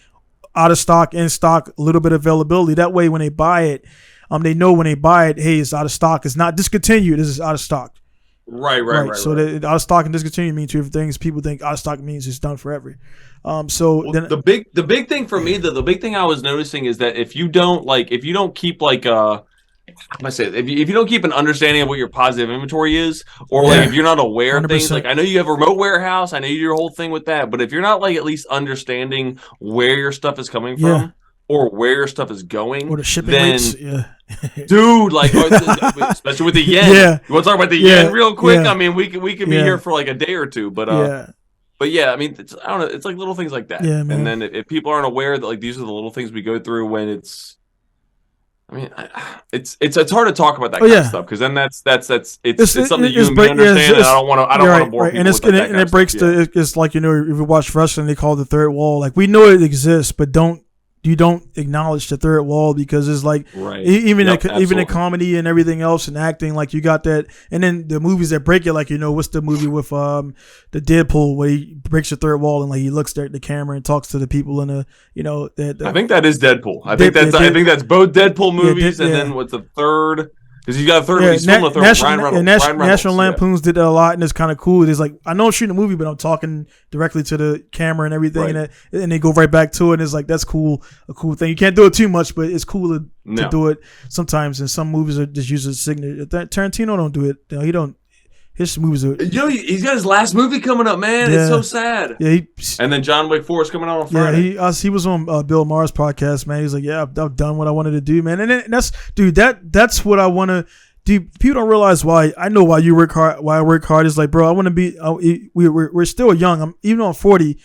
Out of stock, in stock, a little bit of availability. That way, when they buy it, they know when they buy it, hey, it's out of stock. It's not discontinued. This is out of stock. Right. So the out of stock and discontinued mean 2 different things. People think out of stock means it's done forever. The big thing for me, the big thing I was noticing is that if you don't keep like if you don't keep an understanding of what your positive inventory is, or like if you're not aware of things, like I know you have a remote warehouse, I know you do your whole thing with that, but if you're not like at least understanding where your stuff is coming from or where your stuff is going, or the shipping rates, dude, like especially with the yen. You want to talk about the yen real quick? I mean, we can be here for like a day or two, but I mean, I don't know, it's like little things like that. Yeah, man. And then if people aren't aware that like these are the little things we go through when it's. I mean, it's hard to talk about that kind of stuff because then it's something that you and me understand, and I don't want to bore people with that. And it breaks it's like if you watch wrestling, they call it the third wall. Like we know it exists, but don't you don't acknowledge the third wall because it's like even in comedy and everything else and acting, like you got that. And then the movies that break it, like, you know, what's the movie with the Deadpool where he breaks the third wall and like he looks at the camera and talks to the people in the, you know, I think that is Deadpool. I think that's both Deadpool movies, and then what's the third? Because he's got a third. Yeah, he's filmed a third. Ryan Reynolds. National Lampoon's did that a lot, and it's kind of cool. It's like, I know I'm shooting a movie, but I'm talking directly to the camera and everything, and they go right back to it. And it's like, that's cool, a cool thing. You can't do it too much, but it's cool to do it sometimes. And some movies are just use a signature. Tarantino don't do it. You know, he don't. His movies are. You know, he's got his last movie coming up, man. Yeah. It's so sad. Yeah, and then John Wick 4 is coming out on Friday. Yeah, he was on Bill Maher's podcast, man. He's like, yeah, I've done what I wanted to do, man. And that's what I want to. Dude, people don't realize why. I know why you work hard. Why I work hard is like, bro, I want to be. We're still young. Even though I'm 40,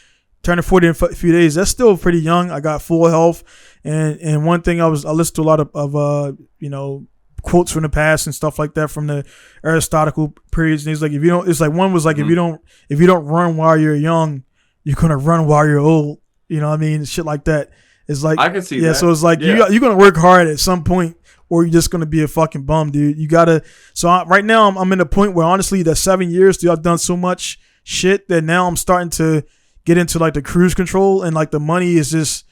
turning 40 in a few days. That's still pretty young. I got full health, and one thing I listened to a lot of you know, quotes from the past and stuff like that from the Aristotelical periods. And he's like, if you don't, it's like one was like, if you don't run while you're young, you're gonna run while you're old. You know what I mean? Shit like that. It's like, I can see that. Yeah, so it's like you're gonna work hard at some point, or you're just gonna be a fucking bum, dude. You gotta. So right now I'm in a point where honestly, that 7 years, dude, I've done so much shit that now I'm starting to get into like the cruise control, and like the money is just,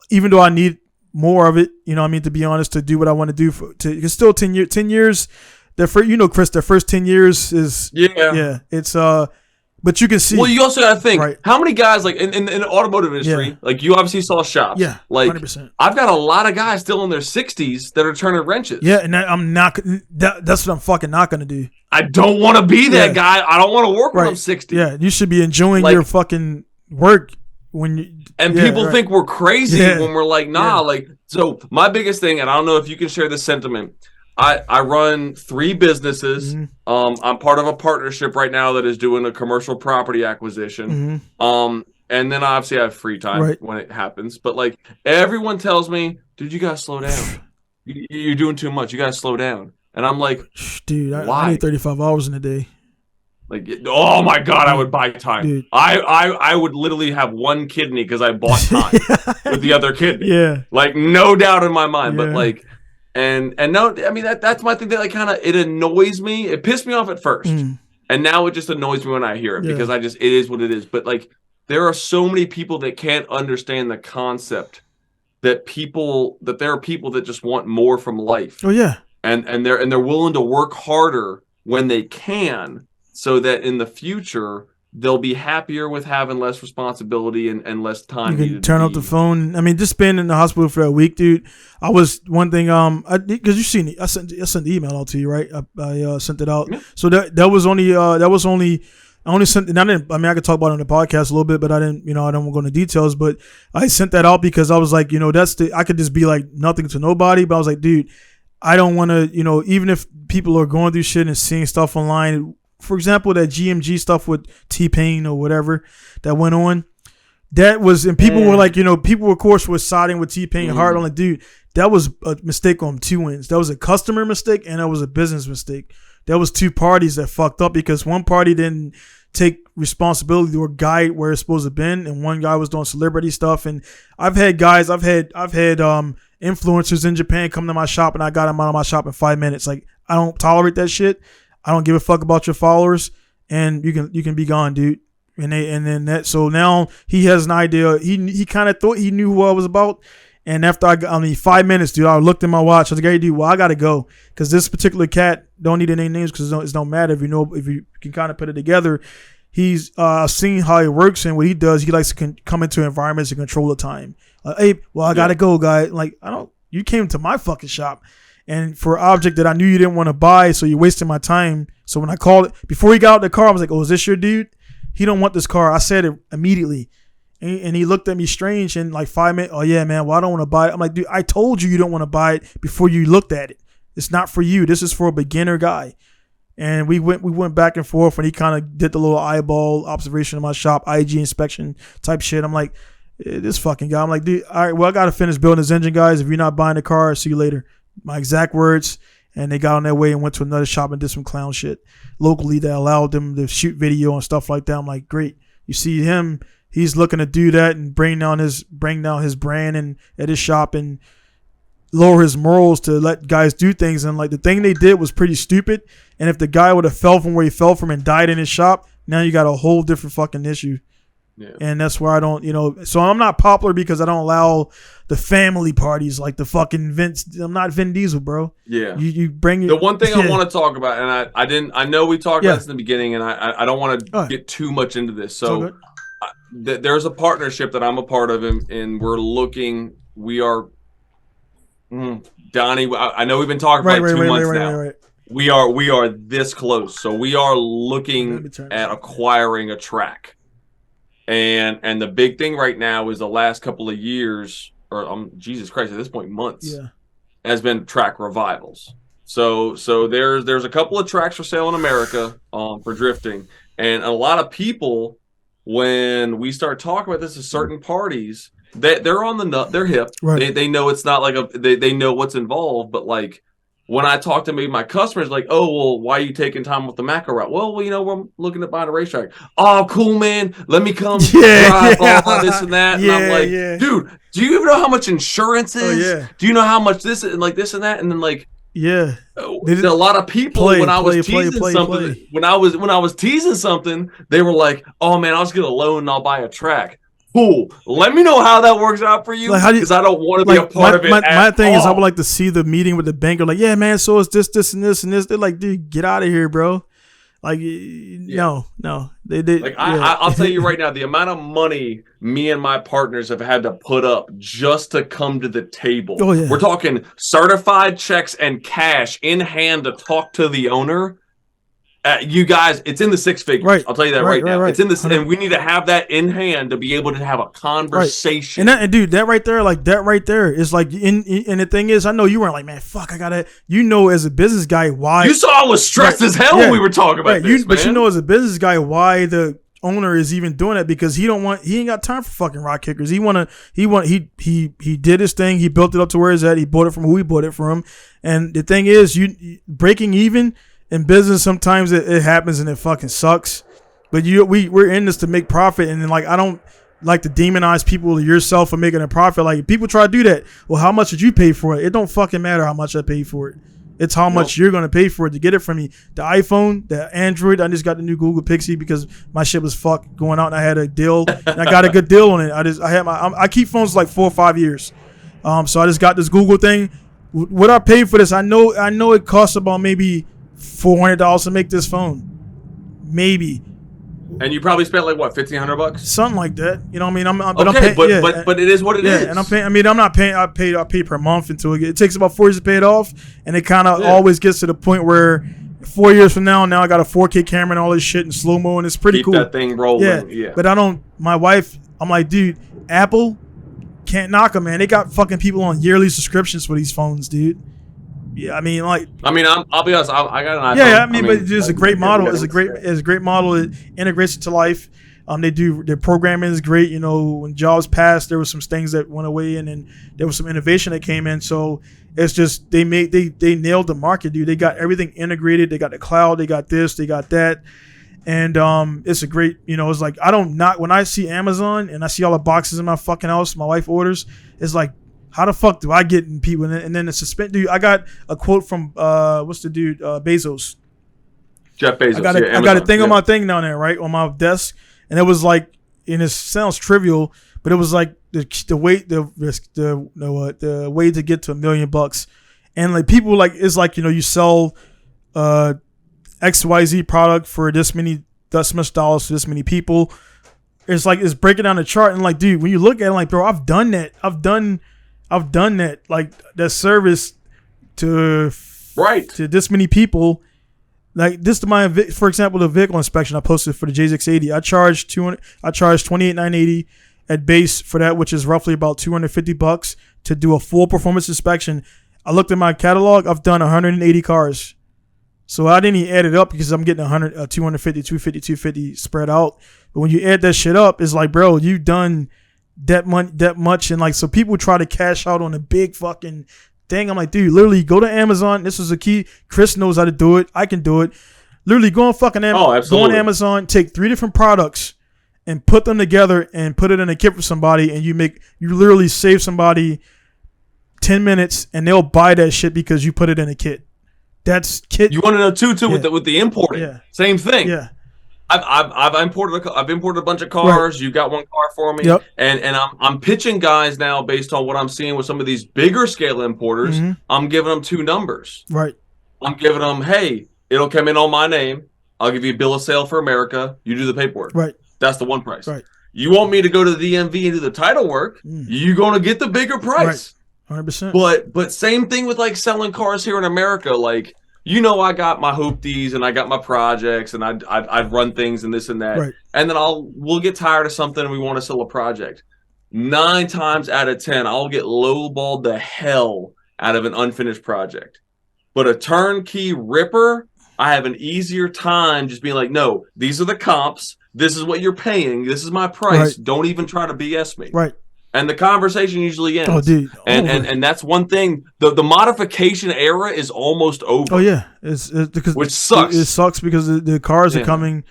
even though I need more of it, you know what I mean, to be honest, to do what I want to do it's still 10 years. You know, Chris, the first 10 years is it's but you can see. Well, you also got to think, how many guys, like in the automotive industry, like you obviously saw shops. Yeah, like 100%. I've got a lot of guys still in their 60s that are turning wrenches. Yeah, and I'm not. That's what I'm fucking not gonna do. I don't want to be that guy. I don't want to work when I'm 60. Yeah, you should be enjoying your fucking work when you. And people think we're crazy when we're like, nah. Like, so my biggest thing, and I don't know if you can share this sentiment. I run 3 businesses. Mm-hmm. I'm part of a partnership right now that is doing a commercial property acquisition. Mm-hmm. And then obviously I have free time when it happens. But like everyone tells me, dude, you gotta slow down. You're doing too much. You gotta slow down. And I'm like, dude, I need 35 hours in a day. Like, oh my God, I would buy time. Dude. I would literally have one kidney because I bought time with the other kidney. Yeah, like no doubt in my mind. But like. And no, I mean that's my thing that like kind of it annoys me. It pissed me off at first, and now it just annoys me when I hear it because it is what it is. But like there are so many people that can't understand the concept that there are people that just want more from life. Oh yeah, and they're willing to work harder when they can, so that in the future they'll be happier with having less responsibility and less time. You can turn off the phone. I mean, just being in the hospital for a week, dude. I was one thing. Because you seen it, I sent the email out to you, right? I sent it out. Yeah. So that was only. I only sent. And I didn't. I mean, I could talk about it on the podcast a little bit, but I didn't. You know, I don't go into details. But I sent that out because I was like, you know, I could just be like nothing to nobody. But I was like, dude, I don't want to. You know, even if people are going through shit and seeing stuff online. For example, that GMG stuff with T-Pain or whatever that went on, that was, and people were like, you know, people of course were siding with T-Pain hard on the dude. That was a mistake on 2 ends. That was a customer mistake and that was a business mistake. That was 2 parties that fucked up because one party didn't take responsibility or guide where it's supposed to have been, and one guy was doing celebrity stuff. And I've had influencers in Japan come to my shop and I got them out of my shop in 5 minutes. Like, I don't tolerate that shit. I don't give a fuck about your followers, and you can be gone, dude. So now he has an idea. He kind of thought he knew who I was about, and after 5 minutes, dude, I looked at my watch. I was like, hey, dude, well, I gotta go because this particular cat don't need any names because it don't matter if you can kind of put it together. He's seen how it works, and what he does, he likes to come into environments and control the time. Hey, well, I gotta go, guy. Like, you came to my fucking shop. And for an object that I knew you didn't want to buy, so you're wasting my time. So when I called it, before he got out the car, I was like, oh, is this your dude? He don't want this car. I said it immediately. And he looked at me strange and like 5 minutes. Oh, yeah, man. Well, I don't want to buy it. I'm like, dude, I told you don't want to buy it before you looked at it. It's not for you. This is for a beginner guy. And we went back and forth, and he kind of did the little eyeball observation of my shop, IG inspection type shit. I'm like, this fucking guy. I'm like, dude, all right, well, I got to finish building this engine, guys. If you're not buying the car, see you later. My exact words. And they got on their way and went to another shop and did some clown shit locally that allowed them to shoot video and stuff like that. I'm like, great. You see him, he's looking to do that and bring down his brand and at his shop and lower his morals to let guys do things. And like the thing they did was pretty stupid. And if the guy would have fell from where he fell from and died in his shop, now you got a whole different fucking issue. Yeah. And that's where I don't, so I'm not popular because I don't allow the family parties like the fucking Vince. I'm not Vin Diesel, bro. Yeah. You bring the one thing I want to talk about, and I know we talked about this in the beginning, and I don't want to get too much into this. So there's a partnership that I'm a part of, and we are, Donnie, I know we've been talking for 2 months now. Right. We are this close. So we are looking at acquiring a track. And the big thing right now is the last couple of years, or Jesus Christ, at this point, months, has been track revivals. So there's a couple of tracks for sale in America for drifting, and a lot of people, when we start talking about this to certain parties, they're on the nut, they're hip, they know it's not like they know what's involved, but like. When I talk to maybe my customers, like, oh, well, why are you taking time with the macro route? Well, we're looking at buying a racetrack. Oh, cool, man. Let me come drive all this and that. And I'm like, dude, do you even know how much insurance is? Oh, yeah. Do you know how much this is, and like this and that? And then like, a lot of people when I was teasing something, they were like, oh man, I'll just get a loan and I'll buy a track. Cool. Let me know how that works out for you, because I don't want to be a part of it. My thing is, I would like to see the meeting with the banker. Like, yeah, man. So it's this, and this, and this. They're like, dude, get out of here, bro. Like, no. They like, I'll tell you right now, the amount of money me and my partners have had to put up just to come to the table. Oh, yeah. We're talking certified checks and cash in hand to talk to the owner. You guys, it's in the six figures. Right. I'll tell you that right now. It's in this, and we need to have that in hand to be able to have a conversation. Right. And dude, that right there is like, and the thing is, I know you weren't like, man, fuck, I gotta, as a business guy, why you saw I was stressed as hell when we were talking about this, but as a business guy, why the owner is even doing it, because he ain't got time for fucking rock kickers. He did his thing. He built it up to where it's at. He bought it from who he bought it from. And the thing is, you breaking even. In business, sometimes it happens and it fucking sucks. But we're in this to make profit, and then like I don't like to demonize people yourself for making a profit. Like people try to do that. Well, how much did you pay for it? It don't fucking matter how much I paid for it. It's how much you're gonna pay for it to get it from me. The iPhone, the Android. I just got the new Google Pixie because my shit was fucked going out, and I had a deal. And I got a good deal on it. I keep phones like 4 or 5 years. So I just got this Google thing. What I paid for this, I know it costs about maybe $400 to make this phone, maybe. And you probably spent like what, $1,500? Something like that. You know what I mean? But it is what it is. And I'm paying. I mean, I'm not paying. I pay per month until it takes about 4 years to pay it off, and it kind of always gets to the point where 4 years from now I got a 4K camera and all this shit in slow mo, and it's pretty cool. Keep that thing rolling. Yeah. But I don't. My wife, I'm like, dude, Apple can't knock them, man. They got fucking people on yearly subscriptions for these phones, dude. Yeah, I'll be honest. I got an iPhone. Yeah, but it's a great model. It's a great model. It integrates into life. Their programming is great. When Jobs passed, there was some things that went away, and then there was some innovation that came in. So it's just they nailed the market, dude. They got everything integrated. They got the cloud. They got this. They got that. And it's a great. It's like when I see Amazon and I see all the boxes in my fucking house, my wife orders. It's like, how the fuck do I get in people? And then the suspend, dude. I got a quote from what's the dude? Bezos. Jeff Bezos. I got a thing on my thing down there, right on my desk, and it was like, and it sounds trivial, but it was like the way to get to $1 million, and like people like it's like you sell XYZ product for this much dollars to this many people. It's like it's breaking down the chart, and like, dude, when you look at it, like, bro, I've done that. I've done that, like that service to this many people. Like this to my, for example, the vehicle inspection I posted for the JX80. I charged $28,980 at base for that, which is roughly about $250 to do a full performance inspection. I looked at my catalog. I've done 180 cars, so I didn't even add it up because I'm getting 250, 250 spread out. But when you add that shit up, it's like, bro, you've done that much, and like, so people try to cash out on a big fucking thing. I'm like, dude, literally go to Amazon. This was a key. Chris knows how to do it. I can do it. Literally go on fucking Amazon. Oh, absolutely. Go on Amazon, take 3 different products, and put them together and put it in a kit for somebody, and you literally save somebody 10 minutes, and they'll buy that shit because you put it in a kit. That's kit. You want to know too with the importing. Yeah. Same thing. Yeah. I've imported a bunch of cars. Right. You got one car for me, yep. and I'm pitching guys now based on what I'm seeing with some of these bigger scale importers. Mm-hmm. I'm giving them 2 numbers. Right. I'm giving them, hey, it'll come in on my name. I'll give you a bill of sale for America. You do the paperwork. Right. That's the one price. Right. You want me to go to the DMV and do the title work? You're going to get the bigger price. Right. 100%. But same thing with like selling cars here in America. Like, you know, I got my hoopties and I got my projects and I'd run things and this and that. Right. And then we'll get tired of something and we want to sell a project. 9 times out of 10, I'll get lowballed the hell out of an unfinished project. But a turnkey ripper, I have an easier time just being like, no, these are the comps. This is what you're paying. This is my price. Right. Don't even try to BS me. Right. And the conversation usually ends. Oh, dude. And that's one thing. The modification era is almost over. Oh yeah, it's because which sucks. It sucks because the cars are coming.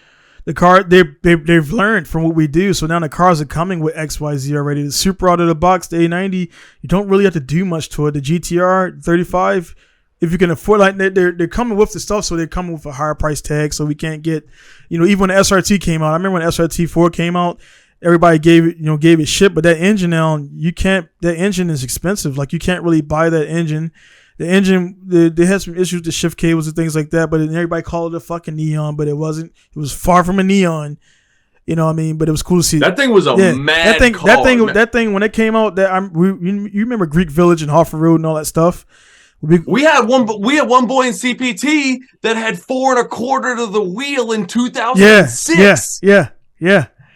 The car they've learned from what we do. So now the cars are coming with XYZ already. The Super out of the box, the A90, you don't really have to do much to it. The GTR 35. If you can afford, like they're coming with the stuff, so they're coming with a higher price tag. So we can't get, even when the SRT came out. I remember when SRT 4 came out, everybody gave it shit. But that engine now, that engine is expensive. Like you can't really buy that engine. The engine, they had some issues with the shift cables and things like that. But everybody called it a fucking neon, but it wasn't. It was far from a neon. You know what I mean? But it was cool to see. That thing was a mad car. That thing when it came out, you remember Greek Village and Hoffer Road and all that stuff. We had one boy in CPT that had 4 1/4 to the wheel in 2006. Yeah.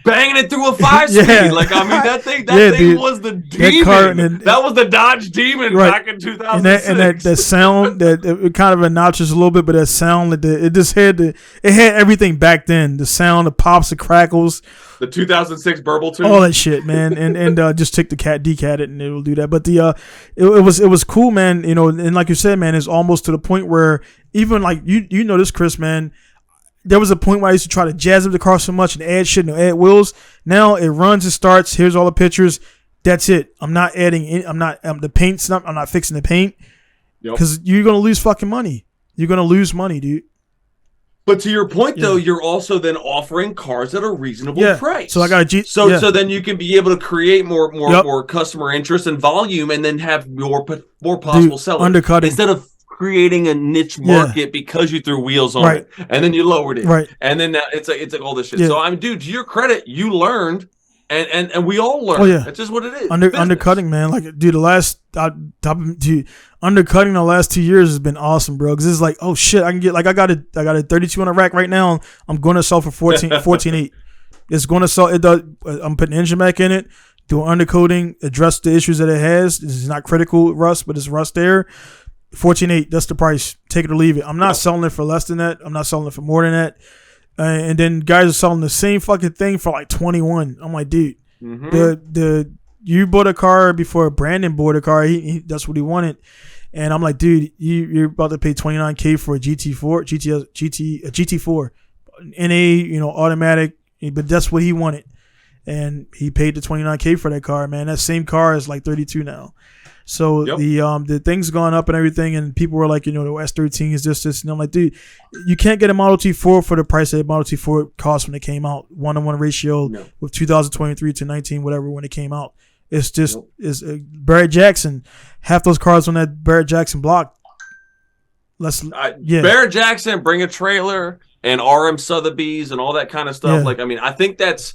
Banging it through a 5-speed. Yeah. Like, I mean, that thing was the demon. That was the Dodge Demon back in 2006. And that sound, it kind of obnoxious a little bit, but that sound, it just had it had everything back then. The sound, the pops, the crackles. The 2006 Burble tune. All that shit, man. And just take the decat it and it'll do that. But it was cool, man. And like you said, man, it's almost to the point where even like, you know this, Chris, man, there was a point where I used to try to jazz up the car so much and add shit and add wheels. Now it runs and starts. Here's all the pictures. That's it. I'm not adding. I'm not fixing the paint because you're gonna lose fucking money. You're gonna lose money, dude. But to your point, though, you're also then offering cars at a reasonable price. So I got a So then you can be able to create more customer interest and volume, and then have more possible sellers. Undercutting instead of creating a niche market because you threw wheels on it and then you lowered it, and then now it's like all this shit. So I mean, dude, to your credit, you learned, and we all learned. That's just what it is. Undercutting, man. Like, dude, undercutting the last 2 years has been awesome, bro. Because it's like, oh shit, I can get like I got a 32 on a rack right now. I'm going to sell for 14.8. It's going to sell. It does. I'm putting engine back in it, doing undercoating, address the issues that it has. This is not critical rust, but it's rust there. 14.8, that's the price. Take it or leave it. I'm not selling it for less than that. I'm not selling it for more than that. And then guys are selling the same fucking thing for like 21. I'm like, dude, you bought a car before Brandon bought a car. He that's what he wanted. And I'm like, dude, you're about to pay $29K for a GT4, NA, automatic. But that's what he wanted, and he paid the $29K for that car. Man, that same car is like 32 now. So the things gone up and everything, and people were like, the S13 is this, and I'm like, dude, you can't get a Model T4 for the price that a Model T4 cost when it came out, 1-to-1 ratio with 2023 to 19, whatever, when it came out. It's just Barrett Jackson, half those cars on that Barrett Jackson block. Barrett Jackson, bring a trailer and RM Sotheby's and all that kind of stuff. Like, I mean, I think that's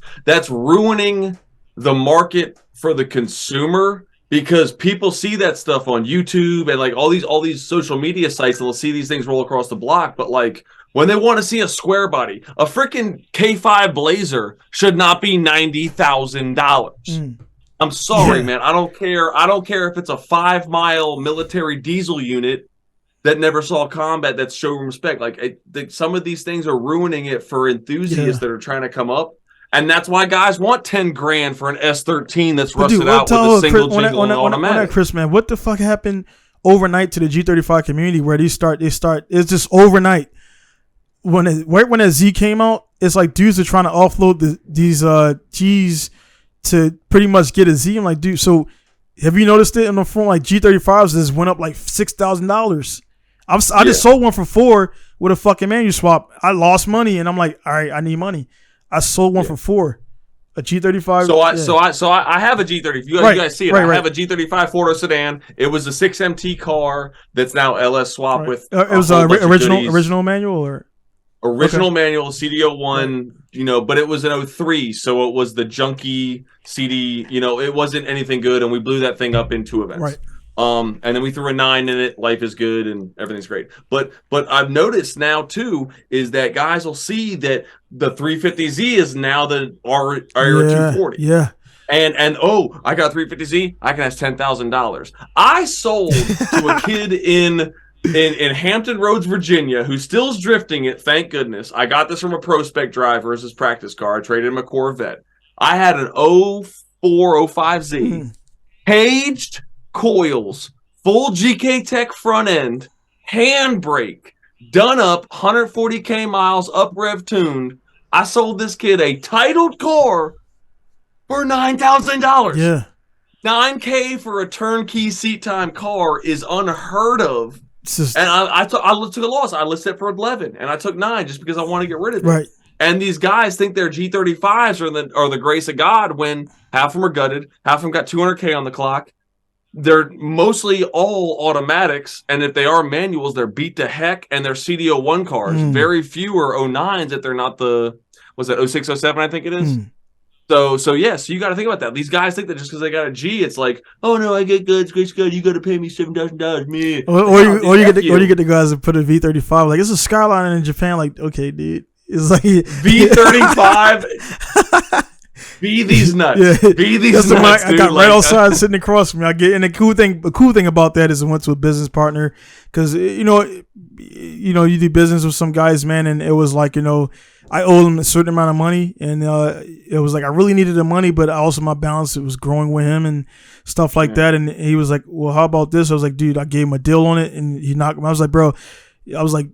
ruining the market for the consumer. Because people see that stuff on YouTube and like all these social media sites, and they'll see these things roll across the block. But like when they want to see a square body, a freaking K5 Blazer should not be $90,000. I'm sorry, man. I don't care. I don't care if it's a 5-mile military diesel unit that never saw combat. That's showroom spec. Like some of these things are ruining it for enthusiasts that are trying to come up. And that's why guys want $10,000 for an S13 that's rusted out with a single jingle and automatic. Chris, man, what the fuck happened overnight to the G35 community where it's just overnight. right when that Z came out, it's like dudes are trying to offload these G's to pretty much get a Z. I'm like, dude, so have you noticed it in the front? Like G35s just went up like $6,000. I just sold one for $4 with a fucking manual swap. I lost money, and I'm like, all right, I need money. I sold one for $4. A G35. So I have a G30. You guys see it. I have a G35 four-door sedan. It was a 6MT car that's now LS swap with. It was original manual or original manual CDO1. But it was an 03, so it was the junky CD. It wasn't anything good, and we blew that thing up in 2 events. Right. And then we threw a 9 in it. Life is good and everything's great. But I've noticed now too is that guys will see that the 350Z is now the R 240. Yeah. And I got a 350Z. I can ask $10,000. I sold to a kid in Hampton Roads, Virginia, who still's drifting it. Thank goodness. I got this from a prospect driver as his practice car. I traded him a Corvette. I had an 0405Z, caged coils, full GK Tech front end, handbrake, done up, 140K miles, up rev tuned. I sold this kid a titled car for $9,000. Yeah. $9K for a turnkey seat time car is unheard of. And I took a loss. I listed it for 11, and I took 9 just because I want to get rid of it. Right. And these guys think their G35s are the grace of God when half of them are gutted, half of them got 200K on the clock. They're mostly all automatics, and if they are manuals, they're beat to heck, and they're CDO1 cars. Very few are 09s if they're not the, was that 06, 07, I think it is? So you got to think about that. These guys think that just because they got a G, it's like, oh no, I get goods, great good, you got to pay me $7,000, me. Or you get the guys that put a V35 like it's a Skyline in Japan. Like, okay, dude, it's like V35. Be these nuts. Yeah. Be these nuts. I got right outside sitting across from me. And the cool thing about that is I went to a business partner because you do business with some guys, man, and it was like I owed him a certain amount of money, and it was like I really needed the money, but also my balance it was growing with him and stuff like that. And he was like, "Well, how about this?" I was like, "Dude, I gave him a deal on it," and he knocked me. I was like, "Bro," I was like,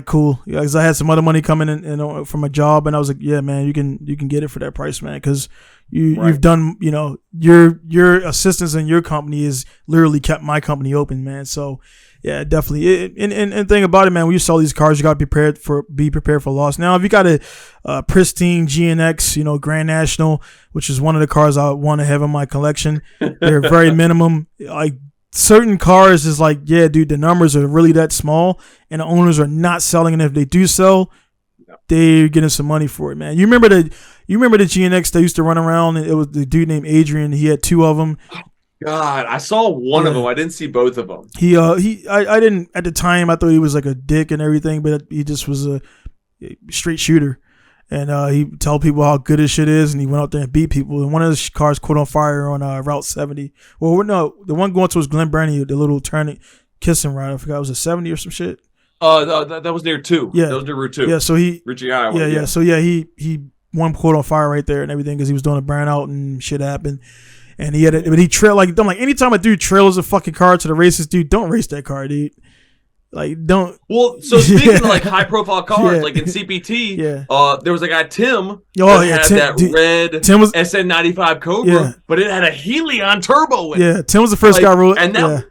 cool, because I had some other money coming in from a job, and I was like, yeah, man, you can get it for that price, man, because you've done, your assistance in your company has literally kept my company open, man. So yeah, definitely. And thing about it, man, when you sell these cars, you got to be prepared for loss. Now, if you got a pristine GNX, Grand National, which is one of the cars I want to have in my collection, they're very minimum, like. Certain cars is like, yeah, dude, the numbers are really that small, and the owners are not selling. And if they do sell, they're getting some money for it, man. You remember the GNX that used to run around? And it was the dude named Adrian. He had 2 of them. God, I saw one of them. I didn't see both of them. I didn't at the time. I thought he was like a dick and everything, but he just was a straight shooter. And he tell people how good his shit is, and he went out there and beat people. And one of his cars caught on fire on Route 70. Well, no, the one going towards Glen Burnie, the little turning kissing ride. I forgot, was it 70 or some shit? That was near 2. Yeah, that was near Route 2. Yeah, so Richie Iowa. Yeah. So yeah, he one caught on fire right there and everything because he was doing a burnout and shit happened. And he had it, but he trailed like I'm like anytime a dude trails a fucking car to the races, dude, don't race that car, dude. Like, don't. Well, so speaking of like high profile cars, like in CPT, there was a guy, Tim, red Tim was, SN95 Cobra, but it had a Helion turbo in it. Yeah, Tim was the first guy rolling. And that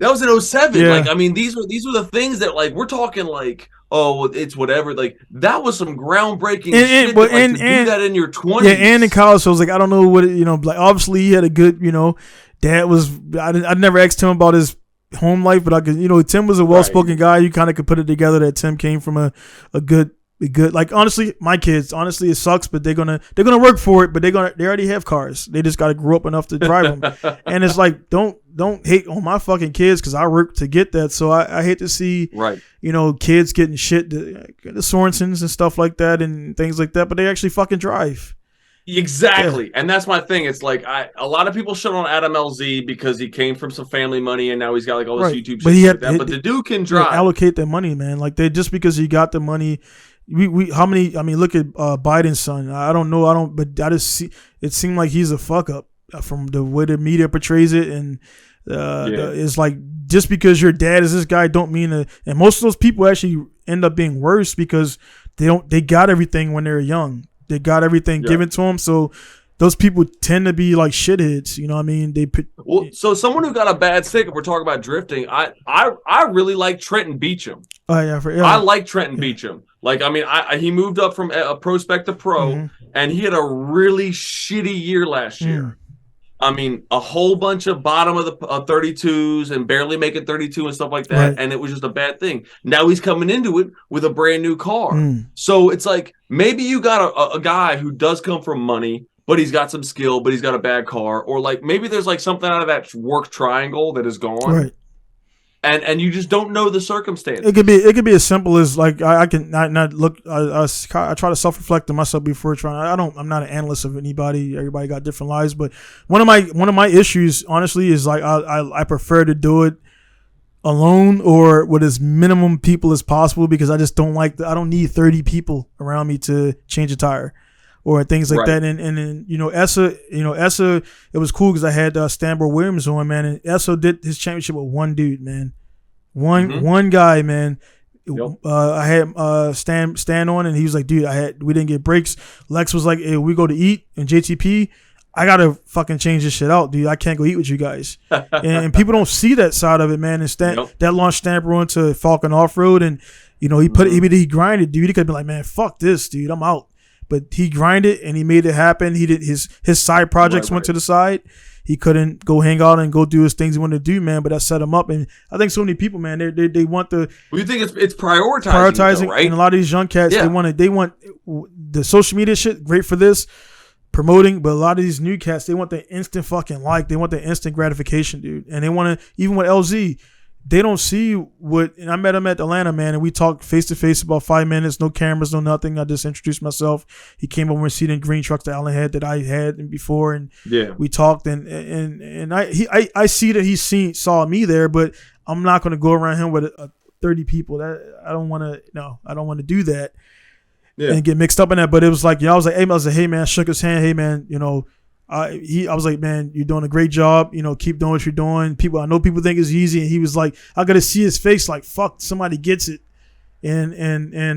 was in 07. Like, I mean, these were the things that like we're talking like, oh, it's whatever. Like that was some groundbreaking shit. But to do that in your 20s. Yeah, and in college, so I was like, I don't know what like obviously he had a good, dad was. I never asked him about his home life, but I could, Tim was a well-spoken guy. You kind of could put it together that Tim came from a good, like, honestly, my kids, honestly, it sucks, but they're gonna work for it, but they already have cars. They just got to grow up enough to drive them. And it's like, don't hate on my fucking kids because I worked to get that. So I hate to see, kids getting shit, the Sorensens and stuff like that and things like that, but they actually fucking drive. Exactly. And that's my thing. It's like a lot of people shit on Adam LZ because he came from some family money and now he's got like all this YouTube shit but the dude can drive. Allocate that money, man. Like just because he got the money, how many, I mean, look at Biden's son. I don't know. But I just see, it seemed like he's a fuck up from the way the media portrays it. And it's like, just because your dad is this guy don't mean and most of those people actually end up being worse because they got everything when they were young. They got everything given to them. So those people tend to be like shitheads. You know what I mean? So someone who got a bad stick, if we're talking about drifting, I really like Trenton Beacham. Oh yeah, I like Trenton Beacham. Like, I mean, he moved up from a prospect to pro, and he had a really shitty year last year. I mean, a whole bunch of bottom of the 32s and barely making 32 and stuff like that, and it was just a bad thing. Now he's coming into it with a brand new car. So it's like, maybe you got a guy who does come from money, but he's got some skill, but he's got a bad car. Or like maybe there's like something out of that work triangle that is gone. Right. And you just don't know the circumstances. It could be as simple as like I try to self-reflect on myself before trying. I'm not an analyst of anybody. Everybody got different lives, but one of my issues honestly is like I prefer to do it alone or with as minimum people as possible because I just don't I don't need 30 people around me to change a tire or things like that. And then Essa, it was cool because I had Stanbro Williams on, man, and Essa did his championship with one dude, man, one guy, man. Yep. I had Stan on, and he was like, dude, we didn't get breaks. Lex was like, hey, we go to eat, and JTP, I gotta fucking change this shit out, dude. I can't go eat with you guys. and people don't see that side of it, man. And that launched Stamper into Falcon Off Road, and he grinded, dude. He could have been like, man, fuck this, dude, I'm out. But he grinded and he made it happen. He did his side projects went to the side. He couldn't go hang out and go do his things he wanted to do, man. But that set him up. And I think so many people, man, they want the. Well, you think it's prioritizing, though, right? And a lot of these young cats, they want the social media shit. Great for this promoting, but a lot of these new cats, they want the instant fucking like. They want the instant gratification, dude. And they want to, even with LZ. They don't see and I met him at Atlanta, man, and we talked face to face about 5 minutes, no cameras, no nothing. I just introduced myself. He came over and seated in green trucks that Allen had that I had before, and we talked, and I see that he saw me there, but I'm not going to go around him with 30 people. That I don't want to do that and get mixed up in that. But it was like, I was like, hey man, shook his hand, hey man, I was like, man, you're doing a great job. Keep doing what you're doing. I know people think it's easy, and he was like, I got to see his face, like, fuck, somebody gets it, and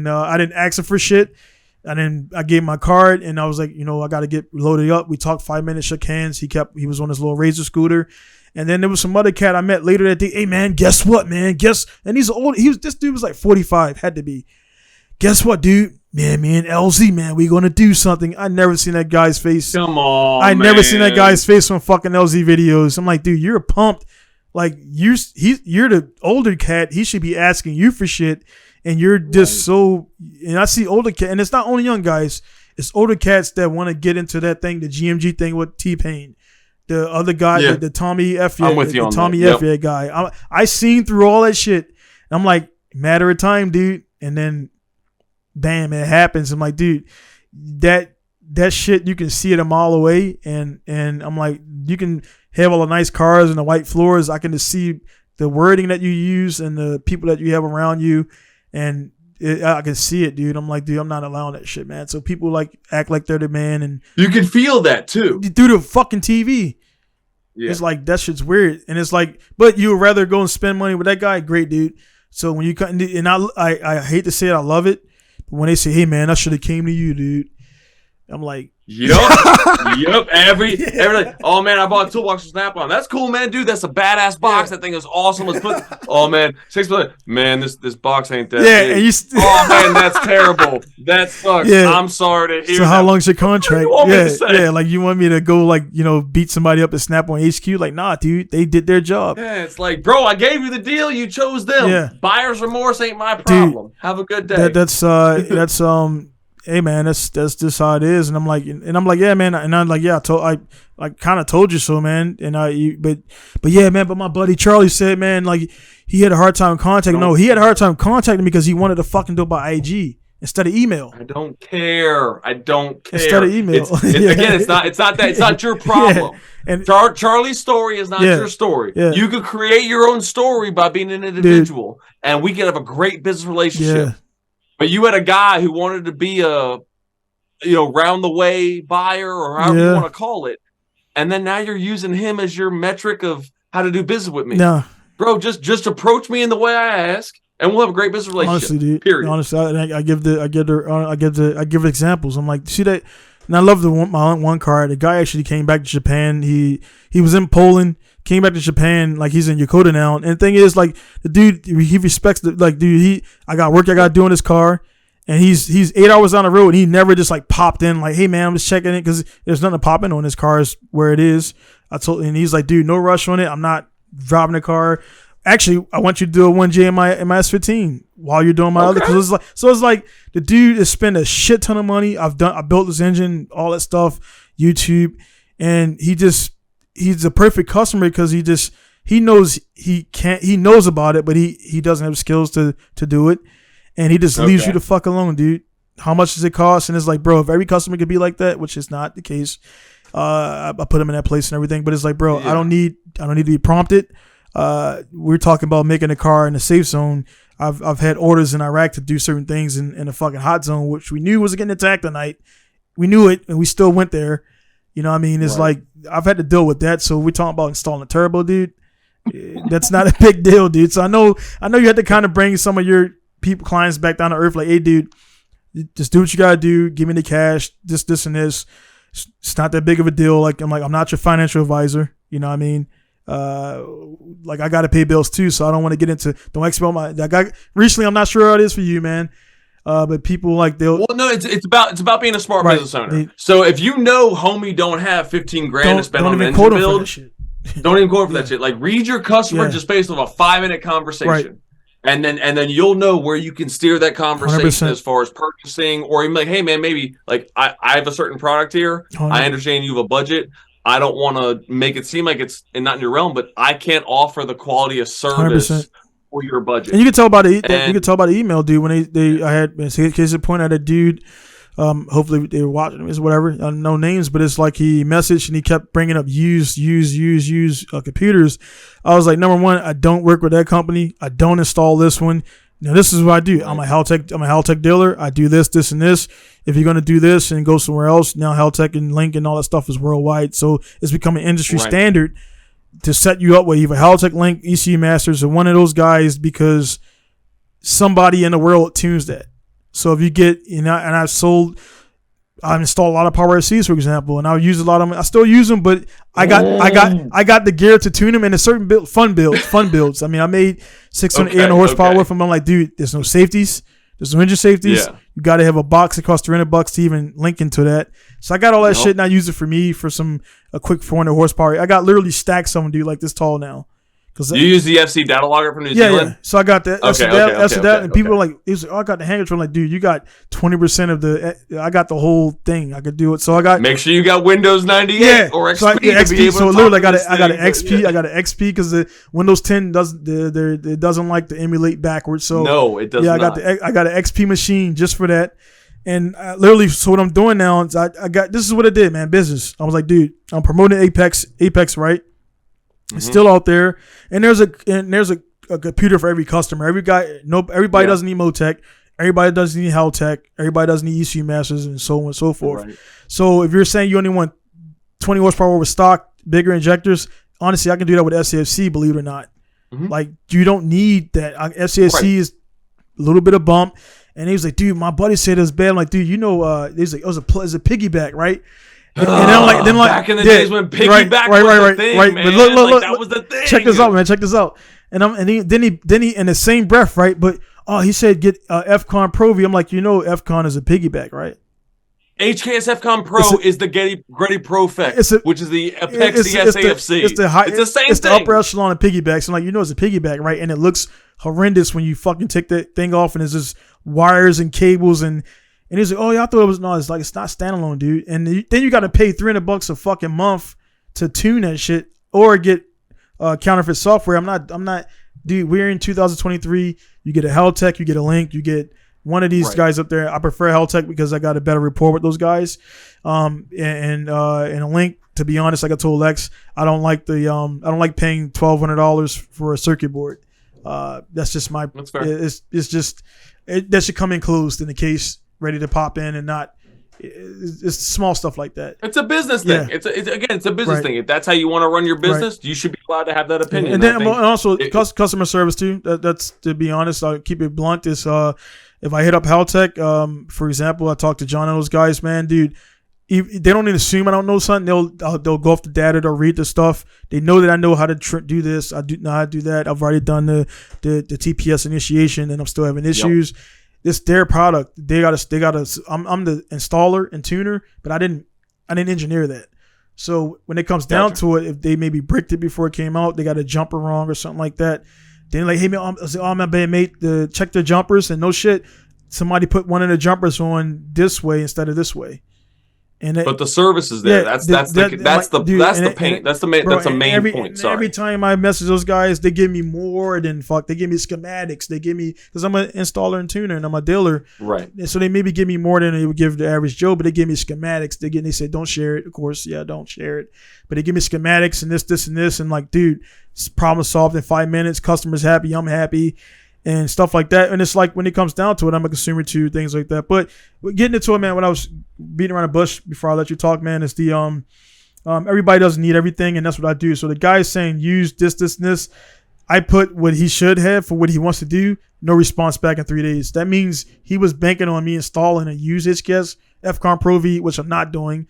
I didn't ask him for shit, and then I gave him my card, and I was like, I got to get loaded up. We talked 5 minutes, shook hands. He was on his little Razor scooter, and then there was some other cat I met later that day. Hey man, guess what, man? And he's old. This dude was like 45, had to be. Guess what, dude? Man, me and LZ, man, we gonna do something. I never seen that guy's face. Come on, I never seen that guy's face on fucking LZ videos. I'm like, dude, you're pumped. Like you're the older cat. He should be asking you for shit, and you're just so. And I see older cat, and it's not only young guys. It's older cats that want to get into that thing, the GMG thing with T-Pain. The other guy, the Tommy F. I'm with you on Tommy that. F. guy. I seen through all that shit. And I'm like, matter of time, dude. And then. Bam, it happens. I'm like, dude, that shit, you can see it a mile away. And I'm like, you can have all the nice cars and the white floors. I can just see the wording that you use and the people that you have around you. And I can see it, dude. I'm like, dude, I'm not allowing that shit, man. So people like act like they're the man. And you can feel that too. Through the fucking TV. Yeah. It's like, that shit's weird. And it's like, but you would rather go and spend money with that guy? Great, dude. So when you come, and I hate to say it, I love it. When they say, hey, man, I should have came to you, dude. I'm like, Yep. Every oh man, I bought a toolbox for Snap-on. That's cool, man, dude. That's a badass box. That thing is awesome. Let's put. Oh man, 6 months. Man, this box ain't that. Yeah, big. And oh man, that's terrible. That sucks. Yeah. I'm sorry to hear. So how long's your contract? Yeah. Like you want me to go beat somebody up at Snap-on HQ? Like, nah, dude, they did their job. Yeah, it's like, bro, I gave you the deal. You chose them. Yeah. Buyer's remorse ain't my problem. Dude, have a good day. That's hey man, that's just how it is. And I'm like, yeah, man. And I'm like, yeah, I kind of told you so, man. And but yeah, man. But my buddy Charlie said, man, like he had a hard time contacting. No, he had a hard time contacting me because he wanted to fucking do it by IG instead of email. I don't care. Instead of email. Again, it's not that. It's not your problem. Yeah. And Charlie's story is not your story. Yeah. You could create your own story by being an individual, and we could have a great business relationship. Yeah. But you had a guy who wanted to be a, round the way buyer or however you want to call it, and then now you're using him as your metric of how to do business with me. No, bro, just approach me in the way I ask, and we'll have a great business relationship. Honestly, dude. Period. Honestly, I give examples. I'm like, see that, and I love my one car. The guy actually came back to Japan. He was in Poland, came back to Japan. Like he's in Yokota now. And the thing is, like the dude, he respects I got work I got to do in his car. And he's 8 hours on the road, and he never just like popped in like, hey man, I'm just checking it because there's nothing to pop in on. His car is where it is. And he's like, dude, no rush on it. I'm not driving the car. Actually, I want you to do a 1J in my S15 while you're doing my other. Cause it's like the dude is spending a shit ton of money. I built this engine, all that stuff, YouTube, and he's a perfect customer because he knows about it, but he doesn't have skills to do it. And he just leaves you the fuck alone, dude. How much does it cost? And it's like, bro, if every customer could be like that, which is not the case, I put him in that place and everything. But it's like, bro, I don't need to be prompted. We're talking about making a car in a safe zone. I've had orders in Iraq to do certain things in a fucking hot zone, which we knew was getting attacked tonight. We knew it, and we still went there. You know what I mean? It's like I've had to deal with that. So we're talking about installing a turbo, dude. That's not a big deal, dude. So I know you had to kind of bring some of your clients back down to earth, like, hey dude, just do what you gotta do, give me the cash, this and this. It's not that big of a deal. Like I'm not your financial advisor, you know what I mean? Like I gotta pay bills too, so I don't want to get into, don't expel my, recently I'm not sure how it is for you, man, but people like it's about being a smart business owner. So if you know homie don't have 15 grand to spend on an engine build, don't even quote for that shit. Like read your customer just based on a 5-minute conversation. Right. And then you'll know where you can steer that conversation 100%. As far as purchasing, or even like, hey man, maybe like I have a certain product here. 100%. I understand you have a budget. I don't want to make it seem like it's not in your realm, but I can't offer the quality of service 100%. For your budget. And you can tell by the email, dude. When I had case in point, I had a dude. Hopefully they were watching this, whatever. No names, but it's like he messaged and he kept bringing up used computers. I was like, number one, I don't work with that company. I don't install this one. Now this is what I do. I'm a Haltech dealer. I do this, and this. If you're gonna do this and go somewhere else, now Haltech and Link and all that stuff is worldwide. So it's becoming industry standard to set you up with either Haltech, Link, ECU Masters, or one of those guys because somebody in the world tunes that. So if you get, and I installed a lot of Power SCs, for example, and I use a lot of them. I still use them, but I got the gear to tune them in a certain fun builds. I mean, I made 600 horsepower with them. I'm like, dude, there's no safeties. There's no engine safeties. Yeah. You got to have a box that costs $300 to even link into that. So I got all that shit, and I use it for me for a quick 400 horsepower. I got literally stacks of them, dude, like this tall now. You use the FC data logger from New Zealand? Yeah. So I got that. And people are like, oh, I got the hand control. I'm like, dude, you got 20% of the. I got the whole thing. I could do it. So I got. Make sure you got Windows 98 or XP. So literally, I got an XP. I got an XP because the Windows 10 doesn't like to emulate backwards. So no, it doesn't. Yeah, I got an XP machine just for that. And literally, so what I'm doing now is I got. This is what I did, man. Business. I was like, dude, I'm promoting Apex, right? It's still out there, and there's a computer for every customer. Everybody doesn't need Motec. Everybody doesn't need Haltech. Everybody doesn't need ECU Masters, and so on and so forth. Right. So if you're saying you only want 20 horsepower with stock, bigger injectors, honestly, I can do that with SAFC. Believe it or not, like you don't need that. SAFC is a little bit of bump, and he was like, dude, my buddy said it's bad. I'm like, dude, he's like, it was a piggyback, right? And then back in the days when piggyback was the thing, man. But look, that was the thing. Check this out, man. Check this out. And then he in the same breath, right? But he said get FCON Pro V. I'm like, FCON is a piggyback, right? HKS FCON Pro is the Getty Profect, which is the Apex SAFC. It's the same thing. It's the upper echelon of piggybacks. I'm like, it's a piggyback, right? And it looks horrendous when you fucking take that thing off, and it's just wires and cables and he's like, oh yeah, I thought it was no. It's like it's not standalone, dude. And then you got to pay $300 a fucking month to tune that shit or get counterfeit software. I'm not, dude. We're in 2023. You get a Haltech, you get a Link, you get one of these guys up there. I prefer Haltech because I got a better rapport with those guys. And a Link, to be honest, like I told Lex, I don't like paying $1,200 for a circuit board. That's just That's fair. It's just that should come in closed in the case. Ready to pop in and not It's small stuff like that. It's a business thing. Yeah. It's a business thing. If that's how you want to run your business, you should be allowed to have that opinion. And then also customer service too. That's, to be honest, I'll keep it blunt. Is if I hit up Haltech, for example, I talk to John and those guys, man, dude. They don't even assume I don't know something. They'll go off the data. They'll read the stuff. They know that I know how to do this. I do know how to do that. I've already done the TPS initiation, and I'm still having issues. Yep. It's their product. They got to. I'm the installer and tuner, but I didn't engineer that. So when it comes down to it, if they maybe bricked it before it came out, they got a jumper wrong or something like that. Then like, hey man, my bad mate, check the jumpers, and no shit, somebody put one of the jumpers on this way instead of this way. But the service is there. That's the pain. That's a main point. Sorry. Every time I message those guys, they give me more than fuck. They give me schematics. They give me, because I'm an installer and tuner and I'm a dealer. Right. So they maybe give me more than they would give the average Joe, but they give me schematics. They say don't share it. Of course, yeah, don't share it. But they give me schematics and this and this, and like, dude, problem solved in 5 minutes. Customers happy. I'm happy. And stuff like that. And it's like, when it comes down to it, I'm a consumer too, things like that. But getting into it, man, when I was beating around the bush before I let you talk, man, is the everybody doesn't need everything, and that's what I do. So the guy's saying use this, and this. I put what he should have for what he wants to do. No response back in 3 days. That means he was banking on me installing a used HKS FCOM Pro V, which I'm not doing.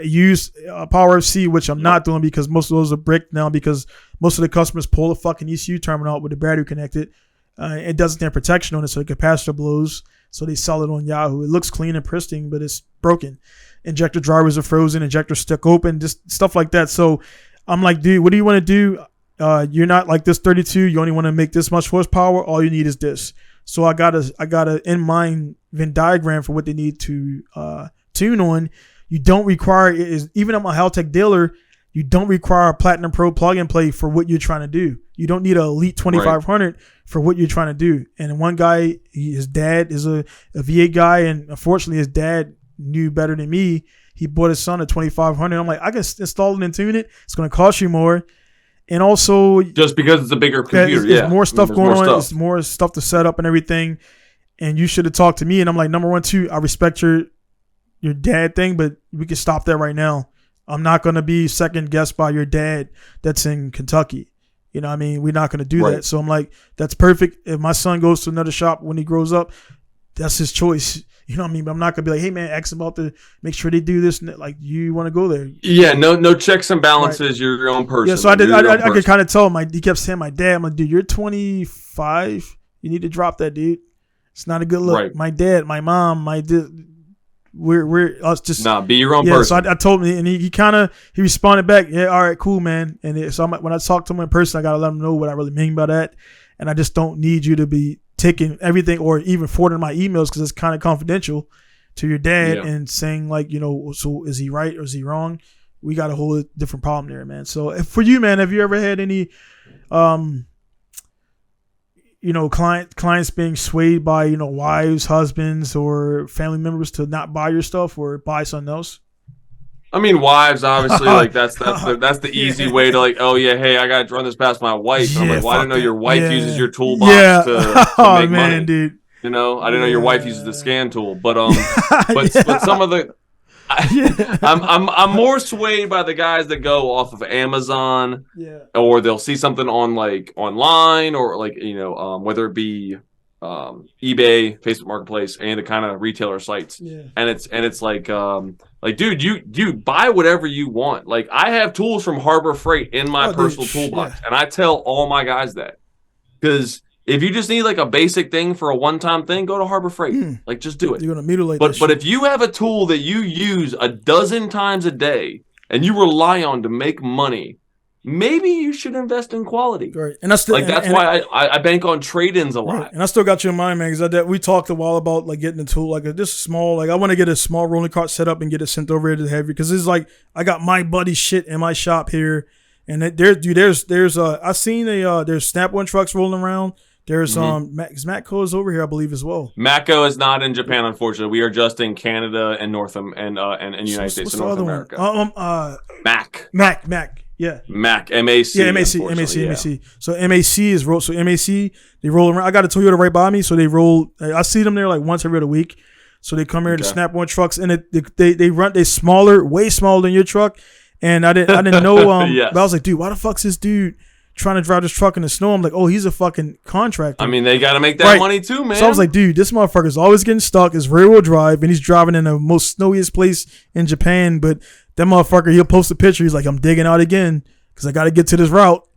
Use Power FC, which I'm not doing, because most of those are bricked now, because most of the customers pull the fucking ECU terminal out with the battery connected. It doesn't have protection on it, so the capacitor blows. So they sell it on Yahoo. It looks clean and pristine, but it's broken. Injector drivers are frozen. Injectors stuck open. Just stuff like that. So I'm like, dude, what do you want to do? You're not like this 32. You only want to make this much horsepower. All you need is this. So I got a in mind Venn diagram for what they need to tune on. You don't require even I'm a Haltech dealer. You don't require a Platinum Pro plug and play for what you're trying to do. You don't need an Elite 2500 for what you're trying to do. And one guy, his dad is a V8 guy, and unfortunately his dad knew better than me. He bought his son a 2500. I'm like, I can install it and tune it. It's going to cost you more. And also, just because it's a bigger computer, there's more stuff going on. There's more stuff to set up and everything. And you should have talked to me. And I'm like, number one, I respect your dad thing, but we can stop that right now. I'm not going to be second guessed by your dad that's in Kentucky. You know what I mean? We're not going to do that. So I'm like, that's perfect. If my son goes to another shop when he grows up, that's his choice. You know what I mean? But I'm not going to be like, hey, man, ask them about to make sure they do this. Like, you want to go there. Yeah, no checks and balances. Right. You're your own person. Yeah, so I could kind of tell him. He kept saying my dad. I'm like, dude, you're 25. You need to drop that, dude. It's not a good look. Right. My dad, my mom, we're us just be your own person. So I told him, and he responded back, yeah, all right, cool, man. And so when I talk to him in person, I gotta let him know what I really mean by that. And I just don't need you to be taking everything or even forwarding my emails, because it's kind of confidential to your dad and saying like, so is he right or is he wrong? We got a whole different problem there, man. So for you, man, have you ever had any clients being swayed by, wives, husbands, or family members to not buy your stuff or buy something else? I mean, wives, obviously, like that's the easy way to like, oh yeah, hey, I got to run this past my wife. I'm like, well, I didn't know your wife uses your toolbox to make money, dude. I didn't know your wife uses the scan tool, but but some of the. I'm more swayed by the guys that go off of Amazon, or they'll see something on like online, or like whether it be eBay, Facebook Marketplace, and the kind of retailer sites, and it's like dude, you buy whatever you want. Like I have tools from Harbor Freight in my personal toolbox, and I tell all my guys that, because if you just need like a basic thing for a one-time thing, go to Harbor Freight. Like, just do it. You're gonna mutilate. But if you have a tool that you use a dozen times a day and you rely on to make money, maybe you should invest in quality. Right, and that's why I bank on trade-ins a lot. Right. And I still got you in mind, man, because we talked a while about like getting a tool like this small. Like I want to get a small rolling cart set up and get it sent over here to the heavy, because it's like I got my buddy shit in my shop here, and there's I seen there's Snap One trucks rolling around. There's Matco is over here, I believe, as well. Matco is not in Japan, unfortunately. We are just in Canada and and United States and North America. Mac. Yeah. Mac. MAC. Yeah, MAC. So MAC is MAC. They roll around. I got a Toyota right by me, so they roll. I see them there like once every other week. So they come here to snap on trucks, and they smaller, way smaller than your truck. And I didn't know. Yes. But I was like, dude, why the fuck's this dude trying to drive this truck in the snow? I'm like, oh, he's a fucking contractor. I mean, they got to make that money too, man. So I was like, dude, this motherfucker's always getting stuck. It's rear wheel drive, and he's driving in the most snowiest place in Japan. But that motherfucker, he'll post a picture. He's like, I'm digging out again because I got to get to this route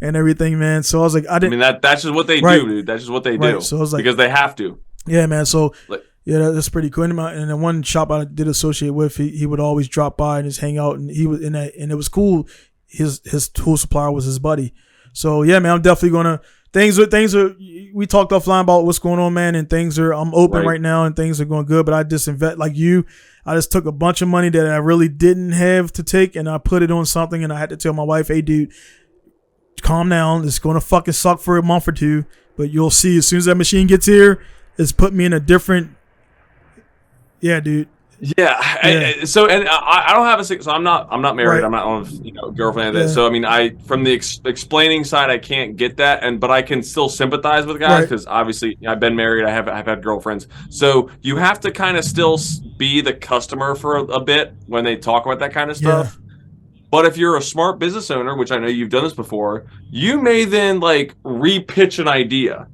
and everything, man. So I was like, that's just what they do, dude. That's just what they do. So I was like, because they have to. Yeah, man. So yeah, that's pretty cool. And the one shop I did associate with, he would always drop by and just hang out, and he was in that, and it was cool. His tool supplier was his buddy. So yeah, man, I'm definitely gonna things are. We talked offline about what's going on, man, and I'm open right now, and things are going good. But I just like you. I just took a bunch of money that I really didn't have to take, and I put it on something, and I had to tell my wife, hey, dude, calm down. It's going to fucking suck for a month or two, but you'll see as soon as that machine gets here, it's put me in a different. Yeah, dude. Yeah. I don't have so I'm not married. Right. I'm not on girlfriend. Yeah. So I mean, from the explaining side, I can't get that, but I can still sympathize with guys because obviously I've been married. I've had girlfriends. So you have to kind of still be the customer for a bit when they talk about that kind of stuff. Yeah. But if you're a smart business owner, which I know you've done this before, you may then re-pitch an idea.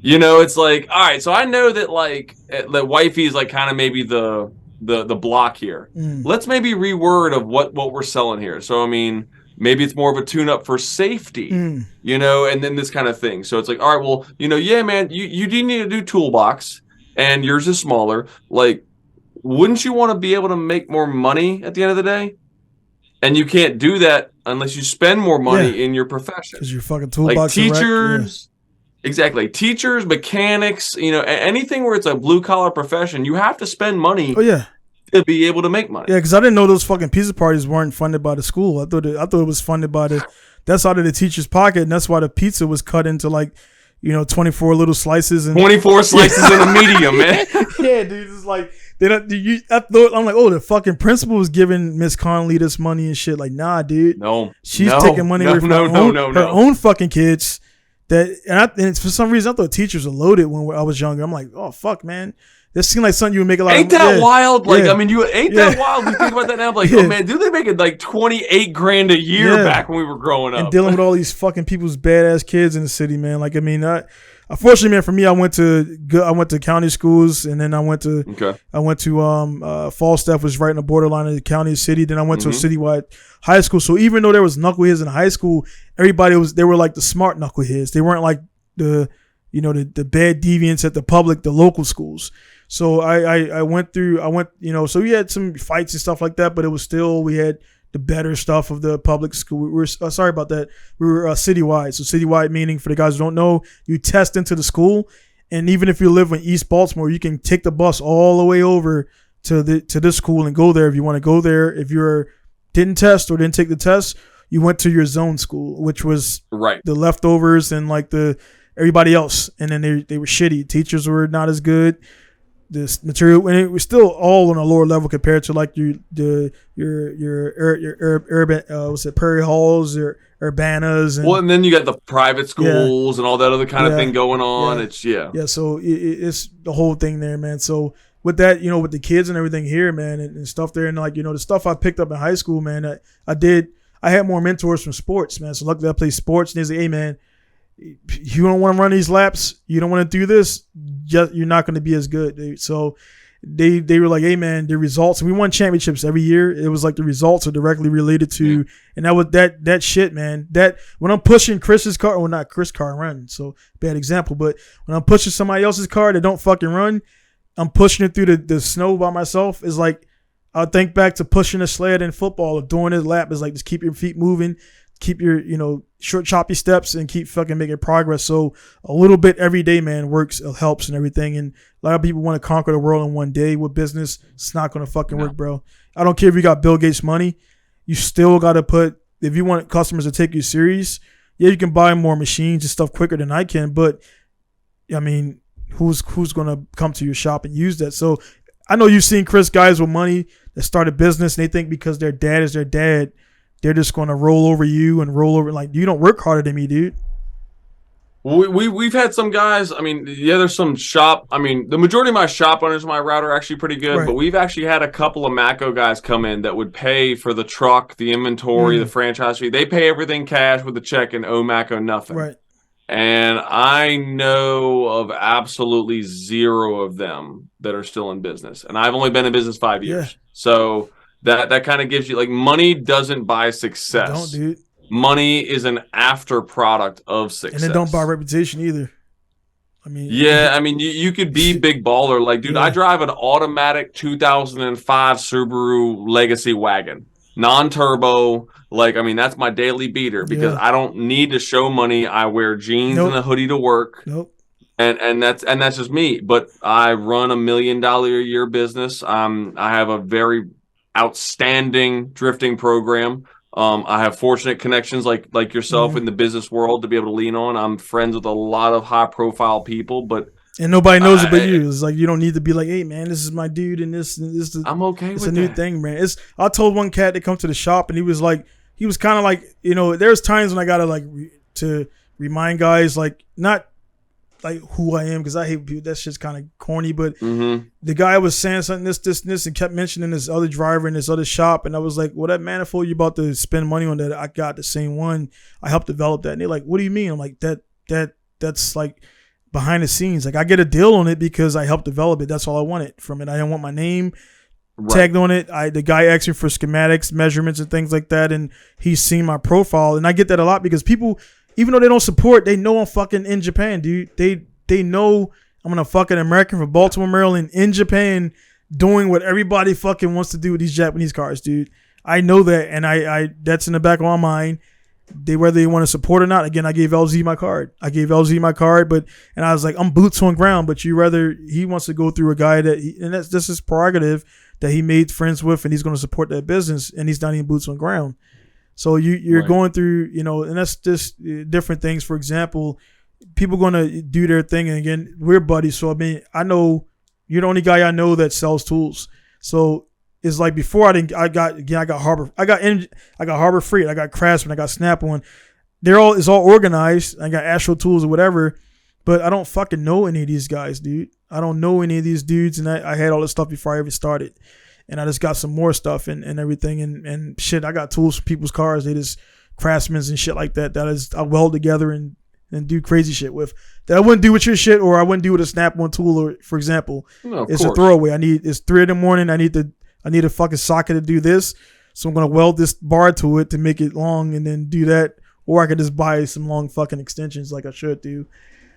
It's like, all right, so I know that the wifey is kind of maybe the block here. Let's maybe reword of what we're selling here. So I mean, maybe it's more of a tune-up for safety, and then this kind of thing. So it's like, all right, well, yeah, man, you do need to do toolbox, and yours is smaller. Wouldn't you want to be able to make more money at the end of the day? And you can't do that unless you spend more money in your profession. Because your fucking toolbox. Teachers. Exactly. Teachers, mechanics, anything where it's a blue-collar profession, you have to spend money to be able to make money. Yeah, because I didn't know those fucking pizza parties weren't funded by the school. I thought it was funded by that's out of the teacher's pocket, and that's why the pizza was cut into 24 little slices. And 24 slices in a medium, man. Yeah, dude. It's like, I'm like, oh, the fucking principal was giving Miss Conley this money and shit. Like, nah, dude. She's taking money away from her own fucking kids. And for some reason I thought teachers were loaded when I was younger. I'm like, oh fuck, man, this seemed like something you would make a lot. Ain't that wild? I mean, you ain't that wild? You think about that now, I'm like, oh man, dude, they making $28,000 a year back when we were growing up, and dealing with all these fucking people's badass kids in the city, man. Unfortunately, man, for me, I went to county schools, and then I went to Falstaff, was right in the borderline of the county and city. Then I went to a citywide high school. So even though there was knuckleheads in high school, they were like the smart knuckleheads. They weren't like the bad deviants at the local schools. So I went, so we had some fights and stuff like that, but it was still, we had the better stuff of the public school. We were sorry about that. We were citywide. So citywide meaning, for the guys who don't know, you test into the school, and even if you live in East Baltimore, you can take the bus all the way over to this school and go there if you want to go there. If you didn't test or didn't take the test, you went to your zone school, which was the leftovers and everybody else, and then they were shitty. Teachers were not as good. This material, and it was still all on a lower level compared to your urban Prairie Halls or Urbanas, and then you got the private schools and all that other kind of thing going on. It's so it's the whole thing there, man. So with that, with the kids and everything here, man, and stuff there, and the stuff I picked up in high school, man, I had more mentors from sports, man. So luckily I played sports, and they say, hey, man, you don't want to run these laps, you don't want to do this, you're not going to be as good, dude. So they were like, hey man, the results, and we won championships every year. It was like the results are directly related to, and that was that shit, man. That when I'm pushing Chris's car, well, not Chris' car run, so bad example, but when I'm pushing somebody else's car that don't fucking run, I'm pushing it through the snow by myself. Is like, I'll think back to pushing a sled in football or doing a lap. Is like, just keep your feet moving, keep your, short choppy steps, and keep fucking making progress. So a little bit every day, man, works, helps and everything. And a lot of people want to conquer the world in one day with business. It's not going to fucking work, bro. I don't care if you got Bill Gates money. You still got to if you want customers to take you serious, you can buy more machines and stuff quicker than I can. But I mean, who's going to come to your shop and use that? So I know you've seen Chris, guys with money that start a business, and they think because their dad is their dad, they're just going to roll over you and roll over. Like, you don't work harder than me, dude. We've had some guys. I mean, yeah, there's some shop. I mean, the majority of my shop owners in my route are actually pretty good, Right. but we've actually had a couple of Mako guys come in that would pay for the truck, the inventory, the franchise fee. They pay everything cash with a check and owe Mako nothing. Right. And I know of absolutely zero of them that are still in business. And I've only been in business 5 years. Yeah. So that kind of gives you, like, money doesn't buy success. Don't, dude. Money is an after product of success. And it don't buy reputation either. I mean, yeah, I mean, you could be big baller. Like, dude, I drive an automatic 2005 Subaru Legacy wagon, non-turbo. Like, I mean, that's my daily beater because I don't need to show money. I wear jeans and a hoodie to work. And that's just me. But I run $1 million a year business. I have a very outstanding drifting program. I have fortunate connections like yourself in the business world to be able to lean on. I'm friends with a lot of high profile people, and nobody knows it but you. It's like you don't need to be like, hey man, this is my dude, and this I'm okay with it's a new thing, man. I told one cat to come to the shop, and he was kind of like, there's times when I gotta like to remind guys, like, not like who I am, because I hate people. That shit's kind of corny. But the guy was saying something, this, and kept mentioning this other driver in this other shop, and I was like, well, that manifold you about to spend money on, that I got the same one. I helped develop that, and they're like, what do you mean? I'm like, that's like behind the scenes. Like, I get a deal on it because I helped develop it. That's all I wanted from it. I didn't want my name tagged on it. The guy asked me for schematics, measurements, and things like that, and he's seen my profile, and I get that a lot because people, even though they don't support, they know I'm fucking in Japan, dude. They know I'm a fucking American from Baltimore, Maryland, in Japan, doing what everybody fucking wants to do with these Japanese cars, dude. I know that, and I that's in the back of my mind. Whether they want to support or not. Again, I gave LZ my card. And I was like, I'm boots on ground, but he wants to go through a guy and that's his prerogative, that he made friends with, and he's going to support that business, and he's not even boots on ground. So you're going through, and that's just different things. For example, people going to do their thing, and again, we're buddies. So I mean, I know you're the only guy I know that sells tools. So it's like before I got Harbor Freight, I got Craftsman, I got Snap-on. It's all organized. I got Astro Tools or whatever, but I don't fucking know any of these guys, dude. I don't know any of these dudes, and I had all this stuff before I ever started. And I just got some more stuff and everything and shit. I got tools for people's cars. They just Craftsmans and shit like that. I weld together and do crazy shit with. That I wouldn't do with your shit, or I wouldn't do with a Snap-on tool, or for example. No, it's a throwaway. It's 3 a.m. I need a fucking socket to do this. So I'm gonna weld this bar to it to make it long and then do that. Or I could just buy some long fucking extensions like I should do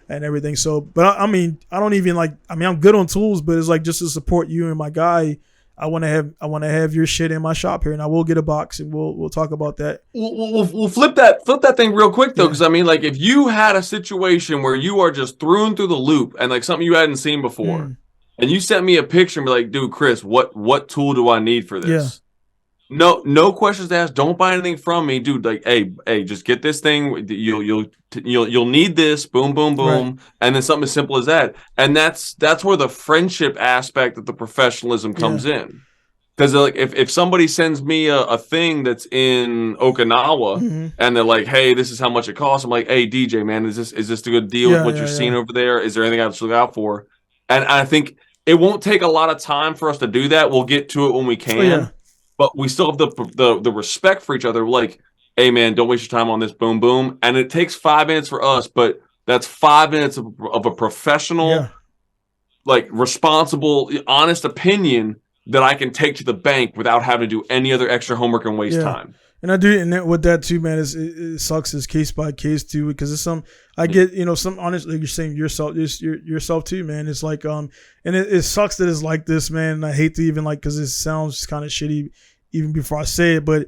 and everything. So, but I mean, I don't even I'm good on tools, but it's like, just to support you and my guy, I want to have your shit in my shop here, and I will get a box, and we'll talk about that. We'll flip that thing real quick though, because I mean, like, if you had a situation where you are just through and through the loop, and like something you hadn't seen before, and you sent me a picture and be like, dude, Chris, what tool do I need for this? No questions asked. Don't buy anything from me, dude. Like, hey, just get this thing. You'll need this. Boom, boom, boom, right. And then something as simple as that. And that's where the friendship aspect of the professionalism comes in. Because like, if somebody sends me a thing that's in Okinawa and they're like, hey, this is how much it costs. I'm like, hey, DJ, man, is this a good deal with what you're seeing over there? Is there anything I have to look out for? And I think it won't take a lot of time for us to do that. We'll get to it when we can. But we still have the respect for each other. Like, hey, man, don't waste your time on this. Boom, boom. And it takes 5 minutes for us, but that's 5 minutes of a professional, like, responsible, honest opinion that I can take to the bank without having to do any other extra homework and waste time. And I do, and with that too, man, it sucks. It's case by case too, because it's I get, some, honestly, you're saying yourself too, man. It's like, and it sucks that it's like this, man. And I hate to even because it sounds kind of shitty even before I say it, but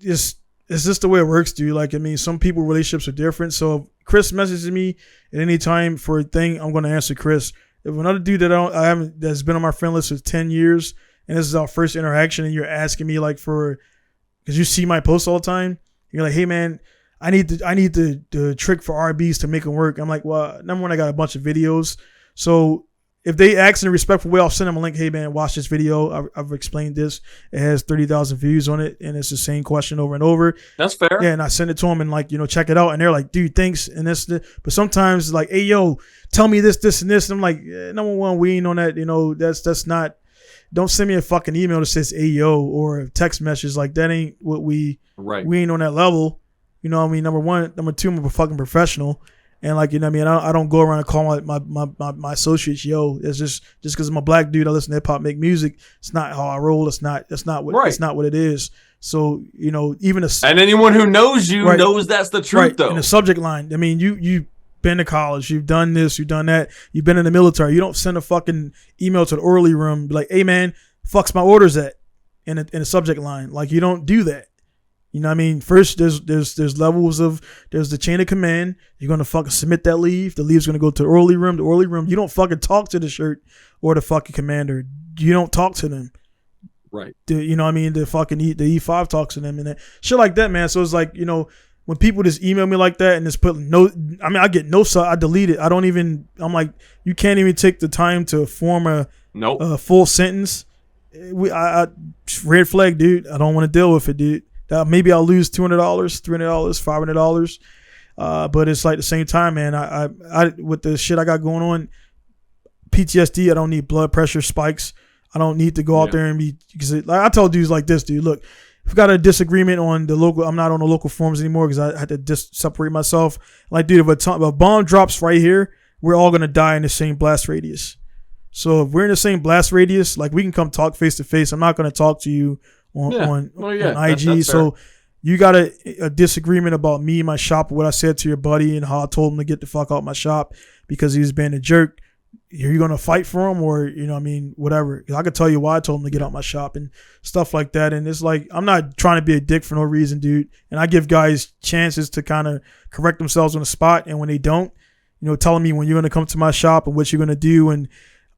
it's just the way it works, dude. Like, I mean, some people relationships are different. So if Chris messages me at any time for a thing, I'm going to answer Chris. If another dude that's been on my friend list for 10 years, and this is our first interaction, and you're asking me because you see my posts all the time, you're like, hey man, I need the trick for RBs to make them work. I'm like, well, number one, I got a bunch of videos. So if they ask in a respectful way, I'll send them a link. Hey man, watch this video. I've explained this. It has 30,000 views on it, and it's the same question over and over. That's fair. Yeah, and I send it to them and like, check it out. And they're like, dude, thanks. And this. But sometimes it's like, hey yo, tell me this, and this. And I'm like, number one, we ain't on that. That's not. Don't send me a fucking email that says hey yo or a text message. Like that ain't what we. Right. We ain't on that level. You know what I mean? Number one, number two, I'm a fucking professional. And like, you know what I mean? I don't go around and call my associates, yo. It's just because I'm a black dude, I listen to hip hop, make music. It's not how I roll. It's not what it is. So, even and anyone who knows you knows that's the truth, though. In the subject line, I mean, you've been to college, you've done this, you've done that, you've been in the military. You don't send a fucking email to the orderly room, be like, hey man, fuck's my orders at in a subject line. Like, you don't do that. You know what I mean? First, there's levels of, there's the chain of command. You're going to fucking submit that leave. The leave's going to go to the orderly room. The orderly room, you don't fucking talk to the shirt or the fucking commander. You don't talk to them. Right. You know what I mean? The fucking the E5 talks to them and that. Shit like that, man. So it's like, when people just email me like that and just put I get no, I delete it. I'm like, you can't even take the time to form a full sentence. Red flag, dude. I don't want to deal with it, dude. Maybe I'll lose $200, $300, $500. But it's like the same time, man. I with the shit I got going on, PTSD. I don't need blood pressure spikes. I don't need to go out there and be, because like I tell dudes like this, dude. Look, if we got a disagreement on the local, I'm not on the local forums anymore because I had to separate myself. Like, dude, if a bomb drops right here, we're all gonna die in the same blast radius. So if we're in the same blast radius, like we can come talk face to face. I'm not gonna talk to you on IG. That's so you got a disagreement about me, my shop, what I said to your buddy and how I told him to get the fuck out my shop because he was being a jerk. Are you going to fight for him or, whatever? I could tell you why I told him to get out my shop and stuff like that. And it's like, I'm not trying to be a dick for no reason, dude. And I give guys chances to kind of correct themselves on the spot. And when they don't, telling me when you're going to come to my shop and what you're going to do and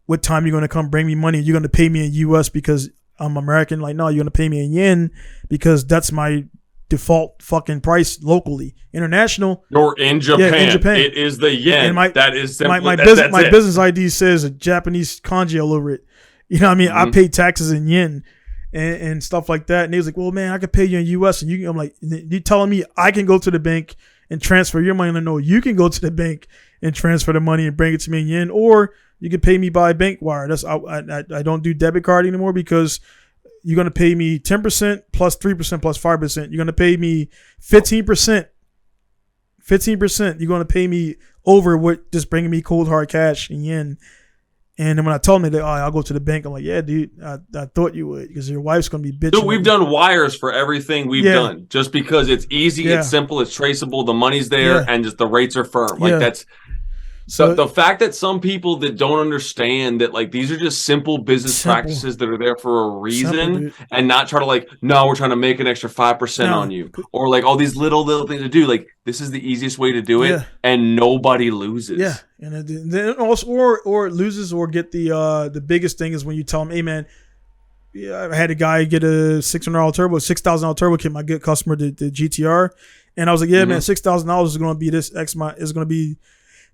what time you're going to come bring me money. You're going to pay me in US because I'm American. Like, no, you're going to pay me in yen because that's my default fucking price locally. International. You're in Japan. Yeah, in Japan. It is the yen. And that is simply, my business ID says a Japanese kanji all over it. You know what I mean? Mm-hmm. I pay taxes in yen and stuff like that. And he was like, well, man, I could pay you in US. And I'm like, you telling me I can go to the bank and transfer your money? No, you can go to the bank and transfer the money and bring it to me in yen, or you can pay me by bank wire. I don't do debit card anymore because you're going to pay me 10% plus 3% plus 5%. You're going to pay me 15%. 15%. You're going to pay me over what just bringing me cold hard cash in yen. And then when I told them that, I'll go to the bank, I'm like, yeah, dude, I thought you would because your wife's going to be bitching. Dude, we've done wires for everything we've done just because it's easy, it's simple, it's traceable, the money's there, and just the rates are firm. Like that's. So the fact that some people that don't understand that like these are just simple business practices that are there for a reason and not try to like, no, we're trying to make an extra 5% on you or like all these little things to do. Like this is the easiest way to do it and nobody loses. Yeah. And then also, or loses or get the biggest thing is when you tell them, hey man, I had a guy get a $600 turbo, $6,000 turbo kit, my good customer, the GTR. And I was like, yeah, man, $6,000 is going to be this is going to be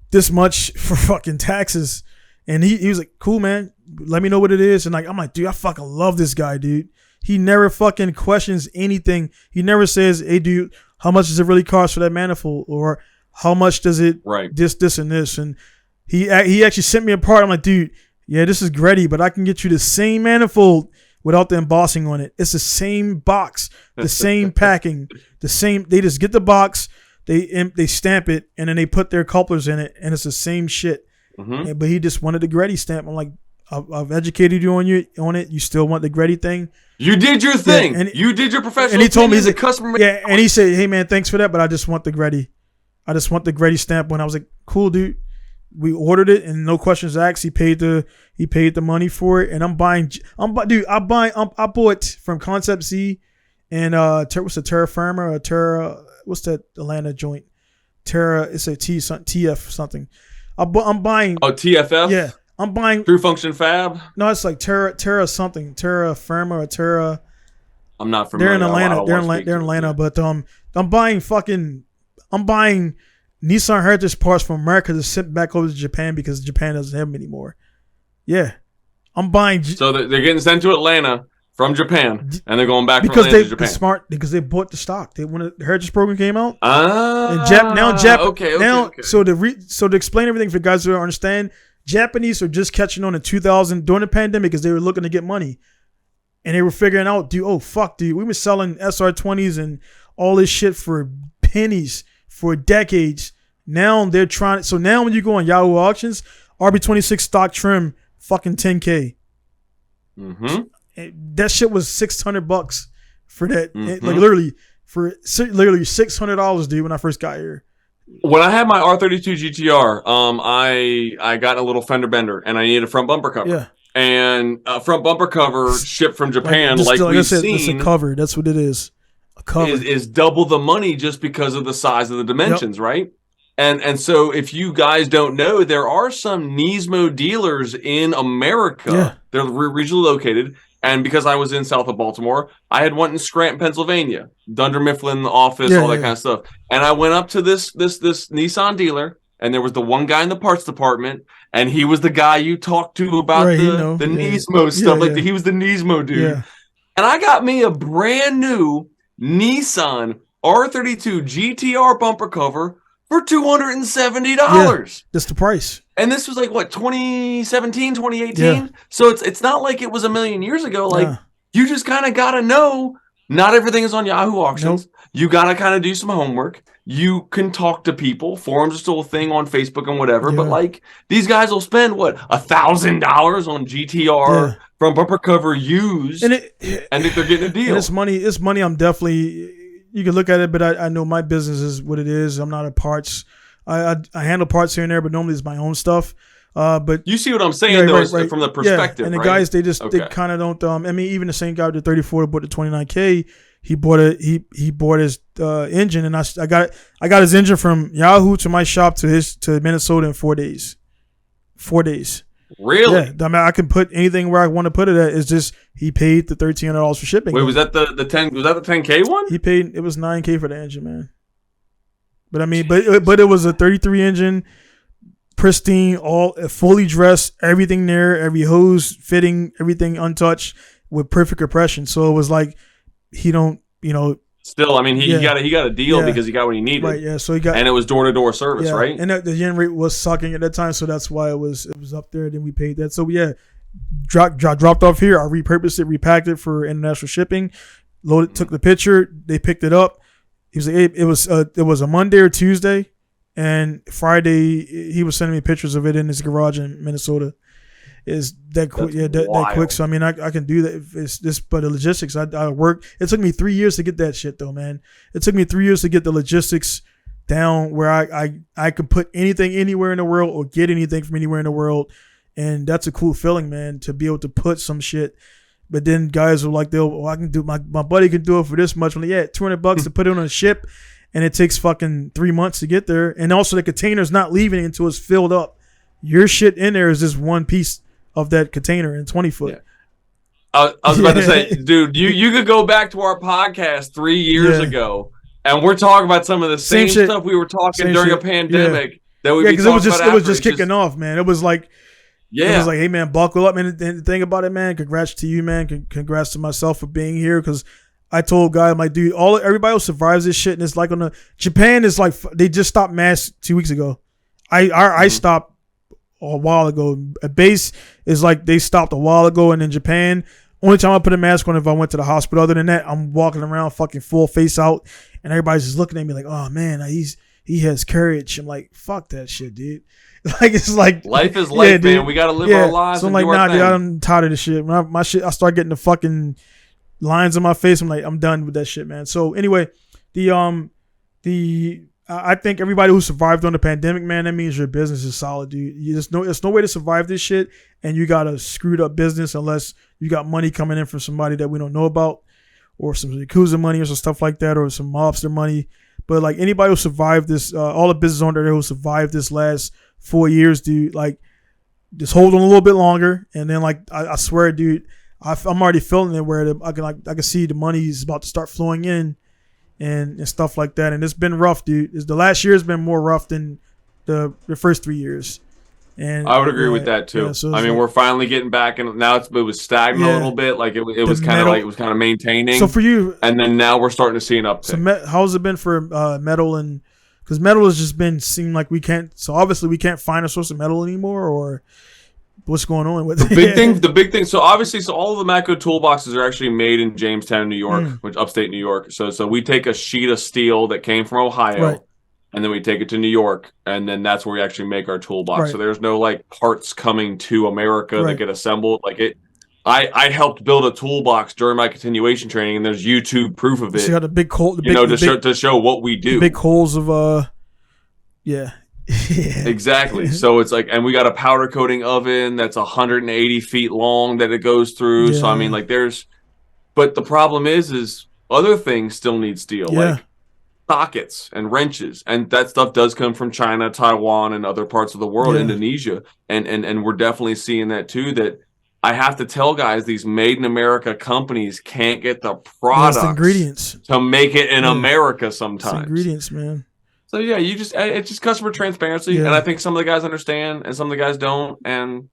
this much for fucking taxes. And he was like, cool, man, let me know what it is. And like, I'm like, dude, I fucking love this guy, dude. He never fucking questions anything. He never says, hey, dude, how much does it really cost for that manifold? Or how much does it this, and this? And he actually sent me a part. I'm like, dude, yeah, this is Gretty, but I can get you the same manifold without the embossing on it. It's the same box, the same packing, the same. They just get the box. They stamp it and then they put their couplers in it and it's the same shit. Mm-hmm. But he just wanted the Gretty stamp. I'm like, I've educated you on it. You still want the Gretty thing? You did your thing. Yeah, you did your professional. And he told me he's a customer. Yeah, and he said, hey man, thanks for that, but I just want the Gretty. I just want the Gretty stamp. When I was like, cool, dude. We ordered it and no questions asked. He paid the money for it, and I bought from Concept C and what's the Terra Firma or Terra. What's that Atlanta joint? Terra, it's a TF something. I'm buying. Oh, TFF? Yeah. I'm buying. True Function Fab? No, it's like Terra something. Terra Firma or Terra. I'm not familiar. They're in Atlanta. They're in Atlanta. But I'm buying Nissan Heritage parts from America to send back over to Japan because Japan doesn't have them anymore. Yeah, I'm buying. So they're getting sent to Atlanta from Japan, and they're going back from because Atlanta to Japan. smart because they bought the stock. They when the Heritage program came out. Okay. So to explain everything for guys who don't understand, Japanese are just catching on in 2000 during the pandemic because they were looking to get money, and they were figuring out, dude, we were selling SR20s and all this shit for pennies for decades. Now they're trying. So now when you go on Yahoo auctions, RB26 stock trim fucking 10K. Mm-hmm. That shit was $600 for that. Mm-hmm. Like literally $600, dude. When I first got here. When I had my R32 GTR, I got a little fender bender, and I needed a front bumper cover. Yeah. And a front bumper cover shipped from Japan, like I we've said, seen. it's a cover. That's what it is. A cover is double the money just because of the size of the dimensions, right? And so if you guys don't know, there are some Nismo dealers in America. Yeah. They're regionally located. And because I was in south of Baltimore, I had one in Scranton, Pennsylvania, Dunder Mifflin office, all that kind of stuff. And I went up to this Nissan dealer, and there was the one guy in the parts department, and he was the guy you talked to about the Nismo stuff. He was the Nismo dude. Yeah. And I got me a brand new Nissan R32 GTR bumper cover for $270. Yeah, that's the price. And this was like what, 2017, 2018? Yeah. So it's not like it was a million years ago. Like you just kind of got to know not everything is on Yahoo auctions. Nope. You got to kind of do some homework. You can talk to people. Forums are still a thing on Facebook and whatever. But like these guys will spend what, $1,000 on GTR from bumper cover used, and they're getting a deal. And it's money. I'm definitely. You can look at it, but I know my business is what it is. I'm not a parts. I handle parts here and there, but normally it's my own stuff. But you see what I'm saying, though, from the perspective, and the guys, they kind of don't. I mean, even the same guy with the 34 bought the 29K. He bought his engine, and I got his engine from Yahoo to my shop to Minnesota in 4 days. 4 days. Really? Yeah, I mean, I can put anything where I want to put it at. It's just he paid the $1,300 for shipping. Wait, was that the 10? Was that the 10K one? He paid. It was $9K for the engine, man. But I mean, but it was a 33 engine, pristine, all fully dressed, everything there, every hose fitting, everything untouched with perfect compression. So it was like he don't, Still, I mean, he got a deal because he got what he needed, right? Yeah, so he got, and it was door-to-door service, right? And the yen rate was sucking at that time, so that's why it was up there. Then we paid that. So dropped off here. I repurposed it, repacked it for international shipping. Loaded, took the picture. They picked it up. He was like, it was a Monday or Tuesday, and Friday he was sending me pictures of it in his garage in Minnesota. Is that quick? Yeah, that quick. So I mean, I can do that. If it's this, but the logistics, I work. It took me 3 years to get that shit though, man. It took me 3 years to get the logistics down where I could put anything anywhere in the world or get anything from anywhere in the world, and that's a cool feeling, man, to be able to put some shit. But then guys are like, I can do my buddy can do it for this much. I'm like, yeah, $200 to put it on a ship, and it takes fucking 3 months to get there, and also the container's not leaving until it's filled up. Your shit in there is just one piece of that container in 20 foot. Yeah. I was about to say, dude, you could go back to our podcast 3 years ago, and we're talking about some of the same stuff we were talking during a pandemic that we because it was just kicking off, man. It was like, it was like, hey man, buckle up, man. And the thing about it, man, congrats to you, man. Congrats to myself for being here, because I told guy, I'm like, dude, everybody else survives this shit, and it's like Japan is like, they just stopped masks 2 weeks ago. I stopped a while ago. A base is like they stopped a while ago, and in Japan, only time I put a mask on if I went to the hospital. Other than that, I'm walking around fucking full face out, and everybody's just looking at me like, oh man, he has courage. I'm like, fuck that shit, dude. Like, it's like life is life, man. We gotta live our lives. So I'm like, nah, dude, I'm tired of this shit. When I start getting the fucking lines on my face, I'm like, I'm done with that shit, man. So anyway, I think everybody who survived on the pandemic, man, that means your business is solid, dude. There's no way to survive this shit, and you got a screwed up business unless you got money coming in from somebody that we don't know about, or some Yakuza money or some stuff like that, or some mobster money. But like anybody who survived this, all the business owners there who survived this last 4 years, dude, like just hold on a little bit longer, and then like I swear, dude, I'm already feeling it where I can see the money is about to start flowing in. And stuff like that, and it's been rough, dude. The last year has been more rough than the first 3 years. And I would agree with that too. so I mean, like, we're finally getting back, and now it was stagnant a little bit. Like it was kind of like it was kind of maintaining. So for you, and then now we're starting to see an uptick. So how's it been for metal? And because metal has just been seem like we can't. So obviously we can't find a source of metal anymore, or what's going on with the big thing. So obviously, all of the Matco toolboxes are actually made in Jamestown, New York, which upstate New York. So we take a sheet of steel that came from Ohio. Right. And then we take it to New York, and then that's where we actually make our toolbox. Right. So there's no like parts coming to America Right. that get assembled. Like it, I helped build a toolbox during my continuation training, and there's YouTube proof of it. So you got a big hole, to show what we do. Big holes of yeah. Exactly. So it's like, and we got a powder coating oven that's 180 feet long that it goes through. Yeah. So I mean, like but the problem is other things still need steel. Yeah. Like sockets and wrenches, and that stuff does come from China, Taiwan, and other parts of the world, Indonesia, and we're definitely seeing that too. That I have to tell guys, these made in America companies can't get the products, ingredients to make it in America sometimes. It's ingredients, man. So yeah, it's just customer transparency, and I think some of the guys understand, and some of the guys don't, and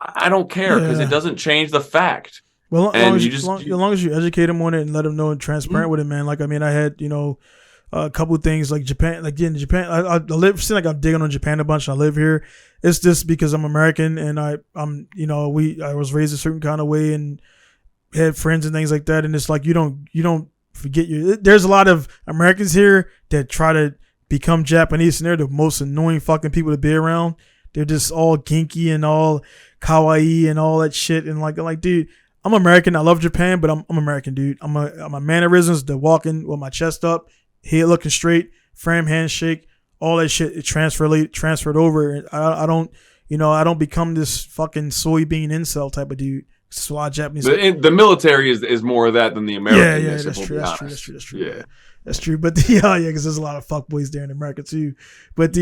I don't care because it doesn't change the fact. Well, as long as you educate them on it and let them know and transparent with it, man. Like I mean, I had a couple of things like Japan, like in Japan, I live. Seem like I'm digging on Japan a bunch. I live here. It's just because I'm American and I was raised a certain kind of way and had friends and things like that. And it's like you don't forget there's a lot of Americans here that try to become Japanese, and they're the most annoying fucking people to be around. They're just all ginky and all kawaii and all that shit. And like dude, I'm American. I love Japan, but I'm American, dude. I'm a mannerisms, the walking with my chest up, head looking straight, frame handshake, all that shit. It transferred over. I don't become this fucking soybean incel type of dude. It's a lot of Japanese. The military is more of that than the American. Yeah, that's true. That's true. Yeah. That's true, but because there's a lot of fuckboys there in America too. But but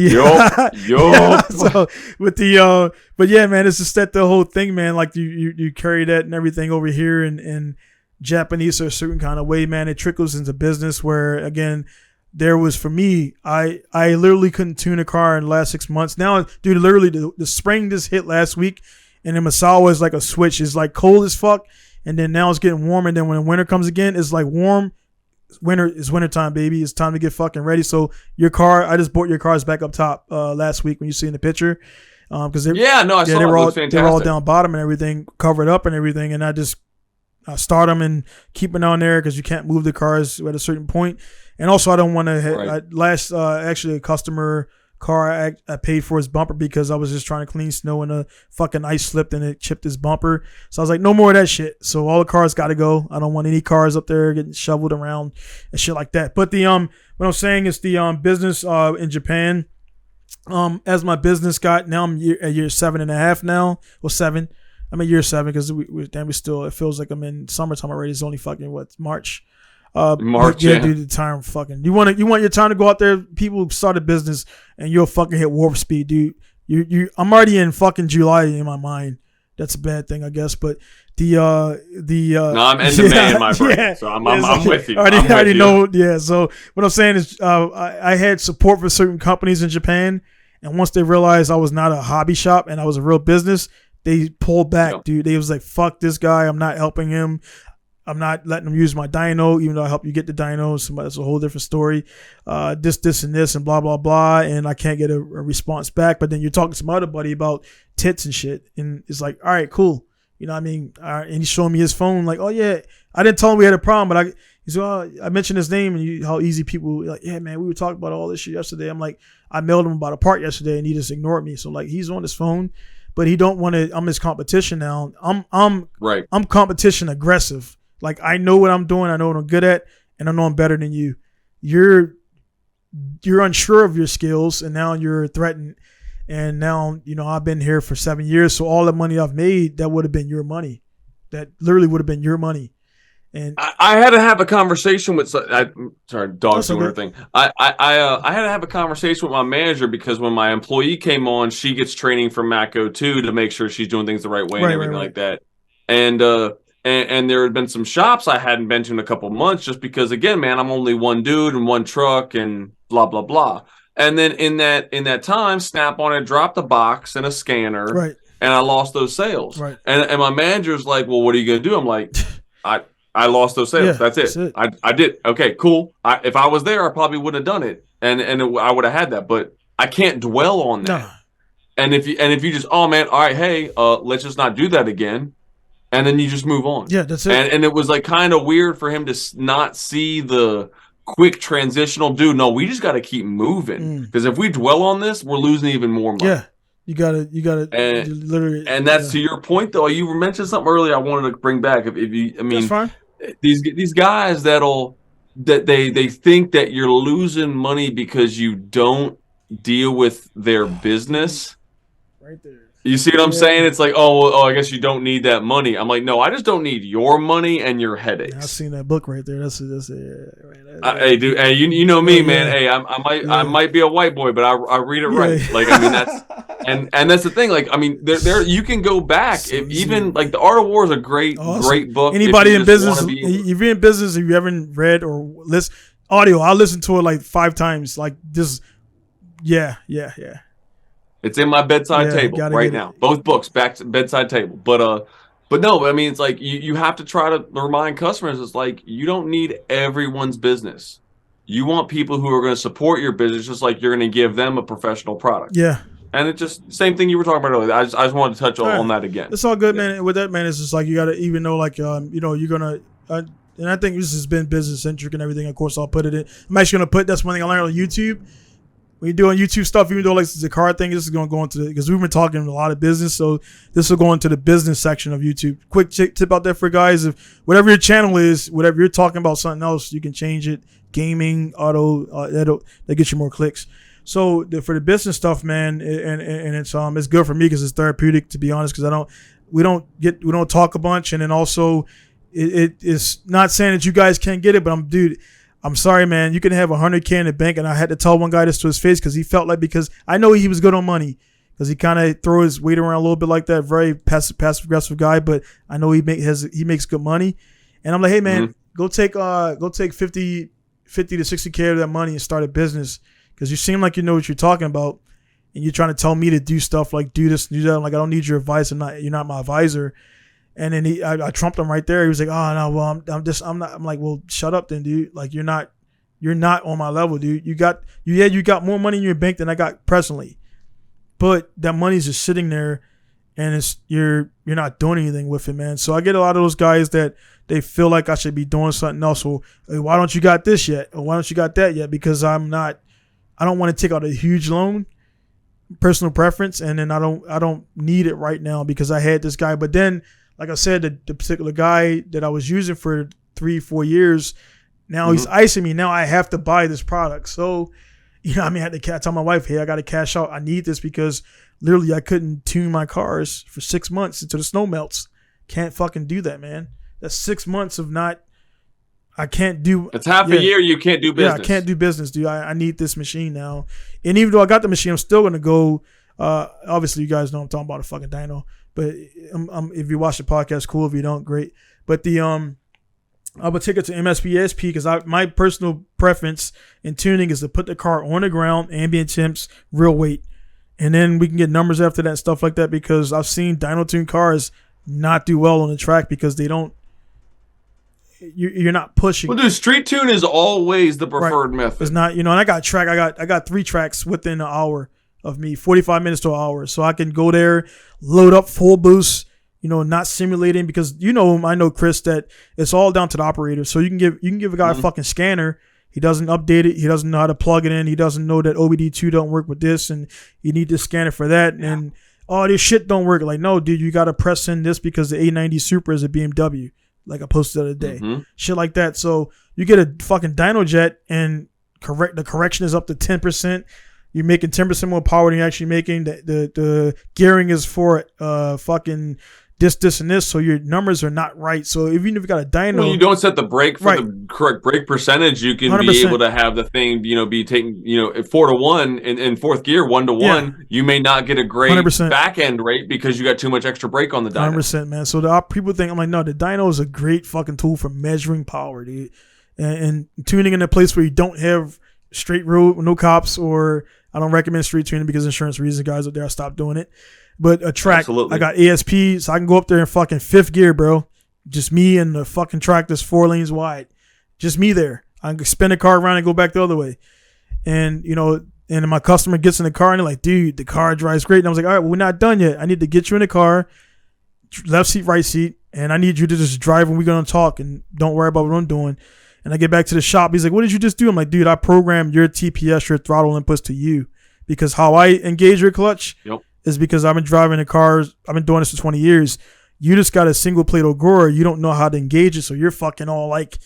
yeah, man, it's just that the whole thing, man. Like you carry that and everything over here, and Japanese are a certain kind of way, man. It trickles into business where again, there was for me, I literally couldn't tune a car in the last 6 months. Now, dude, literally the spring just hit last week, and in Misawa is like a switch. It's like cold as fuck, and then now it's getting warm, and then when winter comes again, it's like warm. Winter time, baby. It's time to get fucking ready. So your car, I just bought your cars back up top last week when you see in the picture, because they were all down bottom and everything, covered up and everything, and I start them and keep it on there because you can't move the cars at a certain point. And also I don't want to actually a customer car I paid for his bumper because I was just trying to clean snow and a fucking ice slipped and it chipped his bumper. So I was like, no more of that shit. So all the cars got to go. I don't want any cars up there getting shoveled around and shit like that. But what I'm saying is the business in Japan, as my business got, now I'm at year 7.5 now. Well, 7. I'm at year 7 because we still, it feels like I'm in summertime already. It's only fucking March. March, dude, the time fucking. You want your time to go out there. People start a business and you'll fucking hit warp speed, dude. I'm already in fucking July in my mind. That's a bad thing, I guess. But no, I'm end of May in my brain, so I'm with you. I already know. Yeah. So what I'm saying is, I had support for certain companies in Japan, and once they realized I was not a hobby shop and I was a real business, they pulled back, dude. They was like, "Fuck this guy. I'm not helping him. I'm not letting them use my dyno, even though I help you get the dyno. So that's a whole different story. This, and this, and blah, blah, blah. And I can't get a response back. But then you're talking to my other buddy about tits and shit. And it's like, all right, cool. You know what I mean? And he's showing me his phone. Like, oh, yeah. I didn't tell him we had a problem. But he said, oh, I mentioned his name and how easy people like, yeah, man, we were talking about all this shit yesterday. I'm like, I mailed him about a part yesterday and he just ignored me. So, like, he's on his phone. But he don't want to. I'm his competition now. I'm competition aggressive. Like, I know what I'm doing. I know what I'm good at, and I know I'm better than you. You're unsure of your skills, and now you're threatened. And now, I've been here for 7 years, so all the money I've made, that would have been your money. That literally would have been your money. And I had to have a conversation with. Sorry, dog's doing her thing. I had to have a conversation with my manager because when my employee came on, she gets training from Matco too to make sure she's doing things the right way and everything like that. And there had been some shops I hadn't been to in a couple months just because, again, man, I'm only one dude and one truck and blah, blah, blah. And then in that time, Snap-on had dropped a box and a scanner, Right. and I lost those sales. Right. And my manager's like, "Well, what are you gonna do?" I'm like, I lost those sales. Yeah, that's it. I did. Okay, cool. If I was there, I probably wouldn't have done it, and I would have had that. But I can't dwell on that. No. And if you just, oh man, all right, hey, let's just not do that again, and then you just move on. Yeah, that's it. And it was like kind of weird for him to not see the quick transitional dude. No, we just got to keep moving, because if we dwell on this, we're losing even more money. Yeah, you gotta literally. And that's to your point, though. You mentioned something earlier. I wanted to bring back. If you, I mean, that's fine. These guys that they think that you're losing money because you don't deal with their business. Right there. You see what I'm saying? It's like, oh, I guess you don't need that money. I'm like, no, I just don't need your money and your headaches. I've seen that book right there. That's right. Hey, dude, hey, you know me, man. Hey, I might be a white boy, but I read it right. Like, I mean, that's and that's the thing. Like, I mean, there you can go back. Even like The Art of War is a great book. Anybody in business, if you're in business, if you haven't read or listen audio, I listened to it like 5 times. Like this, yeah. It's in my bedside table right now. Both books back to bedside table. But no, I mean, it's like you have to try to remind customers. It's like you don't need everyone's business. You want people who are going to support your business, just like you're going to give them a professional product. Yeah. And it just same thing you were talking about earlier. I just wanted to touch on that again. It's all good, man. With that, man, it's just like you got to even know, like, you're gonna. And I think this has been business centric and everything. Of course, I'll put it in. I'm actually gonna put. That's one thing I learned on YouTube. When you're doing YouTube stuff, even though like it's a car thing, this is going to go into because we've been talking a lot of business, so this will go into the business section of YouTube. Quick tip out there for guys: if whatever your channel is, whatever you're talking about something else, you can change it. Gaming, auto, that gets you more clicks. So for the business stuff, man, and it's good for me because it's therapeutic, to be honest. Because we don't talk a bunch, and then also it is not saying that you guys can't get it, but I'm sorry, man. You can have $100K in the bank, and I had to tell one guy this to his face because he felt like, because I know he was good on money because he kind of throw his weight around a little bit like that, very passive aggressive guy. But I know he makes good money, and I'm like, hey, man, go take 50 to 60K of that money and start a business because you seem like you know what you're talking about, and you're trying to tell me to do stuff like do this, do that. I'm like, I don't need your advice. You're not my advisor. And then I trumped him right there. He was like, "Oh no, well, I'm not." I'm like, "Well, shut up, then, dude. Like, you're not on my level, dude. You got more money in your bank than I got personally, but that money's just sitting there, and you're not doing anything with it, man." So I get a lot of those guys that they feel like I should be doing something else. So hey, why don't you got this yet? Or why don't you got that yet? Because I don't want to take out a huge loan, personal preference, and then I don't need it right now because I had this guy, but then. Like I said, the particular guy that I was using for 3-4 years, now he's icing me. Now I have to buy this product. So, I had to tell my wife, hey, I got to cash out. I need this because literally I couldn't tune my cars for 6 months until the snow melts. Can't fucking do that, man. That's 6 months of not. I can't do. It's half a year you can't do business. Yeah, I can't do business, dude. I need this machine now. And even though I got the machine, I'm still going to go. Obviously, you guys know I'm talking about a fucking dyno. But if you watch the podcast, cool. If you don't, great. But I would take it to MSPSP because my personal preference in tuning is to put the car on the ground, ambient temps, real weight, and then we can get numbers after that and stuff like that. Because I've seen dyno tune cars not do well on the track because they don't. You're not pushing. Well, dude, street tune is always the preferred method. It's not, and I got track. I got 3 tracks within an hour of me, 45 minutes to an hour, so I can go there, load up full boost, not simulating because I know Chris that it's all down to the operator. So you can give a guy a fucking scanner. He doesn't update it. He doesn't know how to plug it in. He doesn't know that OBD2 don't work with this, and you need this scanner for that. Yeah. And this shit don't work. Like, no, dude, you got to press in this because the A90 Supra is a BMW. Like I posted the other day, shit like that. So you get a fucking dyno jet, and the correction is up to 10%. You're making 10% more power than you're actually making. The gearing is for fucking this, and this, so your numbers are not right. So even if you got a dyno, when you don't set the brake for the correct brake percentage, you can 100%. Be able to have the thing, be taking, 4-to-1 in fourth gear, 1-to-1. Yeah. You may not get a great 100%. Back end rate because you got too much extra brake on the dyno. 100%, man. So people think, I'm like, no, the dyno is a great fucking tool for measuring power, dude, and tuning in a place where you don't have straight road, no cops, or I don't recommend street tuning because insurance reasons. Guys up there, I stopped doing it. But a track, absolutely. I got ASP, so I can go up there in fucking 5th gear, bro. Just me and the fucking track that's 4 lanes wide. Just me there. I can spin the car around and go back the other way. And, you know, and my customer gets in the car and they're like, dude, the car drives great. And I was like, all right, well, we're not done yet. I need to get you in the car, left seat, right seat, and I need you to just drive when we're going to talk and don't worry about what I'm doing. And I get back to the shop. He's like, what did you just do? I'm like, dude, I programmed your TPS, your throttle inputs to you. Because how I engage your clutch is because I've been driving the cars. I've been doing this for 20 years. You just got a single plate Ogura. You don't know how to engage it. So you're fucking all like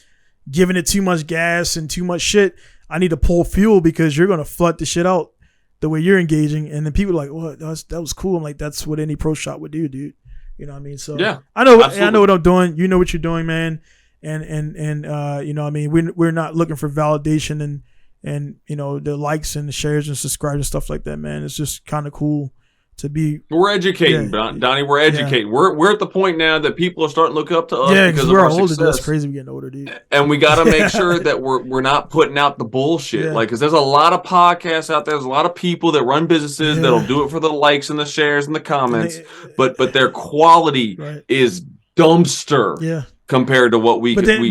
giving it too much gas and too much shit. I need to pull fuel because you're going to flood the shit out the way you're engaging. And then people are like, well, that was cool. I'm like, that's what any pro shop would do, dude. You know what I mean? So yeah, I know what I'm doing. You know what you're doing, man. And you know what I mean? We're not looking for validation and you know, the likes and the shares and subscribes and stuff like that, man. It's just kind of cool to be. We're educating, Donnie. We're educating. Yeah. We're at the point now that people are starting to look up to us because of our older, success. That's crazy. We're getting older, dude. And we got to make sure that we're not putting out the bullshit. Like, because there's a lot of podcasts out there. There's a lot of people that run businesses that'll do it for the likes and the shares and the comments, but their quality is dumpster. Yeah. Compared to what we, and then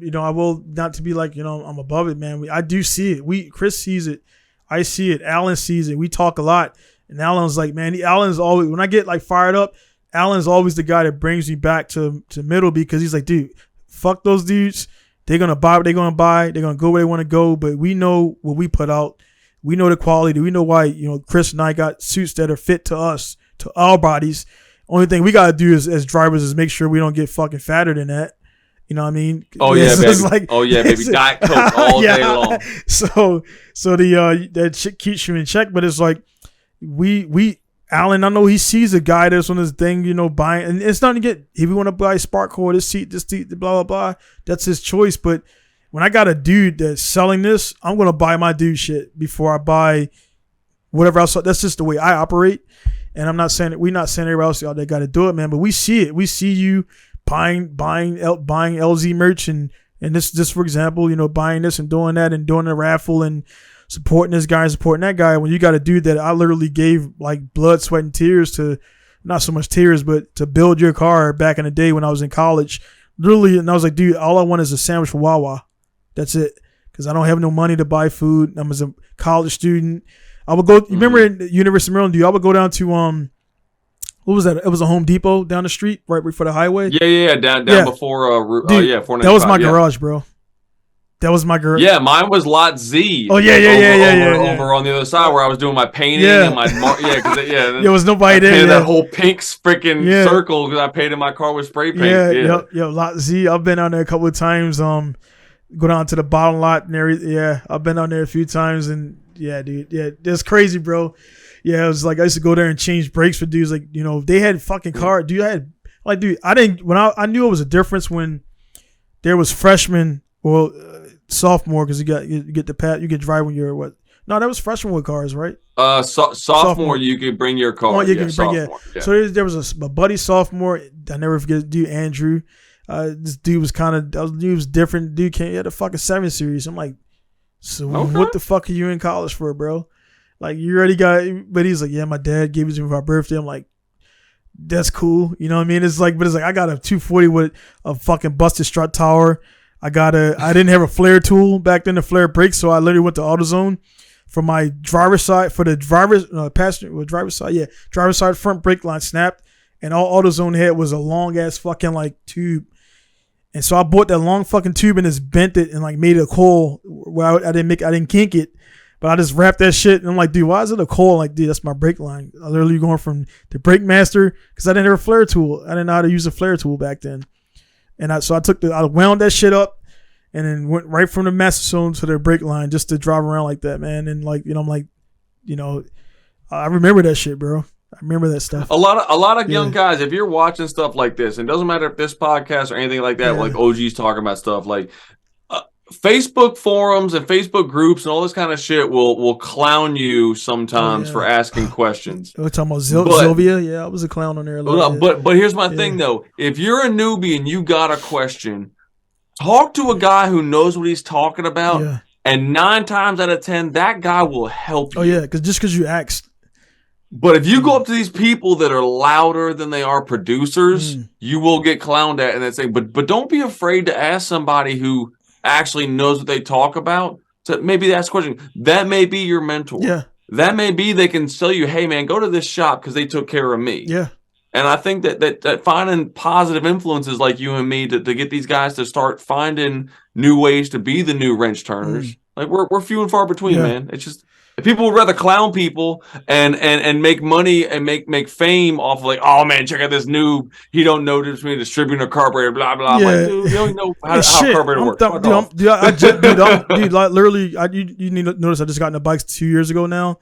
you know, I will not to be like, you know, I'm above it, man. I do see it. Chris sees it, I see it, Alan sees it. We talk a lot, and Alan's like, man, Alan's always, when I get like fired up, Alan's always the guy that brings me back to middle because he's like, dude, fuck those dudes. They're gonna buy what they're gonna buy. They're gonna go where they want to go. But we know what we put out. We know the quality. We know why. You know, Chris and I got suits that are fit to us, to our bodies. Only thing we gotta do as drivers is make sure we don't get fucking fatter than that. You know what I mean? Oh yeah, baby. Like, baby. Diet Coke all day long. So that shit keeps you in check. But it's like we Alan, I know he sees a guy that's on this thing, you know, buying, and it's not to get if we want to buy Spark Core, this seat, blah blah blah. That's his choice. But when I got a dude that's selling this, I'm gonna buy my dude shit before I buy whatever else. That's just the way I operate. And I'm not saying we're not saying everybody else out there got to do it, man. But we see it. We see you buying LZ merch and this for example, you know, buying this and doing that and doing a raffle and supporting this guy and supporting that guy. When you got a dude that I literally gave like blood, sweat, and tears to, not so much tears, but to build your car back in the day when I was in college, literally. And I was like, dude, all I want is a sandwich for Wawa. That's it, because I don't have no money to buy food. I'm a college student. I would go. You remember in the University of Maryland? I would go down to what was that? It was a Home Depot down the street, right before the highway. Yeah, down before. Dude, 495, that was my garage, bro. That was my garage. Yeah, mine was Lot Z. Oh yeah. Over on the other side where I was doing my painting and my there was nobody there. That whole pink freaking circle because I painted my car with spray paint. Yeah, Lot Z. I've been on there a couple of times. Go down to the bottom lot and everything. Yeah, I've been on there a few times and. Yeah, dude. Yeah, that's crazy, bro. Yeah, it was like I used to go there and change brakes for dudes. Like, you know, they had fucking car. Dude, I didn't. When I knew it was a difference when there was freshman or sophomore because you get the pat. You get drive when you're what? No, that was freshman with cars, right? Sophomore, you could bring your car. Oh, you can bring. Yeah. So there was a buddy sophomore. I never forget. Dude, Andrew. This dude was was different. Dude he had a fucking 7 Series. I'm like. So what the fuck are you in college for, bro? Like you already got, but he's like, yeah, my dad gave it to me for my birthday. I'm like, that's cool. You know what I mean? It's like I got a 240 with a fucking busted strut tower. I didn't have a flare tool back then, the flare brakes. So I literally went to AutoZone for my driver's side, for the driver's side front brake line snapped. And all AutoZone had was a long ass fucking like tube. And so I bought that long fucking tube and just bent it and like made it a coil where I didn't kink it, but I just wrapped that shit. And I'm like, dude, why is it a coil? Like, dude, that's my brake line. I literally going from the brake master because I didn't have a flare tool. I didn't know how to use a flare tool back then. And I wound that shit up and then went right from the master zone to the brake line just to drive around like that, man. And like, you know, I'm like, you know, I remember that shit, bro. I remember that stuff. A lot of young guys, if you're watching stuff like this, and it doesn't matter if this podcast or anything like that, like OG's talking about stuff like Facebook forums and Facebook groups and all this kind of shit will clown you sometimes for asking questions. We're talking about Sylvia. Yeah, I was a clown on there a little bit. But here's my thing though. If you're a newbie and you got a question, talk to a guy who knows what he's talking about. Yeah. And 9 times out of 10, that guy will help you. Oh yeah, because you asked. But if you go up to these people that are louder than they are producers, you will get clowned at and they say, but don't be afraid to ask somebody who actually knows what they talk about to maybe ask a question. That may be your mentor. Yeah. That may be they can tell you, hey man, go to this shop because they took care of me. Yeah. And I think that finding positive influences like you and me to get these guys to start finding new ways to be the new wrench turners, like we're few and far between, man. It's just people would rather clown people and make money and make fame off of like, oh man, check out this noob. He don't know the difference between a distributor and a carburetor, blah blah. I'm like, dude, you don't know how carburetor works. Literally, you need to notice I just got into bikes 2 years ago now.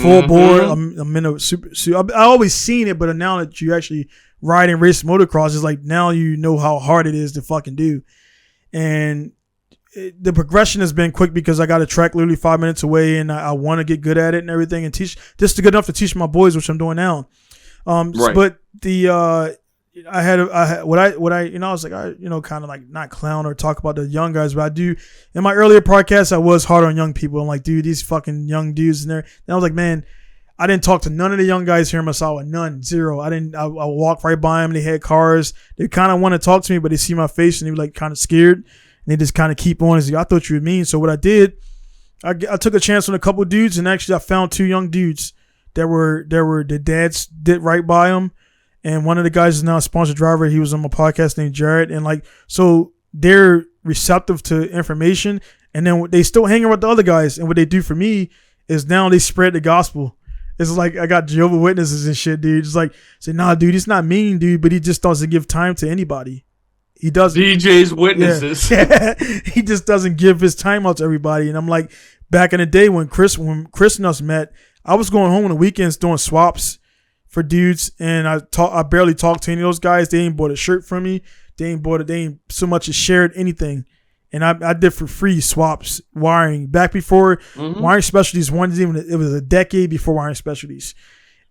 Full bore. I'm in a super. I always seen it, but now that you actually ride and race motocross, it's like now you know how hard it is to fucking do. And the progression has been quick because I got a track literally 5 minutes away, and I want to get good at it and everything, and teach just good enough to teach my boys, which I'm doing now. Right. But I had I was like, kind of like not clown or talk about the young guys, but I do in my earlier podcast, I was hard on young people. I'm like, dude, these fucking young dudes in there. And I was like, man, I didn't talk to none of the young guys here in Masawa. None, zero. I walked right by them. They had cars. They kind of want to talk to me, but they see my face and they were like kind of scared. And they just kind of keep on. I thought you were mean. So what I did, I took a chance on a couple dudes, and actually I found 2 young dudes that were the dads did right by them. And one of the guys is now a sponsored driver. He was on my podcast named Jared. And like, so they're receptive to information. And then they still hanging with the other guys. And what they do for me is now they spread the gospel. It's like I got Jehovah's Witnesses and shit, dude. It's like, say, nah, dude, he's not mean, dude, but he just doesn't give time to anybody. He doesn't. DJ's Witnesses. Yeah. He just doesn't give his time out to everybody. And I'm like, back in the day when Chris and us met, I was going home on the weekends doing swaps for dudes, and I barely talked to any of those guys. They ain't bought a shirt from me. They ain't so much as shared anything. And I did for free swaps, wiring. Back before Wiring Specialties, it was a decade before Wiring Specialties.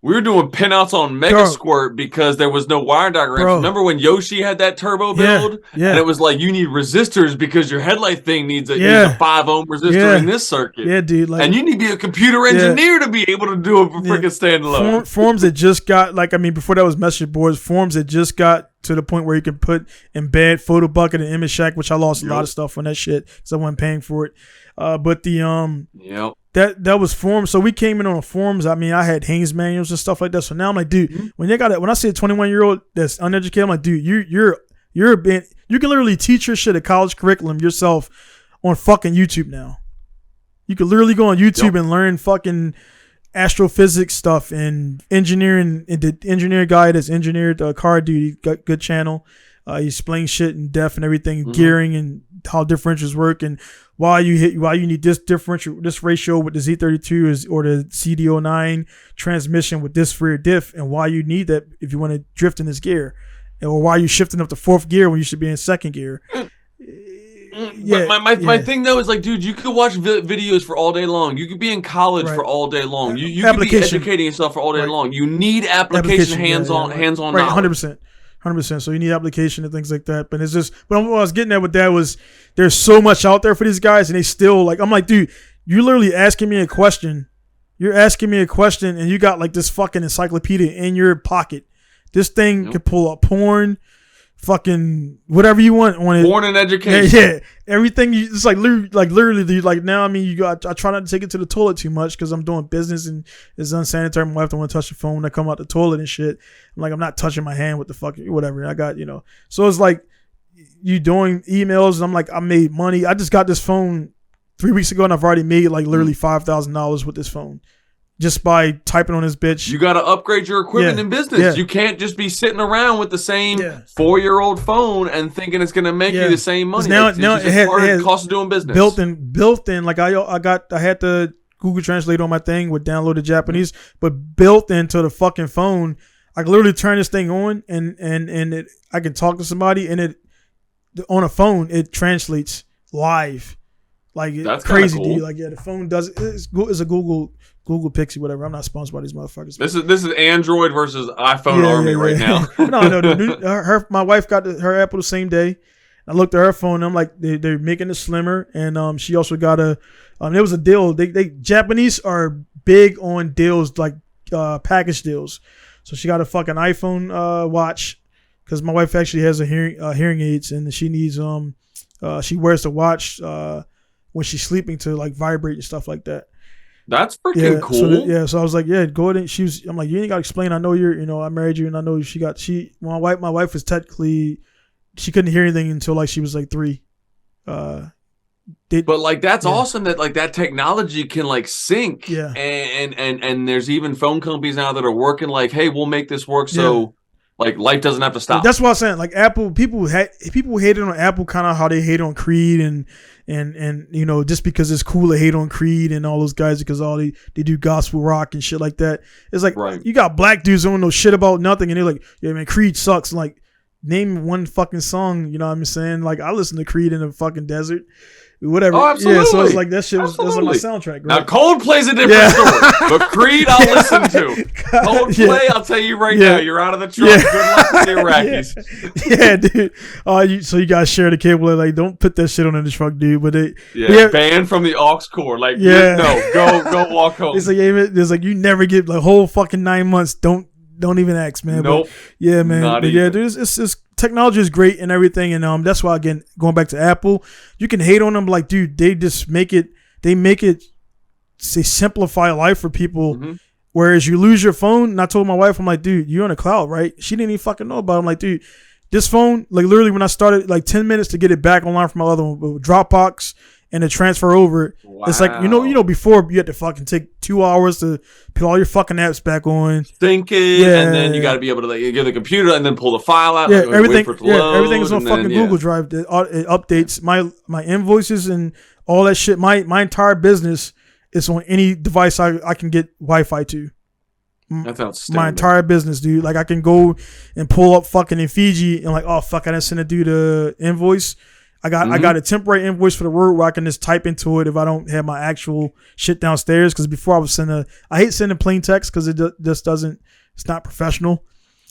We were doing pinouts on Mega Squirt because there was no wiring diagrams. Remember when Yoshi had that turbo build? Yeah. And it was like, you need resistors because your headlight thing needs a 5 ohm resistor in this circuit. Yeah, dude. Like, and you need to be a computer engineer to be able to do it for freaking standalone. Forms that just got, before that was message boards, forms that just got to the point where you can embed Photo Bucket and Image Shack, which I lost a lot of stuff on that shit because I wasn't paying for it. But that was forms. So we came in on forums. I mean, I had Haynes manuals and stuff like that. So now I'm like, dude, when I see a 21-year-old that's uneducated, I'm like, dude, you can literally teach your shit a college curriculum yourself on fucking YouTube now. You can literally go on YouTube and learn fucking astrophysics stuff and engineering. And the engineer guy that's engineered car duty, got good channel. He explains shit in depth and everything, gearing and how differentials work and why you need this differential, this ratio with the Z32 or the CD09 transmission with this rear diff, and why you need that if you want to drift in this gear, or why you shifting up to 4th gear when you should be in 2nd gear. My thing though is like, dude, you could watch videos for all day long. You could be in college for all day long. You could be educating yourself for all day long. You need application hands-on right, knowledge. 100%. So you need application and things like that. But it's just, but what I was getting at with that was there's so much out there for these guys, and they still like, I'm like, dude, you're literally asking me a question. You're asking me a question, and you got like this fucking encyclopedia in your pocket. This thing can pull up porn, fucking whatever you want on it. Porn and education. Yeah. Everything. It's like literally, dude, like now, I mean, I try not to take it to the toilet too much because I'm doing business and it's unsanitary. My wife don't want to touch the phone when I come out the toilet and shit. I'm like, I'm not touching my hand with the fucking whatever. I got, so it's like you doing emails, and I'm like, I made money. I just got this phone 3 weeks ago, and I've already made like literally $5,000 with this phone. Just by typing on this bitch. You got to upgrade your equipment in business. Yeah. You can't just be sitting around with the same 4-year-old phone and thinking it's going to make you the same money. Now it has cost of doing business. Built in. Like I had the Google Translate on my thing with downloaded Japanese, but built into the fucking phone, I can literally turn this thing on and I can talk to somebody, and it on a phone it translates live. Like that's crazy, cool. dude. Like the phone does. It's a Google Pixie, whatever. I'm not sponsored by these motherfuckers. This is Android versus iPhone army right now. No, dude, my wife got her Apple the same day. I looked at her phone. And I'm like, they're making it slimmer, and she also got a. There was a deal. They Japanese are big on deals, like package deals. So she got a fucking iPhone watch, because my wife actually has a hearing aids, and she needs she wears the watch when she's sleeping to like vibrate and stuff like that. That's freaking cool. So I was like, yeah, go ahead. And I'm like, you ain't got to explain. I know I married you, and I know my wife was technically, she couldn't hear anything until like she was like 3. But like that's awesome that like that technology can like sync. Yeah. And there's even phone companies now that are working like, hey, we'll make this work so like life doesn't have to stop. That's what I'm saying. Like Apple, people hated on Apple, kind of how they hate on Creed and just because it's cool to hate on Creed and all those guys because they do gospel rock and shit like that. It's like you got black dudes who don't know shit about nothing, and they're like, yeah, man, Creed sucks. Like, name one fucking song. You know what I'm saying? Like, I listen to Creed in the fucking desert. Whatever. Oh, absolutely. Yeah, so it's like that shit was that's like my soundtrack. Right? Now Coldplay's a different story, but Creed I'll listen to. Coldplay, I'll tell you right now, you're out of the truck. Good luck with the Iraqis. Dude. So you guys share the cable. Like, don't put that shit on in the truck, dude. But banned from the aux cord. Like, go walk home. It's like you never get the whole fucking 9 months. Don't even ask, man. Nope. But, yeah, man. But dude, it's technology is great and everything, and that's why, again, going back to Apple, you can hate on them, like, dude, they just make it simplify life for people. Mm-hmm. Whereas you lose your phone, and I told my wife, I'm like, dude, you're on the cloud, right? She didn't even fucking know about it. I'm like, dude, this phone, like, literally when I started, like 10 minutes to get it back online from my other one, with Dropbox and to transfer over, it's like, before you had to fucking take 2 hours to put all your fucking apps back on, sync it, and then you got to be able to like get the computer and then pull the file out. Yeah, everything is on fucking Google Drive. It updates my invoices and all that shit. My entire business is on any device I can get Wi-Fi to. That's outstanding. My entire business, dude. Like, I can go and pull up fucking in Fiji and like, oh fuck, I didn't send a dude the invoice. I got a temporary invoice for the road where I can just type into it if I don't have my actual shit downstairs. Because before I hate sending plain text because it just doesn't, it's not professional.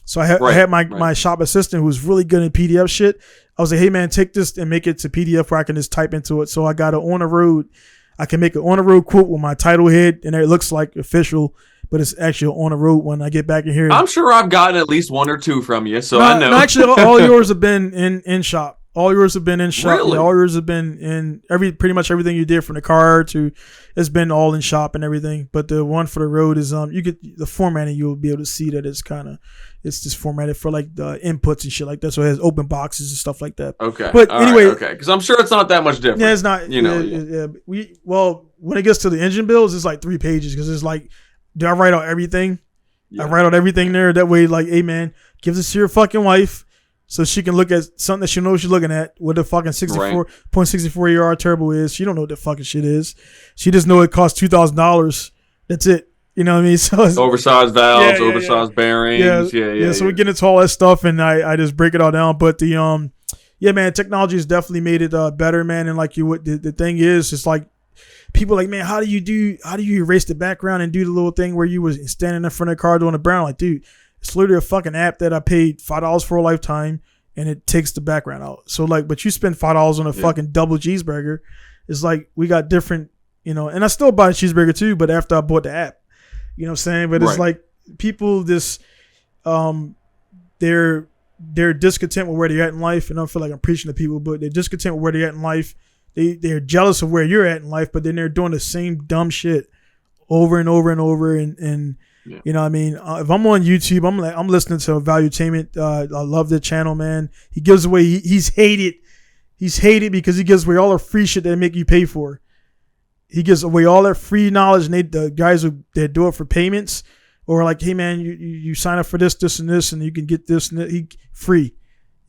So I had my shop assistant who was really good at PDF shit. I was like, hey man, take this and make it to PDF where I can just type into it. So I got I can make an on the road quote with my title head, and it looks like official, but it's actually on the road when I get back in here. I'm sure I've gotten at least 1 or 2 from you, so I know. No, actually, all yours have been in shop. All yours have been in shop. Really? Yeah, all yours have been in pretty much everything you did from the car to, it's been all in shop and everything. But the one for the road is you get the formatting. You'll be able to see that it's just formatted for like the inputs and shit like that. So it has open boxes and stuff like that. Okay. But anyway, because I'm sure it's not that much different. Yeah, it's not. When it gets to the engine bills, it's like 3 pages because it's like, do I write out everything? Yeah. I write out everything there. That way, like, hey man, give this to your fucking wife, so she can look at something that she knows she's looking at, what the fucking 64.64 ER turbo is. She don't know what the fucking shit is. She just know it costs $2,000. That's it. You know what I mean? So it's oversized valves, oversized bearings. Yeah. So we get into all that stuff, and I just break it all down. But man, technology has definitely made it better, man. And like the thing is, it's like people like, man, how do you erase the background and do the little thing where you was standing in front of the car doing the brown? Like, dude, it's literally a fucking app that I paid $5 for a lifetime, and it takes the background out. So like, but you spend $5 on a fucking double cheeseburger. It's like we got different, and I still buy a cheeseburger too, but after I bought the app, you know what I'm saying? But it's like people just, they're discontent with where they're at in life. And I don't feel like I'm preaching to people, but they're discontent with where they're at in life. They're jealous of where you're at in life, but then they're doing the same dumb shit over and over and over. And you know what I mean? If I'm on YouTube, I'm listening to Valuetainment. I love the channel, man. He gives away, he's hated. He's hated because he gives away all the free shit they make you pay for. He gives away all that free knowledge, and the guys that do it for payments, or like, hey man, you sign up for this, and this, and you can get this and that. Free.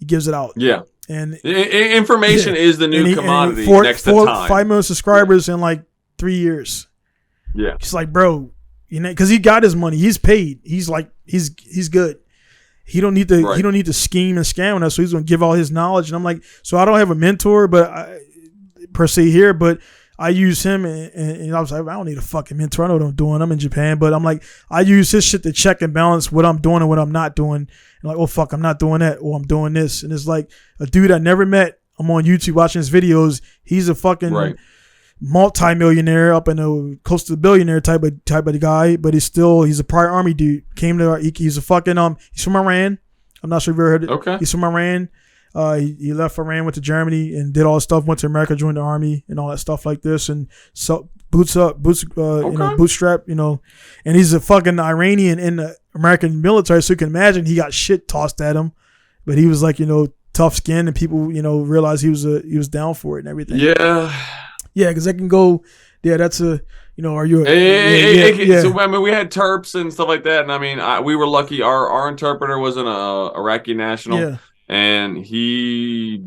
He gives it out. Yeah. And information is the new commodity next to time. 5 million subscribers in like 3 years. Yeah. It's like, bro, because he got his money. He's paid. He's like, he's good. He don't need to scheme and scam on us. So he's gonna give all his knowledge. And I'm like, so I don't have a mentor, per se here, but I use him, and I was like, I don't need a fucking mentor. I know what I'm doing. I'm in Japan, but I'm like, I use his shit to check and balance what I'm doing and what I'm not doing. And like, oh fuck, I'm not doing that, or I'm doing this. And it's like a dude I never met I'm on YouTube watching his videos. He's a fucking multi-millionaire up in the close to the billionaire type of guy, but he's a prior army dude. He's a fucking he's from Iran. I'm not sure if you've ever heard it. Okay. He's from Iran. He left Iran, went to Germany, and did all this stuff. Went to America, joined the army, and all that stuff like this. And so bootstrap, and he's a fucking Iranian in the American military. So you can imagine he got shit tossed at him, but he was like, tough skin, and people, realized he was down for it and everything. Yeah. Yeah, because that can go. Yeah, that's a. Are you? So I mean, we had Terps and stuff like that, and I mean, we were lucky. Our interpreter was an Iraqi national. Yeah. And he,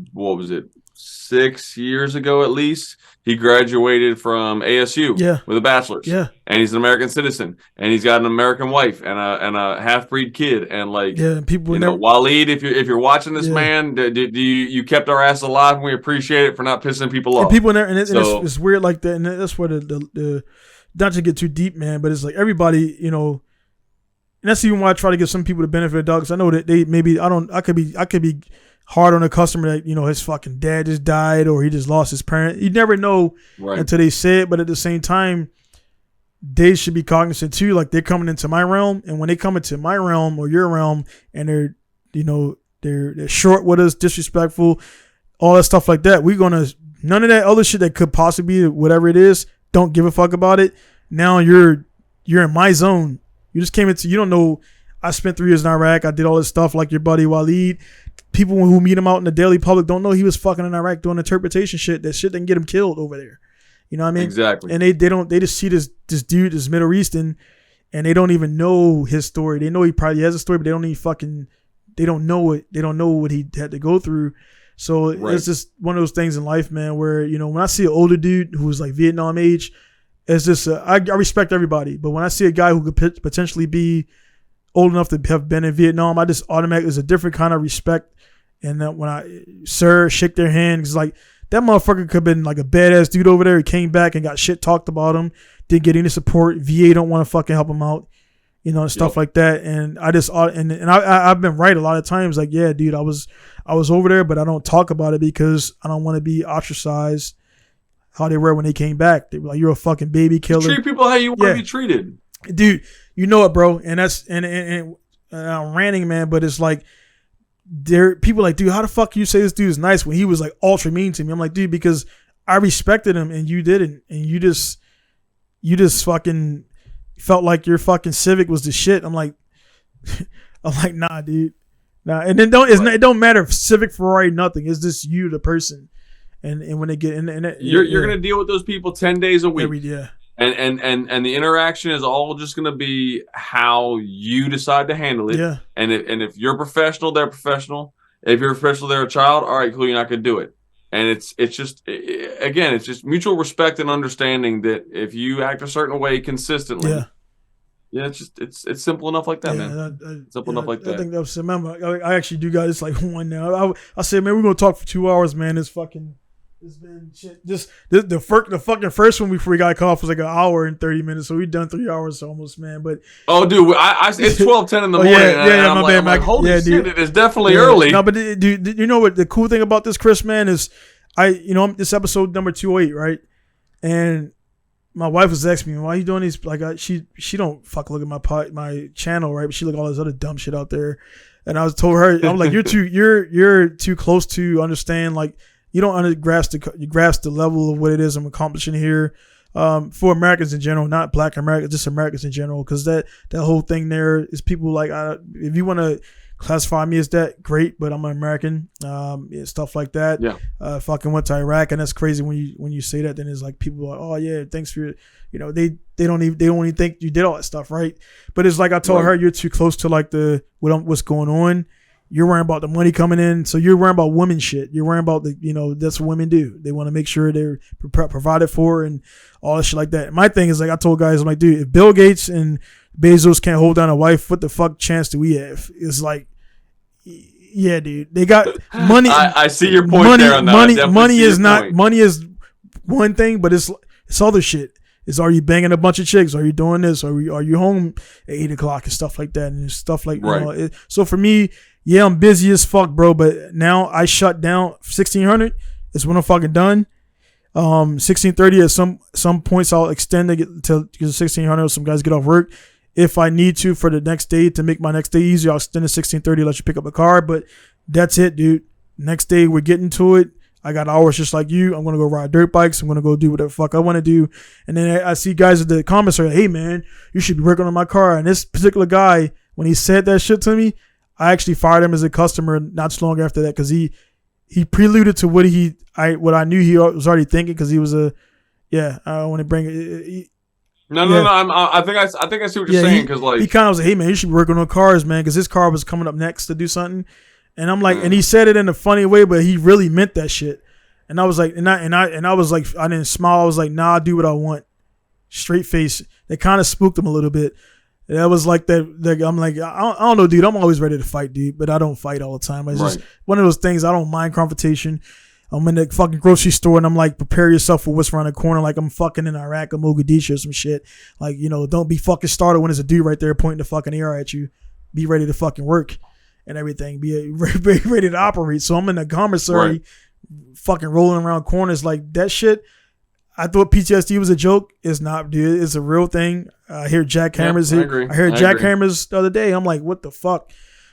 6 years ago at least, he graduated from ASU with a bachelor's. Yeah. And he's an American citizen. And he's got an American wife and a half-breed kid. And people Waleed, if you're watching this, man, you kept our ass alive, and we appreciate it for not pissing people off. And people and it's weird like that, and that's where the not to get too deep, man, but it's like everybody, and that's even why I try to give some people the benefit of the doubt, because I know that they maybe I could be hard on a customer that his fucking dad just died or he just lost his parent. You never know until they say it, but at the same time, they should be cognizant too. Like, they're coming into my realm, and when they come into my realm or your realm, and they're short with us, disrespectful, all that stuff like that, none of that other shit that could possibly be whatever it is. Don't give a fuck about it. Now you're in my zone. You just came into, you don't know, I spent 3 years in Iraq. I did all this stuff like your buddy Waleed. People who meet him out in the daily public don't know he was fucking in Iraq doing interpretation shit. That shit didn't get him killed over there. You know what I mean? Exactly. And they just see this dude, this Middle Eastern, and they don't even know his story. They know he probably has a story, but they don't know it. They don't know what he had to go through. So it's just one of those things in life, man, where, when I see an older dude who's like Vietnam age, it's just, I respect everybody. But when I see a guy who could potentially be old enough to have been in Vietnam, I just automatically, there's a different kind of respect. And that when I shake their hand, it's like, that motherfucker could have been like a badass dude over there. He came back and got shit talked about him. Didn't get any support. VA don't want to fucking help him out, and stuff like that. And I just, I've been right a lot of times. Like, yeah, dude, I was over there, but I don't talk about it because I don't want to be ostracized. How they were when they came back. They were like, you're a fucking baby killer. You treat people how you want to be treated. Dude, you know it, bro. And that's, and I'm ranting, man, but it's like, people like, dude, how the fuck you say this dude is nice when he was like ultra mean to me? I'm like, dude, because I respected him and you didn't. And you just fucking felt like your fucking Civic was the shit. I'm like, nah, dude. Nah. And then it don't matter if Civic, Ferrari, nothing. It's just you, the person. And when they get in, you're gonna deal with those people 10 days a week. And the interaction is all just gonna be how you decide to handle it. Yeah. And if you're professional, they're professional. If you're a professional, they're a child. All right, cool. You're not gonna do it. And it's just mutual respect and understanding that if you act a certain way consistently. Yeah, it's simple enough like that, man. Simple enough like that. I think that's, remember, I actually do got this like one now. I said, man, we're gonna talk for 2 hours, man. It's been shit. Just the fucking first one before we got cut off was like an hour and 30 minutes, so we've done 3 hours almost, man. But dude, it's 12:10 in the morning. My bad, like, holy shit, dude. It is definitely early. No, but dude, you know what the cool thing about this, Chris, man, is this episode number 208, right? And my wife was asking me, why are you doing these? Like, she don't fuck look at my channel, right? But she look at all this other dumb shit out there. And I was told her, I'm like, you're too close to understand, like, you don't grasp the level of what it is I'm accomplishing here, for Americans in general, not Black Americans, just Americans in general. Because that whole thing there is people like, if you want to classify me as that, great, but I'm an American, stuff like that. Yeah. Fucking went to Iraq, and that's crazy when you say that. Then it's like people are like, oh yeah, thanks for they don't even think you did all that stuff, right? But it's like I told her, you're too close to like what's going on. You're worrying about the money coming in, so you're worrying about women shit. You're worrying about that's what women do. They want to make sure they're provided for and all that shit like that. My thing is, like, I told guys, I'm like, dude, if Bill Gates and Bezos can't hold down a wife, what the fuck chance do we have? It's like, yeah, dude, they got money. I see your point there on that. Money is one thing, but it's other shit. Is, are you banging a bunch of chicks? Are you doing this? Are you home at 8 o'clock and stuff like that? And stuff like, so for me, Yeah, I'm busy as fuck, bro. But now I shut down 1600. It's when I'm fucking done. 1630 at some points I'll extend to get to 1600. Some guys get off work. If I need to for the next day to make my next day easier, I'll extend to 1630. Let you pick up a car. But that's it, dude. Next day we're getting to it. I got hours just like you. I'm gonna go ride dirt bikes. I'm gonna go do whatever the fuck I want to do. And then I see guys in the comments are like, "Hey man, you should be working on my car." And this particular guy, when he said that shit to me, I actually fired him as a customer not so long after that because he preluded to what I knew he was already thinking because he was I want to bring it. No. I think I see what you're saying because he kind of was like, "Hey man, you should be working on cars, man," because his car was coming up next to do something. And I'm like, and he said it in a funny way, but he really meant that shit. And I was like, I was like, I didn't smile. I was like, nah, I'll do what I want. Straight face. It kind of spooked him a little bit. That was like that. I'm like, I don't know, dude. I'm always ready to fight, dude, but I don't fight all the time. It's just one of those things. I don't mind confrontation. I'm in the fucking grocery store and I'm like, prepare yourself for what's around the corner. Like I'm fucking in Iraq or Mogadishu or some shit. Like, don't be fucking startled when there's a dude right there pointing the fucking AR at you. Be ready to fucking work. And everything, be ready to operate. So I'm in a commissary, fucking rolling around corners like that shit. I thought PTSD was a joke. It's not, dude. It's a real thing. I hear jackhammers. I heard jackhammers the other day. I'm like, what the fuck?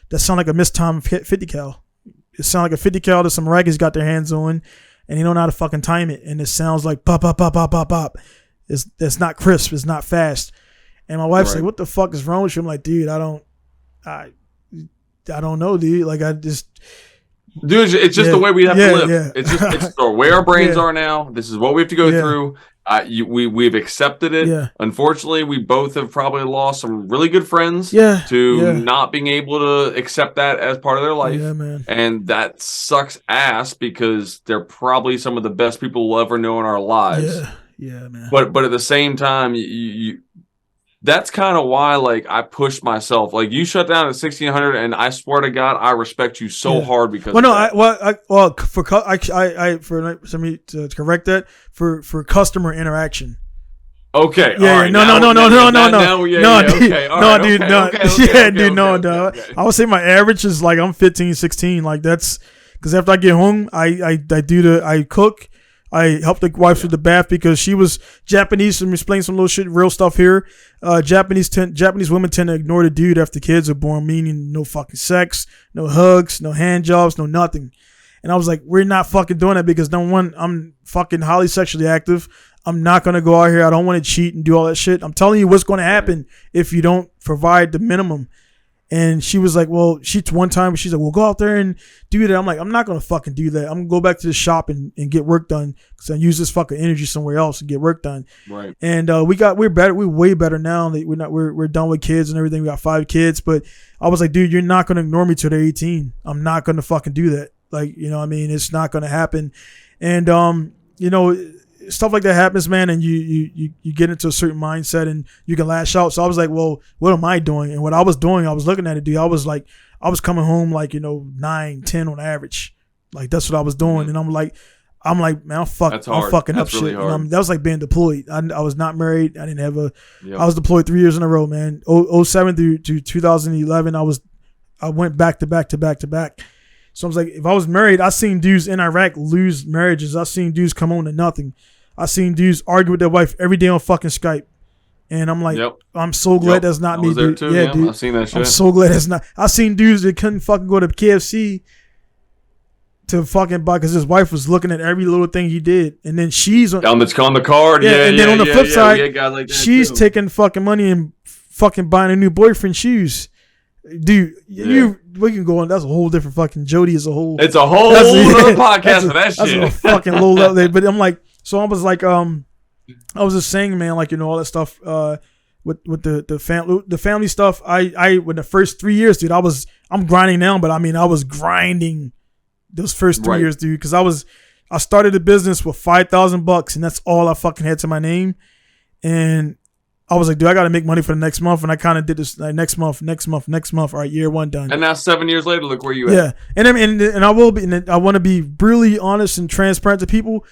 That sound like a mistimed 50 cal. It sound like a 50 cal that some raggies got their hands on, and they don't know how to fucking time it. And it sounds like pop, pop, pop, pop, pop, pop. It's not crisp. It's not fast. And my wife's like, what the fuck is wrong with you? I'm like, dude, I don't know, dude. Like dude, it's just the way we have to live. Yeah. It's the way our brains are now. This is what we have to go through. We've accepted it. Yeah. Unfortunately, we both have probably lost some really good friends not being able to accept that as part of their life. Yeah, man. And that sucks ass because they're probably some of the best people we'll ever know in our lives. Yeah, man. But at the same time, you that's kind of why, like, I pushed myself. Like, you shut down at 1600, and I swear to God, I respect you so hard because. For me to correct that for customer interaction. Okay. Yeah. No. I would say my average is like I'm 15, 16. Like that's because after I get home, I cook. I helped the wife with the bath because she was Japanese and explain some little shit, real stuff here. Japanese women tend to ignore the dude after kids are born, meaning no fucking sex, no hugs, no hand jobs, no nothing. And I was like, we're not fucking doing that because number one, I'm fucking highly sexually active. I'm not going to go out here. I don't want to cheat and do all that shit. I'm telling you what's going to happen if you don't provide the minimum. And she was like, well, one time she's like, well, go out there and do that. I'm like, I'm not going to fucking do that. I'm going to go back to the shop and get work done because I use this fucking energy somewhere else to get work done. Right. And we're better. We're way better now. We're done with kids and everything. We got 5 kids. But I was like, dude, you're not going to ignore me till they're 18. I'm not going to fucking do that. Like, you know what I mean? It's not going to happen. And, stuff like that happens, man, and you get into a certain mindset and you can lash out. So I was like, well, what am I doing? And what I was doing, I was looking at it, dude. I was coming home like, 9, 10 on average. Like that's what I was doing. And I'm like, man, I'm fucking up shit. Really that was like being deployed. I was not married. I didn't have I was deployed 3 years in a row, man. 07 through 2011, I went back to back to back to back. So I was like, if I was married, I seen dudes in Iraq lose marriages. I seen dudes come on to nothing. I seen dudes argue with their wife every day on fucking Skype. And I'm like, I'm so glad that's not me, dude. Too, yeah, dude. I've seen that shit. I'm so glad that's not. I seen dudes that couldn't fucking go to KFC to fucking buy because his wife was looking at every little thing he did. And then she's on the card. And then on the flip side, like she's taking fucking money and fucking buying a new boyfriend shoes. Dude, we can go on. That's a whole different fucking Jody is a whole. It's a whole other podcast for that shit. That's a fucking low level there. But I'm like, so I was like, I was just saying, man, like all that stuff, with the family stuff. I in the first 3 years, dude, I'm grinding now, but I mean, I was grinding those first 3 years, dude, because I started a business with $5,000, and that's all I fucking had to my name, and I was like, dude, I got to make money for the next month. And I kind of did this like next month. All right, year 1 done. And now 7 years later, look where you at. Yeah. And I will be, and I want to be really honest and transparent to people.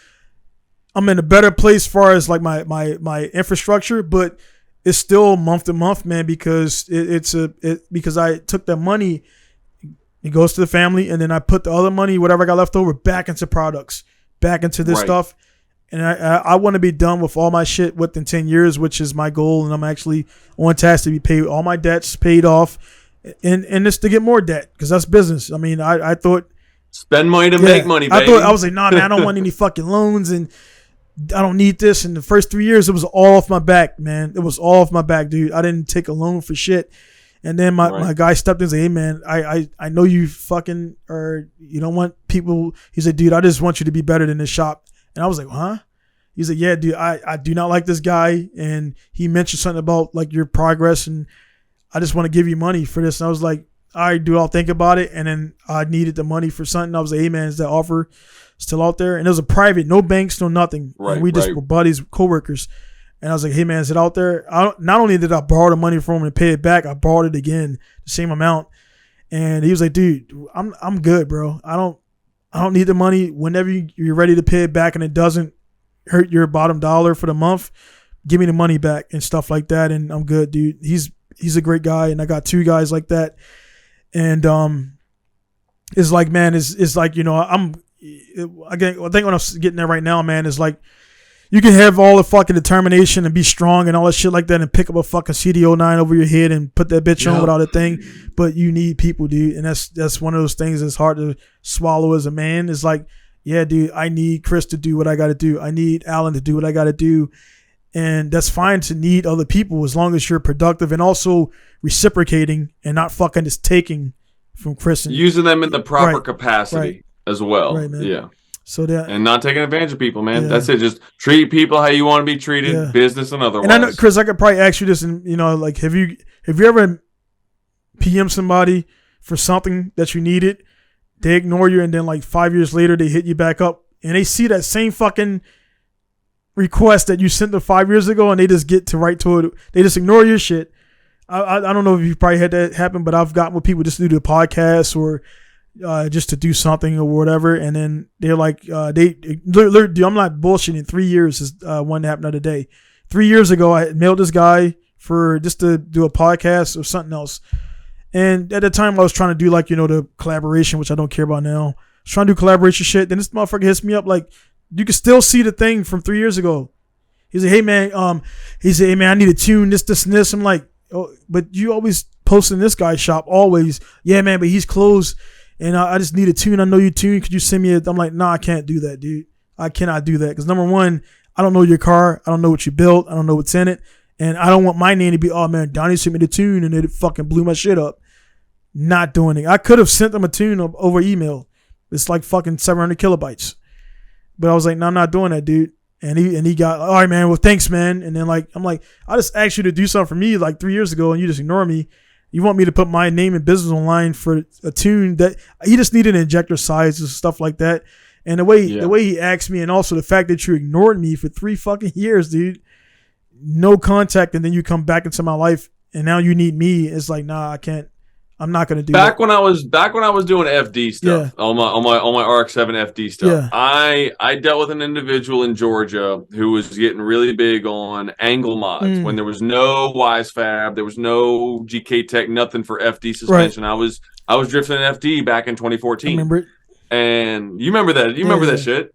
I'm in a better place as far as like my infrastructure, but it's still month to month, man, because because I took that money It goes to the family, and then I put the other money, whatever I got left over, back into products, back into this stuff. And I want to be done with all my shit within 10 years, which is my goal. And I'm actually on task to be paid, all my debts paid off, and just to get more debt, because that's business. I mean, I thought spend money to make money, baby. I was like, nah, man, I don't want any fucking loans, and I don't need this. In the first 3 years, it was all off my back, man. It was all off my back, dude. I didn't take a loan for shit. And then my guy stepped in and said, hey, man, I know you fucking, or you don't want people. He said, dude, I just want you to be better than this shop. And I was like, huh? He said, yeah, dude, I do not like this guy. And he mentioned something about like your progress, and I just want to give you money for this. And I was like, all right, dude, I'll think about it. And then I needed the money for something. I was like, hey, man, is that offer still out there? And it was a private, no banks, no nothing. And we just were buddies, coworkers. And I was like, hey, man, is it out there? Not only did I borrow the money from him and pay it back, I borrowed it again, the same amount. And he was like, dude, I'm good, bro. I don't need the money. Whenever you're ready to pay it back and it doesn't hurt your bottom dollar for the month, give me the money back and stuff like that. And I'm good, dude. He's a great guy. And I got two guys like that. And it's like, man, it's like, you know, I think what I'm getting there right now, man, is like, you can have all the fucking determination and be strong and all that shit like that and pick up a fucking CD09 over your head and put that bitch on without a thing. But you need people, dude. And that's one of those things that's hard to swallow as a man. It's like, yeah, dude, I need Chris to do what I got to do. I need Alan to do what I got to do. And that's fine to need other people as long as you're productive and also reciprocating and not fucking just taking from Chris. And using them in the proper capacity as well. Right, man. Yeah. So that, and not taking advantage of people, man. That's it. Just treat people how you want to be treated, business and otherwise. And I know, Chris, I could probably ask you this, and you know, like, have you ever PM somebody for something that you needed? They ignore you, and then like 5 years later, they hit you back up, and they see that same fucking request that you sent them 5 years ago, and they just get to right to it. They just ignore your shit. I don't know if you probably had that happen, but I've gotten with people just to do the podcast or just to do something or whatever, and then they're like, dude, I'm not bullshitting. 3 years is one that happened the other day. 3 years ago, I mailed this guy for just to do a podcast or something else, and at the time I was trying to do like, you know, the collaboration, which I don't care about now. I was trying to do collaboration shit. Then this motherfucker hits me up like, you can still see the thing from 3 years ago. He's like, hey man, hey man, I need to tune this, and this. I'm like, oh, but you always post in this guy's shop, always. Yeah, man, but he's closed. And I just need a tune. I know you tune. Could you send me I'm like, nah, I can't do that, dude. I cannot do that. Because number one, I don't know your car. I don't know what you built. I don't know what's in it. And I don't want my name to be, oh, man, Donnie sent me the tune and it fucking blew my shit up. Not doing it. I could have sent them a tune over email. It's like fucking 700 kilobytes. But I was like, no, I'm not doing that, dude. And he got, all right, man, well, thanks, man. And then like, I'm like, I just asked you to do something for me like 3 years ago and you just ignore me. You want me to put my name and business online for a tune that he just needed an injector size and stuff like that. And the way he asked me, and also the fact that you ignored me for 3 fucking years, dude, no contact, and then you come back into my life and now you need me. It's like, nah, I can't. I'm not gonna do that. When I was doing FD stuff, on my RX-7 FD stuff, I dealt with an individual in Georgia who was getting really big on angle mods when there was no WiseFab, there was no GK Tech, nothing for FD suspension. Right. I was drifting FD back in 2014. I remember it. And you remember that? You remember that shit?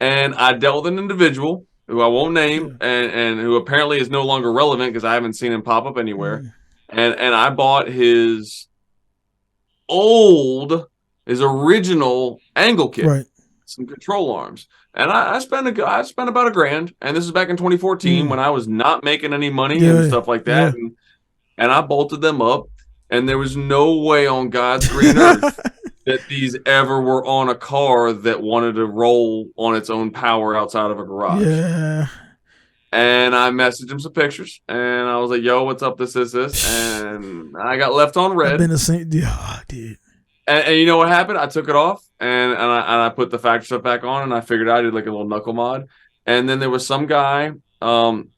And I dealt with an individual who I won't name and who apparently is no longer relevant because I haven't seen him pop up anywhere. And I bought his original angle kit, some control arms, and I spent about $1,000, and this is back in 2014 when I was not making any money and stuff like that, and I bolted them up, and there was no way on God's green earth that these ever were on a car that wanted to roll on its own power outside of a garage. And I messaged him some pictures, and I was like, "Yo, what's up? This, and I got left on red. I've been the same, dude. And you know what happened? I took it off, and I put the factory stuff back on, and I figured I did like a little knuckle mod. And then there was some guy,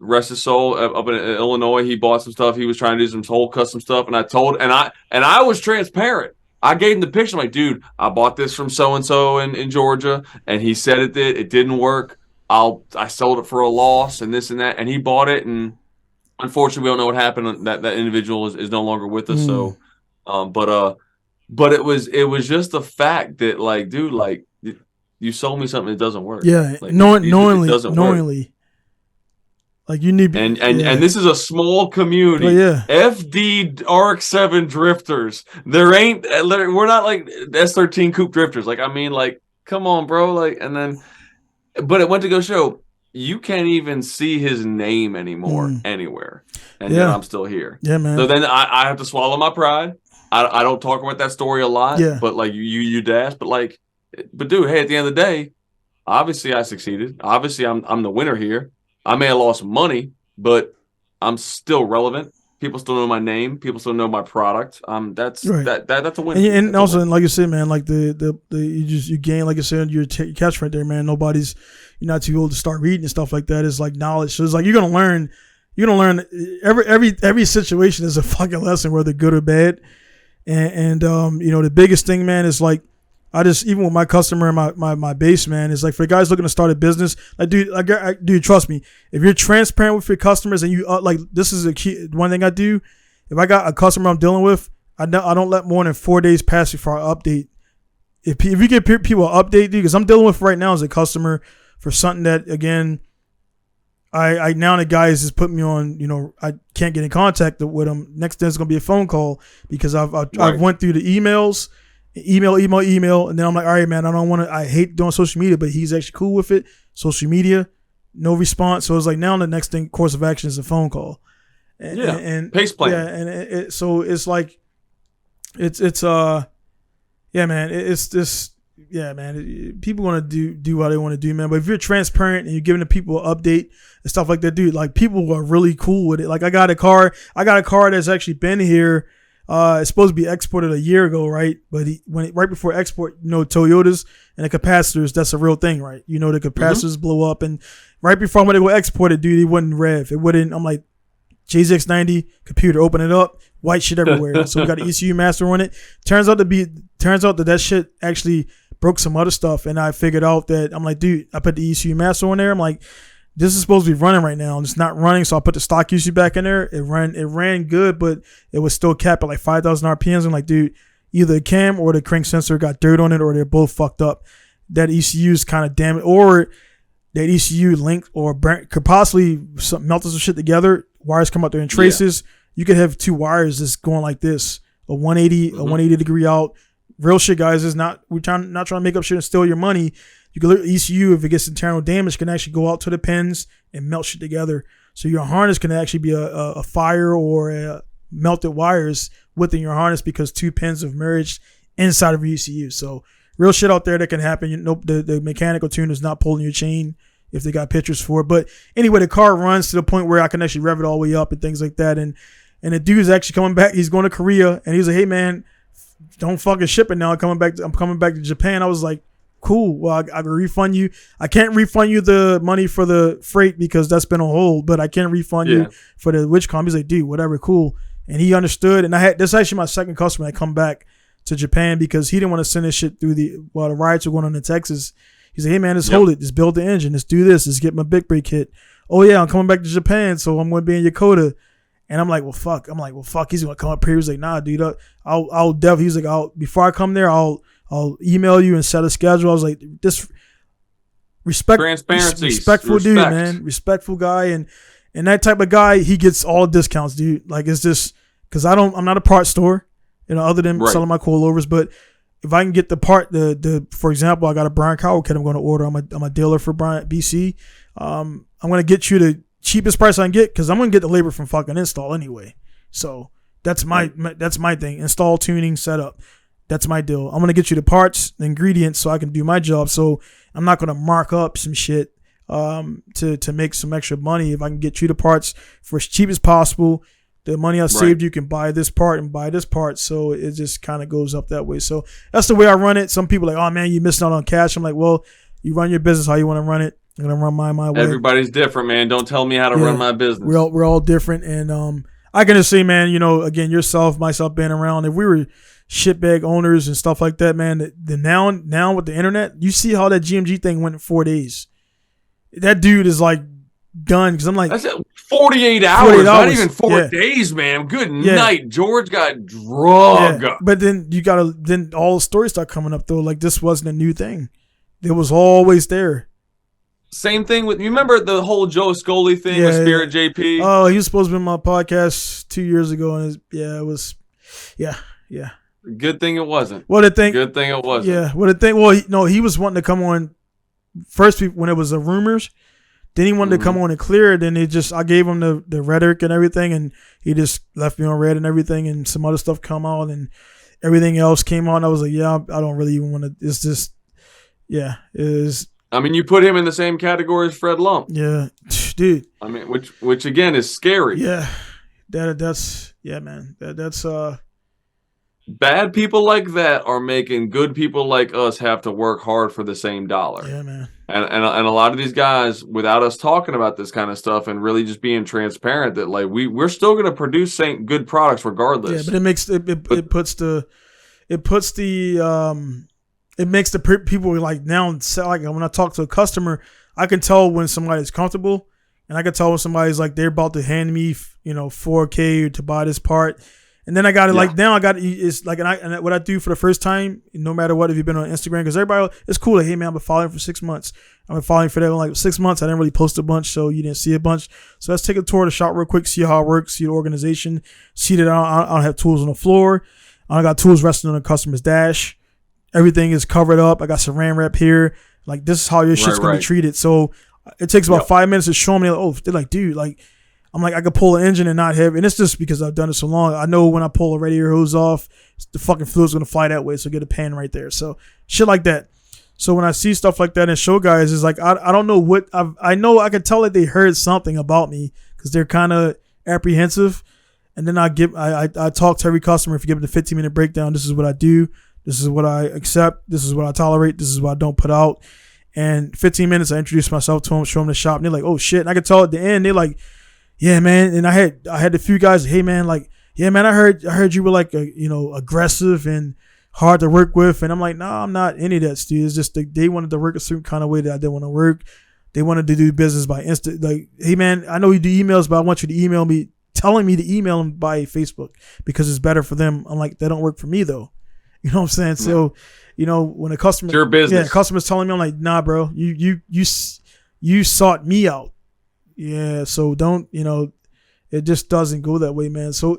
rest his soul, up in Illinois. He bought some stuff. He was trying to do some whole custom stuff, and I was transparent. I gave him the picture. I'm like, dude, I bought this from so and so in Georgia, and he said it didn't work. I sold it for a loss and this and that, and he bought it, and unfortunately we don't know what happened. That individual is no longer with us. So but But it was just the fact that, like, dude, like, you sold me something that doesn't work. Yeah, like, knowingly. Like you need, and this is a small community. But yeah, FD RX-7 drifters. We're not like S13 coupe drifters. Like, I mean, like, come on, bro. Like, and then, but it went to go show you can't even see his name anymore anywhere, and yet I'm still here. Yeah, man. So then I have to swallow my pride. I don't talk about that story a lot. Yeah. But like you dash. But dude, hey, at the end of the day, obviously I succeeded. Obviously I'm the winner here. I may have lost money, but I'm still relevant. People still know my name. People still know my product. That's right. That's a win. And also, like you said, man, like you gain, like you said, your catch right there, man. You're not too old to start reading and stuff like that. It's like knowledge. So it's like you're gonna learn. Every situation is a fucking lesson, whether good or bad. And the biggest thing, man, is like, even with my customer and my base, man, is like, for the guys looking to start a business, like, dude, trust me, if you're transparent with your customers and you this is a key, one thing I do. If I got a customer I'm dealing with, I don't let more than 4 days pass before I update. If you get people to update, dude, because I'm dealing with right now as a customer for something that, again, I now the guys just put me on, I can't get in contact with them. Next there's gonna be a phone call because I've went through the email, and then I'm like, all right, man, I hate doing social media, but he's actually cool with it. Social media, no response. So it's like now the next course of action is a phone call. And pace plan. Yeah, and so it's like, yeah, man, it's this. Yeah, man. People want to do what they want to do, man. But if you're transparent and you're giving the people an update and stuff like that, dude, like, people are really cool with it. Like, I got a car that's actually been here. It's supposed to be exported a year ago, right? But right before export, Toyotas and the capacitors, that's a real thing, right? The capacitors blow up, and right before I'm gonna go export it, dude, it wouldn't rev. It wouldn't. I'm like, JZX90 computer, open it up, white shit everywhere. So we got an ECU master on it. Turns out that shit actually broke some other stuff, and I figured out that, I'm like, dude, I put the ECU master on there. I'm like, this is supposed to be running right now, and it's not running. So I put the stock ECU back in there. It ran good, but it was still capped at like 5,000 RPMs. I'm like, dude, either the cam or the crank sensor got dirt on it, or they're both fucked up. That ECU is kind of damaged, or that ECU link or could possibly melt some shit together. Wires come out there in traces. Yeah. You could have two wires just going like this, a 180 degree out. Real shit, guys. Is not trying to make up shit and steal your money. You can ECU, if it gets internal damage, can actually go out to the pins and melt shit together. So your harness can actually be a fire or a melted wires within your harness because two pins have merged inside of your ECU. So real shit out there that can happen. The mechanical tuner is not pulling your chain if they got pictures for it. But anyway, the car runs to the point where I can actually rev it all the way up and things like that. And the dude is actually coming back. He's going to Korea, and he's like, hey, man, don't fucking ship it now. I'm coming back to Japan. I was like, cool. Well, I can refund you. I can't refund you the money for the freight because that's been on hold, but I can refund you for the Witchcom. He's like, dude, whatever, cool. And he understood. And this is actually my second customer that come back to Japan because he didn't want to send this shit through while the riots were going on in Texas. He's like, hey, man, just hold it. Just build the engine. Let's do this. Let's get my big brake hit. Oh, yeah, I'm coming back to Japan, so I'm going to be in Yokota. And I'm like, well, fuck. He's going to come up here. He's like, nah, dude, I'll definitely, he's like, before I come there, I'll email you and set a schedule. I was like, this transparency, respectful dude, man, respectful guy. And that type of guy, he gets all the discounts, dude. Like, it's just, cause I'm not a parts store, other than selling my coilovers, but if I can get the part, for example, I got a Brian Cowell kit I'm going to order. I'm a dealer for Brian BC. I'm going to get you the cheapest price I can get because I'm going to get the labor from fucking install anyway. So that's my thing. Install, tuning, setup. That's my deal. I'm going to get you the parts, the ingredients so I can do my job. So I'm not going to mark up some shit to make some extra money. If I can get you the parts for as cheap as possible, the money I saved, you can buy this part and buy this part. So it just kind of goes up that way. So that's the way I run it. Some people are like, oh, man, you missed out on cash. I'm like, well, you run your business how you want to run it. I'm going to run my way. Everybody's different, man. Don't tell me how to run my business. We're all different. And I can just say, man, again, yourself, myself being around, if we were shitbag owners and stuff like that, man, now with the internet, you see how that GMG thing went in 4 days. That dude is like done because I'm like, 48 hours, not even 4 days, man. Good night. George got drug. Yeah. But then then all the stories start coming up though. Like this wasn't a new thing. It was always there. Same thing with, you remember the whole Joe Scully thing with Spirit JP? Oh, he was supposed to be on my podcast 2 years ago, and it was. Good thing it wasn't. Good thing it wasn't. Yeah. Well, he was wanting to come on first when it was the rumors. Then he wanted to come on and clear it. Then I gave him the rhetoric and everything, and he just left me on red and everything, and some other stuff come out, and everything else came on. I was like, I don't really even want to. It's just, it is. I mean, you put him in the same category as Fred Lump. Yeah, dude. I mean, which again is scary. Yeah, that's man. That's bad people like that are making good people like us have to work hard for the same dollar. Yeah, man. And a lot of these guys, without us talking about this kind of stuff and really just being transparent, that like we're still going to produce good products regardless. Yeah, but it makes the people like now, like when I talk to a customer, I can tell when somebody's comfortable, and I can tell when somebody's like they're about to hand me, $4K to buy this part, and then I got it it's like, and what I do for the first time, no matter what, if you've been on Instagram, because everybody, it's cool. Like, hey man, I've been following for 6 months. I've been following for that like 6 months. I didn't really post a bunch, so you didn't see a bunch. So let's take a tour of the shop real quick, see how it works, see the organization, see that I don't have tools on the floor. I got tools resting on the customer's dash. Everything is covered up. I got saran wrap here. Like, this is how your shit's going to be treated. So it takes about 5 minutes to show them. They're like, dude, like, I'm like, I could pull an engine and not have, and it's just because I've done it so long. I know when I pull a radiator hose off, the fucking fluid's going to fly that way. So get a pan right there. So shit like that. So when I see stuff like that and show guys, it's like, I don't know what, I know I can tell that they heard something about me because they're kind of apprehensive. And then I talk to every customer. If you give it a 15-minute breakdown, this is what I do. This is what I accept. This is what I tolerate. This is what I don't put out. And 15 minutes, I introduce myself to them, show them the shop, and they're like, "Oh shit!" And I could tell at the end, they're like, "Yeah, man." And I had a few guys, "Hey, man, like, yeah, man, I heard you were like, aggressive and hard to work with." And I'm like, "No, I'm not any of that, Steve. It's just they wanted to work a certain kind of way that I didn't want to work. They wanted to do business by instant. Like, hey, man, I know you do emails, but I want you to email me, telling me to email them by Facebook because it's better for them. I'm like, that don't work for me though." You know what I'm saying? So, when a customer, your business, customer's telling me, I'm like, nah, bro, you sought me out. Yeah. So don't, it just doesn't go that way, man. So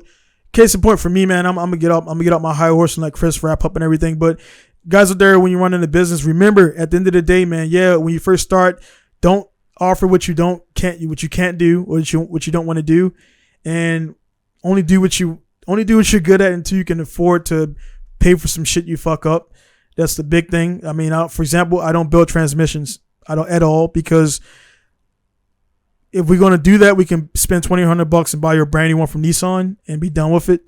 case in point for me, man, I'm gonna get up my high horse and let Chris wrap up and everything. But guys out there, when you're running a business, remember at the end of the day, man, when you first start, don't offer what you can't do or what you don't want to do, and only do what you're good at until you can afford to pay for some shit you fuck up. That's the big thing. I mean, for example, I don't build transmissions. I don't at all, because if we're going to do that, we can spend $2,100 and buy your brand new one from Nissan and be done with it.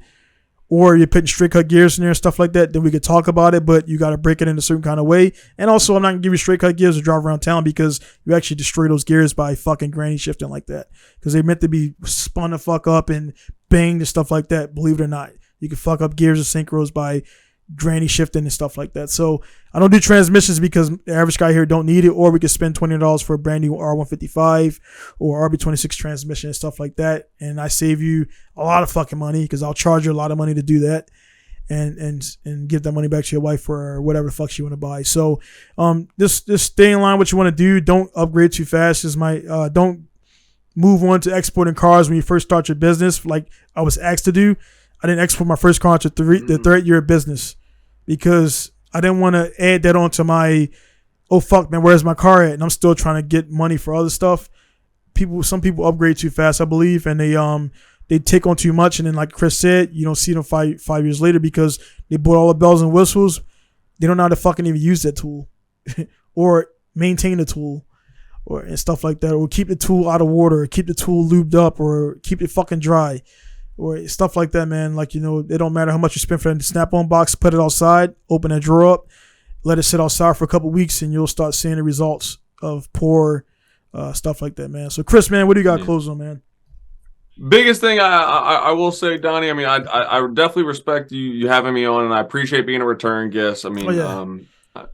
Or you're putting straight cut gears in there and stuff like that, then we could talk about it, but you got to break it in a certain kind of way. And also, I'm not going to give you straight cut gears to drive around town, because you actually destroy those gears by fucking granny shifting like that, because they're meant to be spun the fuck up and banged and stuff like that. Believe it or not, you can fuck up gears and synchros by granny shifting and stuff like that. So I don't do transmissions because the average guy here don't need it. Or we could spend $20 for a brand new R155 or RB26 transmission and stuff like that, and I save you a lot of fucking money, because I'll charge you a lot of money to do that, and give that money back to your wife for whatever the fuck she want to buy. So just stay in line what you want to do. Don't upgrade too fast. Don't move on to exporting cars when you first start your business like I was asked to do. I didn't export my first car until the third year of business, because I didn't want to add that onto my, oh fuck man, where's my car at? And I'm still trying to get money for other stuff. Some people upgrade too fast, I believe, and they take on too much, and then like Chris said, you don't see them five years later because they bought all the bells and whistles. They don't know how to fucking even use that tool or maintain the tool and stuff like that, or keep the tool out of water, or keep the tool lubed up, or keep it fucking dry. Or stuff like that, man. Like, it don't matter how much you spend for the snap-on box. Put it outside, open that drawer up, let it sit outside for a couple weeks, and you'll start seeing the results of poor stuff like that, man. So, Chris, man, what do you got close on, man? Biggest thing I will say, Donnie, I mean, I definitely respect you having me on, and I appreciate being a return guest. I mean, I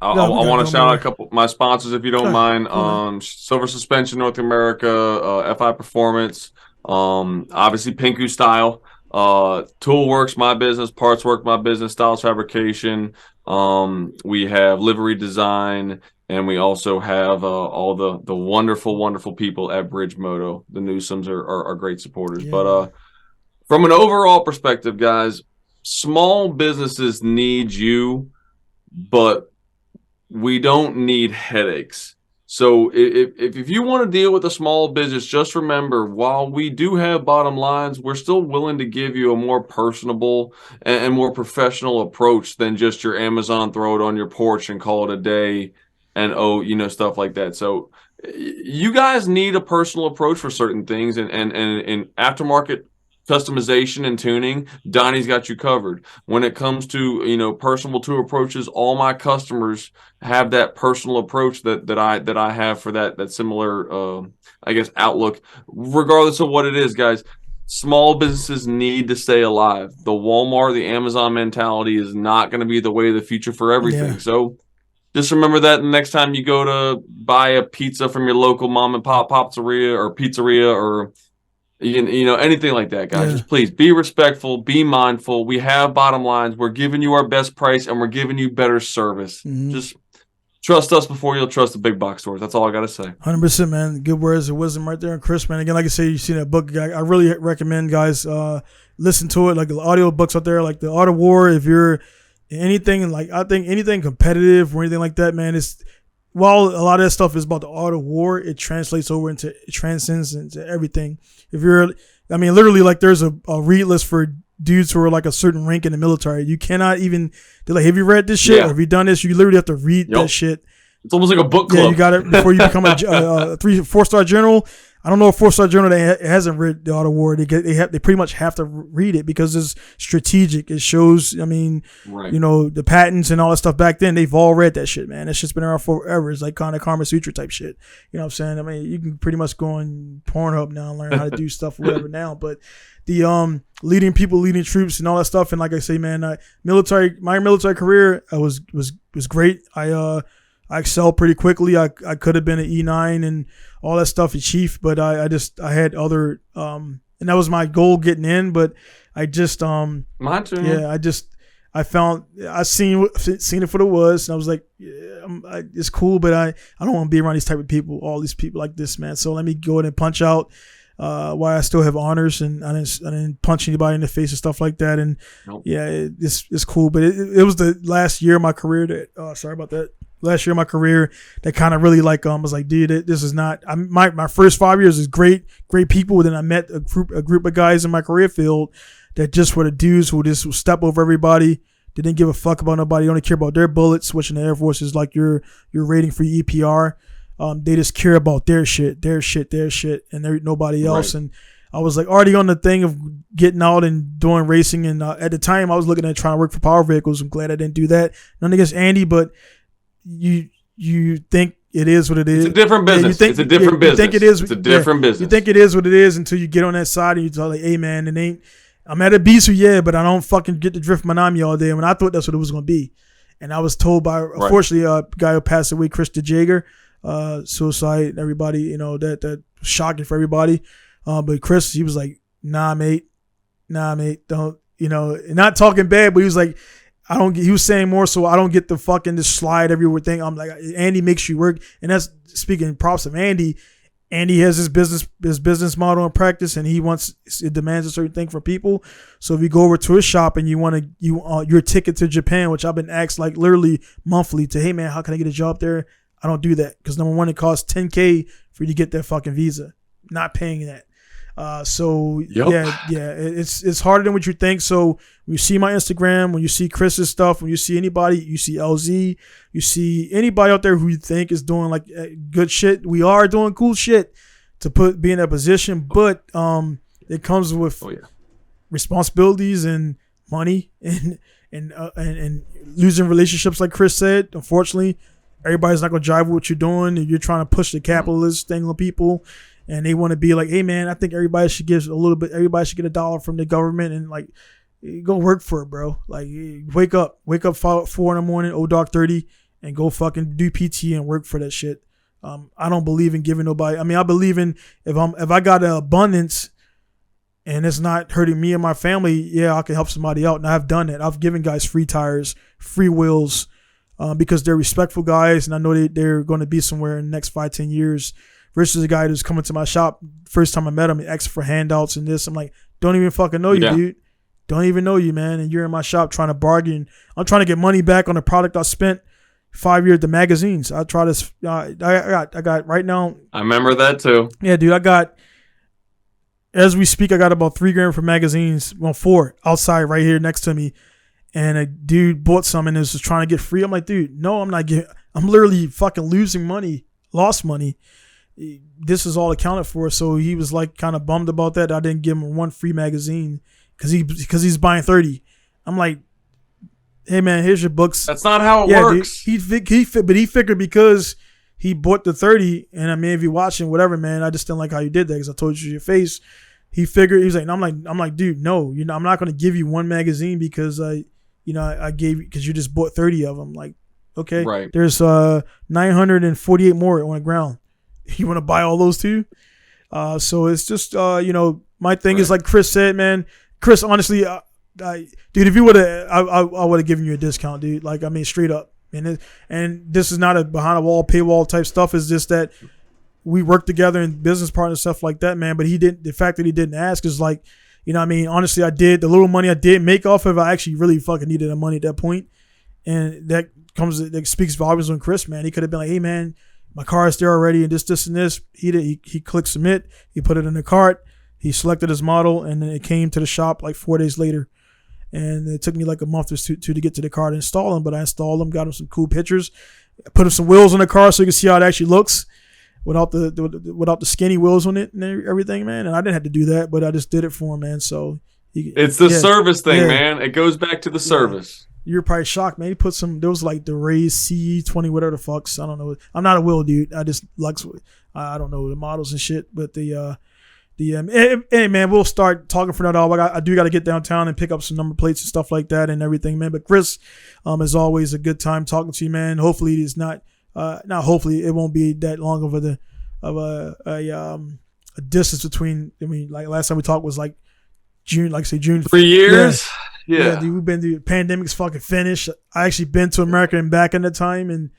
want to shout out a couple of my sponsors, if you don't mind. Silver Suspension North America, FI Performance, Obviously Pinku style. Tool Works, my business. Parts Work, my business. Styles Fabrication. We have livery design, and we also have all the wonderful, wonderful people at Bridge Moto. The Newsomes are great supporters. Yeah, But man. from an overall perspective, guys, small businesses need you, but we don't need headaches. So if you want to deal with a small business, just remember, while we do have bottom lines, we're still willing to give you a more personable and more professional approach than just your Amazon throw it on your porch and call it a day and stuff like that. So you guys need a personal approach for certain things, and aftermarket customization and tuning, Donnie's got you covered. When it comes to personal tool approaches, all my customers have that personal approach that I have for that similar I guess outlook, regardless of what it is, guys. Small businesses need to stay alive. The Walmart, the Amazon mentality is not going to be the way of the future for everything. Yeah. So just remember that the next time you go to buy a pizza from your local mom and pop pizzeria or anything like that, guys. Yeah. Just please be respectful, be mindful. We have bottom lines. We're giving you our best price, and we're giving you better service. Mm-hmm. Just trust us before you'll trust the big box stores. That's all I got to say. 100%, man. Good words of wisdom right there. And Chris, man, again, like I say, you see that book. I really recommend guys listen to it. Like the audio books out there, like the Art of War. If you're anything like, I think anything competitive or anything like that, man, it's while a lot of that stuff is about the art of war, it transcends into everything. If you're, I mean, literally, like there's a read list for dudes who are like a certain rank in the military. You cannot even, they're like, have you read this shit? Yeah. Or have you done this? You literally have to read that shit. It's almost like a book club. Yeah, you got it before you become a 4-star general. I don't know a 4-star general that hasn't read the Art of War. They pretty much have to read it because it's strategic. It shows, I mean, Right. The patents and all that stuff back then. They've all read that shit, man. That shit's been around forever. It's like kind of Kama Sutra type shit. You know what I'm saying? I mean, you can pretty much go on Pornhub now and learn how to do stuff or whatever now. But the leading people, leading troops, and all that stuff. And like I say, man, my military career was great. I excelled pretty quickly. I could have been an E9 and all that stuff at Chief, but I had other and that was my goal getting in, but I just Mine too. yeah, I seen it for what it was, and I was like, yeah, it's cool, but I don't want to be around these type of people, all these people like this, man. So let me go ahead and punch out while I still have honors, and I didn't punch anybody in the face and stuff like that. And Nope. yeah, it's cool, but it was the last year of my career that sorry about that. Last year of my career that kind of really was like, dude, this is not. My first 5 years is great people. Then I met a group of guys in my career field that just were the dudes who just would step over everybody. They didn't give a fuck about nobody. They only care about their bullets. Switching the Air Force is like your rating for EPR. They just care about their shit, and there nobody else. Right. And I was like already on the thing of getting out and doing racing. And at the time, I was looking at trying to work for Power Vehicles. I'm glad I didn't do that. Nothing against Andy, but you think it is what it is. It's a different business. It's a different business. You think it is. It's a different business. You think it is what it is until you get on that side and you're like, hey man, it ain't. I'm at a Bisu, yeah, but I don't fucking get to drift Manami all day. When I thought that's what it was going to be, and I was told by unfortunately a guy who passed away, Chris DeJager, suicide. Everybody, that shocking for everybody. But Chris, he was like, nah, mate, don't. Not talking bad, but he was like, he was saying more so I don't get the fucking this slide everywhere thing. I'm like, Andy makes you work. And that's speaking props of Andy. Andy has his business model and practice, and it demands a certain thing from people. So if you go over to his shop and you want your ticket to Japan, which I've been asked like literally monthly to, hey man, how can I get a job there? I don't do that because number one, it costs $10K for you to get that fucking visa. Not paying that. Yep. Yeah, it's harder than what you think. So when you see my Instagram, when you see Chris's stuff, when you see anybody, you see LZ, you see anybody out there who you think is doing like good shit. We are doing cool shit to be in that position, but it comes with responsibilities and money and losing relationships, like Chris said. Unfortunately, everybody's not gonna drive with what you're doing, and you're trying to push the capitalist thing on people. And they want to be like, hey man, I think everybody should get $1 from the government and like go work for it, bro. Like wake up 4 in the morning, ODOC 30, and go fucking do PT and work for that shit. I don't believe in giving nobody. I mean, I believe in if I got an abundance and it's not hurting me and my family, yeah, I can help somebody out. And I've done that. I've given guys free tires, free wheels, because they're respectful guys, and I know they're going to be somewhere in the next 5-10 years. Versus a guy who's coming to my shop, first time I met him, he asked for handouts and this. I'm like, don't even fucking know you, dude. Don't even know you, man. And you're in my shop trying to bargain. I'm trying to get money back on the product I spent 5 years, the magazines. I try this. I got right now. I remember that too. Yeah, dude. I got, as we speak, I got about $3,000 for magazines. Well, 4 outside right here next to me. And a dude bought some and is just trying to get free. I'm like, dude, no, I'm not getting. I'm literally fucking losing money, lost money. This is all accounted for. So he was like kind of bummed about that. I didn't give him one free magazine because he's buying 30. I'm like, hey man, here's your books. That's not how it works. Dude, he figured because he bought the 30, and I mean, if you're watching, whatever, man, I just didn't like how you did that because I told you to your face. He figured, he was like, no, I'm like, dude, no, I'm not going to give you one magazine because I gave you, because you just bought 30 of them. Like, okay, right. There's 948 more on the ground. You want to buy all those too? So it's just, my thing is like Chris said, man. Chris, honestly, dude, if you would have, I would have given you a discount, dude. Like, I mean, straight up. And this is not a behind a wall paywall type stuff. It's just that we work together in business partners, stuff like that, man. But the fact that he didn't ask is like, you know what I mean? Honestly, I did. The little money I did make off of it, I actually really fucking needed the money at that point. And that speaks volumes on Chris, man. He could have been like, hey, man, my car is there already, and this, and this. He clicked submit. He put it in the cart. He selected his model, and then it came to the shop like 4 days later. And it took me like a month or two to get to the car to install them, but I installed them, got him some cool pictures, put him some wheels on the car so you can see how it actually looks without the skinny wheels on it and everything, man. And I didn't have to do that, but I just did it for him, man. So it's the service thing, man. It goes back to the service. You're probably shocked, man. He put there was like the Rays CE20, whatever the fucks. I don't know. I'm not a wheel dude. I just I don't know the models and shit. But hey man, we'll start talking for another hour. I do got to get downtown and pick up some number plates and stuff like that and everything, man. But Chris, as always, a good time talking to you, man. Hopefully it's not hopefully it won't be that long of a distance between. I mean, like last time we talked was like June, like say June. 3 years. Yeah, dude, we've been through pandemic's fucking finished. I actually been to America and back in the time, and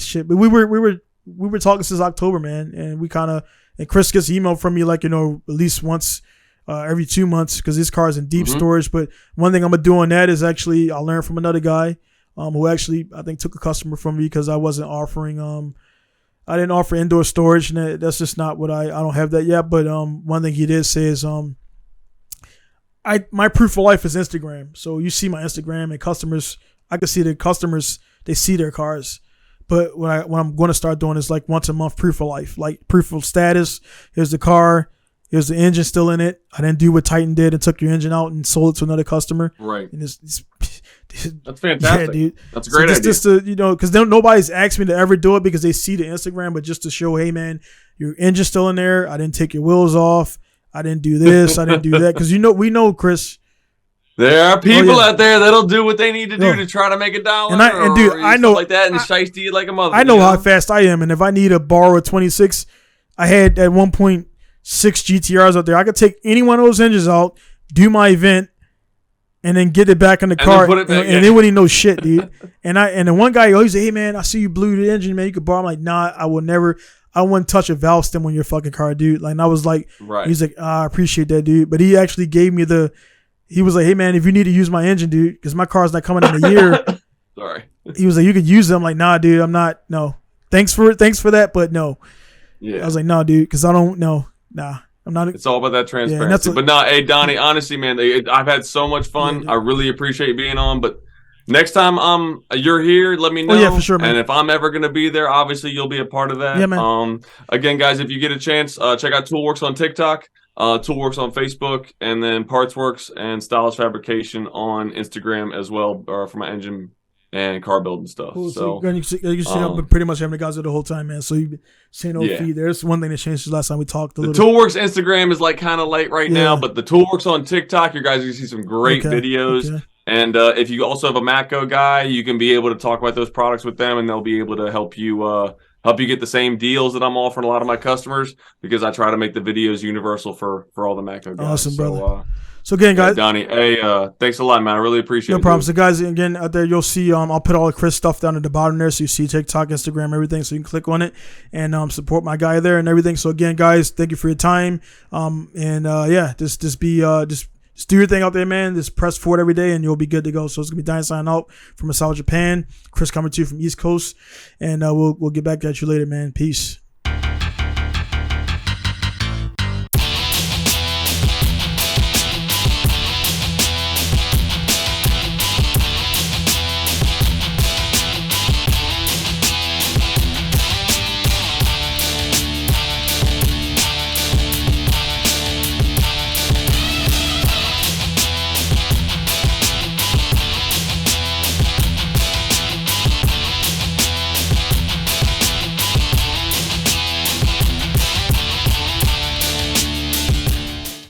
shit. But we were talking since October, man, and Chris gets an email from me like at least once every 2 months because his car is in deep storage. But one thing I'm gonna do on that is actually I'll learn from another guy who actually I think took a customer from me because I wasn't offering I didn't offer indoor storage, and that's just not what I don't have that yet. But one thing he did say is my proof of life is Instagram. So you see my Instagram and customers, I can see the customers, they see their cars. But what I'm going to start doing is like once a month proof of life, like proof of status. Here's the car. Here's the engine still in it. I didn't do what Titan did and took your engine out and sold it to another customer. Right. And that's fantastic. Yeah, dude. That's a great idea. Just to, because nobody's asked me to ever do it because they see the Instagram, but just to show, hey man, your engine's still in there. I didn't take your wheels off. I didn't do this. I didn't do that. Because we know, Chris. There are people out there that'll do what they need to do to try to make a dollar. And dude, I know like that and shiesty like a mother. I know how fast I am, and if I need to borrow a 26, I had at 1.6 GTRs out there. I could take any one of those engines out, do my event, and then get it back in the car, and they wouldn't even know shit, dude. and the one guy always say, hey man, I see you blew the engine, man. You could borrow. I'm like, nah, I will never. I wouldn't touch a valve stem on your fucking car, dude. Like, and I was like, he's like, I appreciate that, dude. But he actually gave me he was like, hey, man, if you need to use my engine, dude, because my car's not coming in a year. Sorry. He was like, you could use it. I'm like, nah, dude, I'm not. No. Thanks for that, but no. Yeah. I was like, no, dude, because I don't know. Nah, I'm not. It's all about that transparency. But no, hey, Donnie, honestly, man, I've had so much fun. I really appreciate being on, but next time you're here, let me know. Oh, yeah, for sure, man. And if I'm ever gonna be there, obviously you'll be a part of that. Yeah, man. Again, guys, if you get a chance, check out Toolworks on TikTok, Toolworks on Facebook, and then Partsworks and Stylish Fabrication on Instagram as well, for my engine and car building stuff. Cool. So you see pretty much having the guys there the whole time, man. So you've been seeing no feed. There's one thing that changed since last time we talked. The Toolworks Instagram is like kind of late right now, but the Toolworks on TikTok, you guys are gonna see some great videos. Okay. And if you also have a Matco guy, you can be able to talk about those products with them, and they'll be able to help you help you get the same deals that I'm offering a lot of my customers, because I try to make the videos universal for all the Macco guys. Awesome, brother. So, so again, guys, Donnie, hey, thanks a lot, man. I really appreciate it. no problem. Dude. So guys, again, out there, you'll see, I'll put all the Chris stuff down at the bottom there. So you see TikTok, Instagram, everything. So you can click on it and support my guy there and everything. So again, guys, thank you for your time. Just do your thing out there, man. Just press forward every day and you'll be good to go. So it's going to be Donnie signing out from Masao, Japan. Chris coming to you from East Coast. And we'll get back at you later, man. Peace.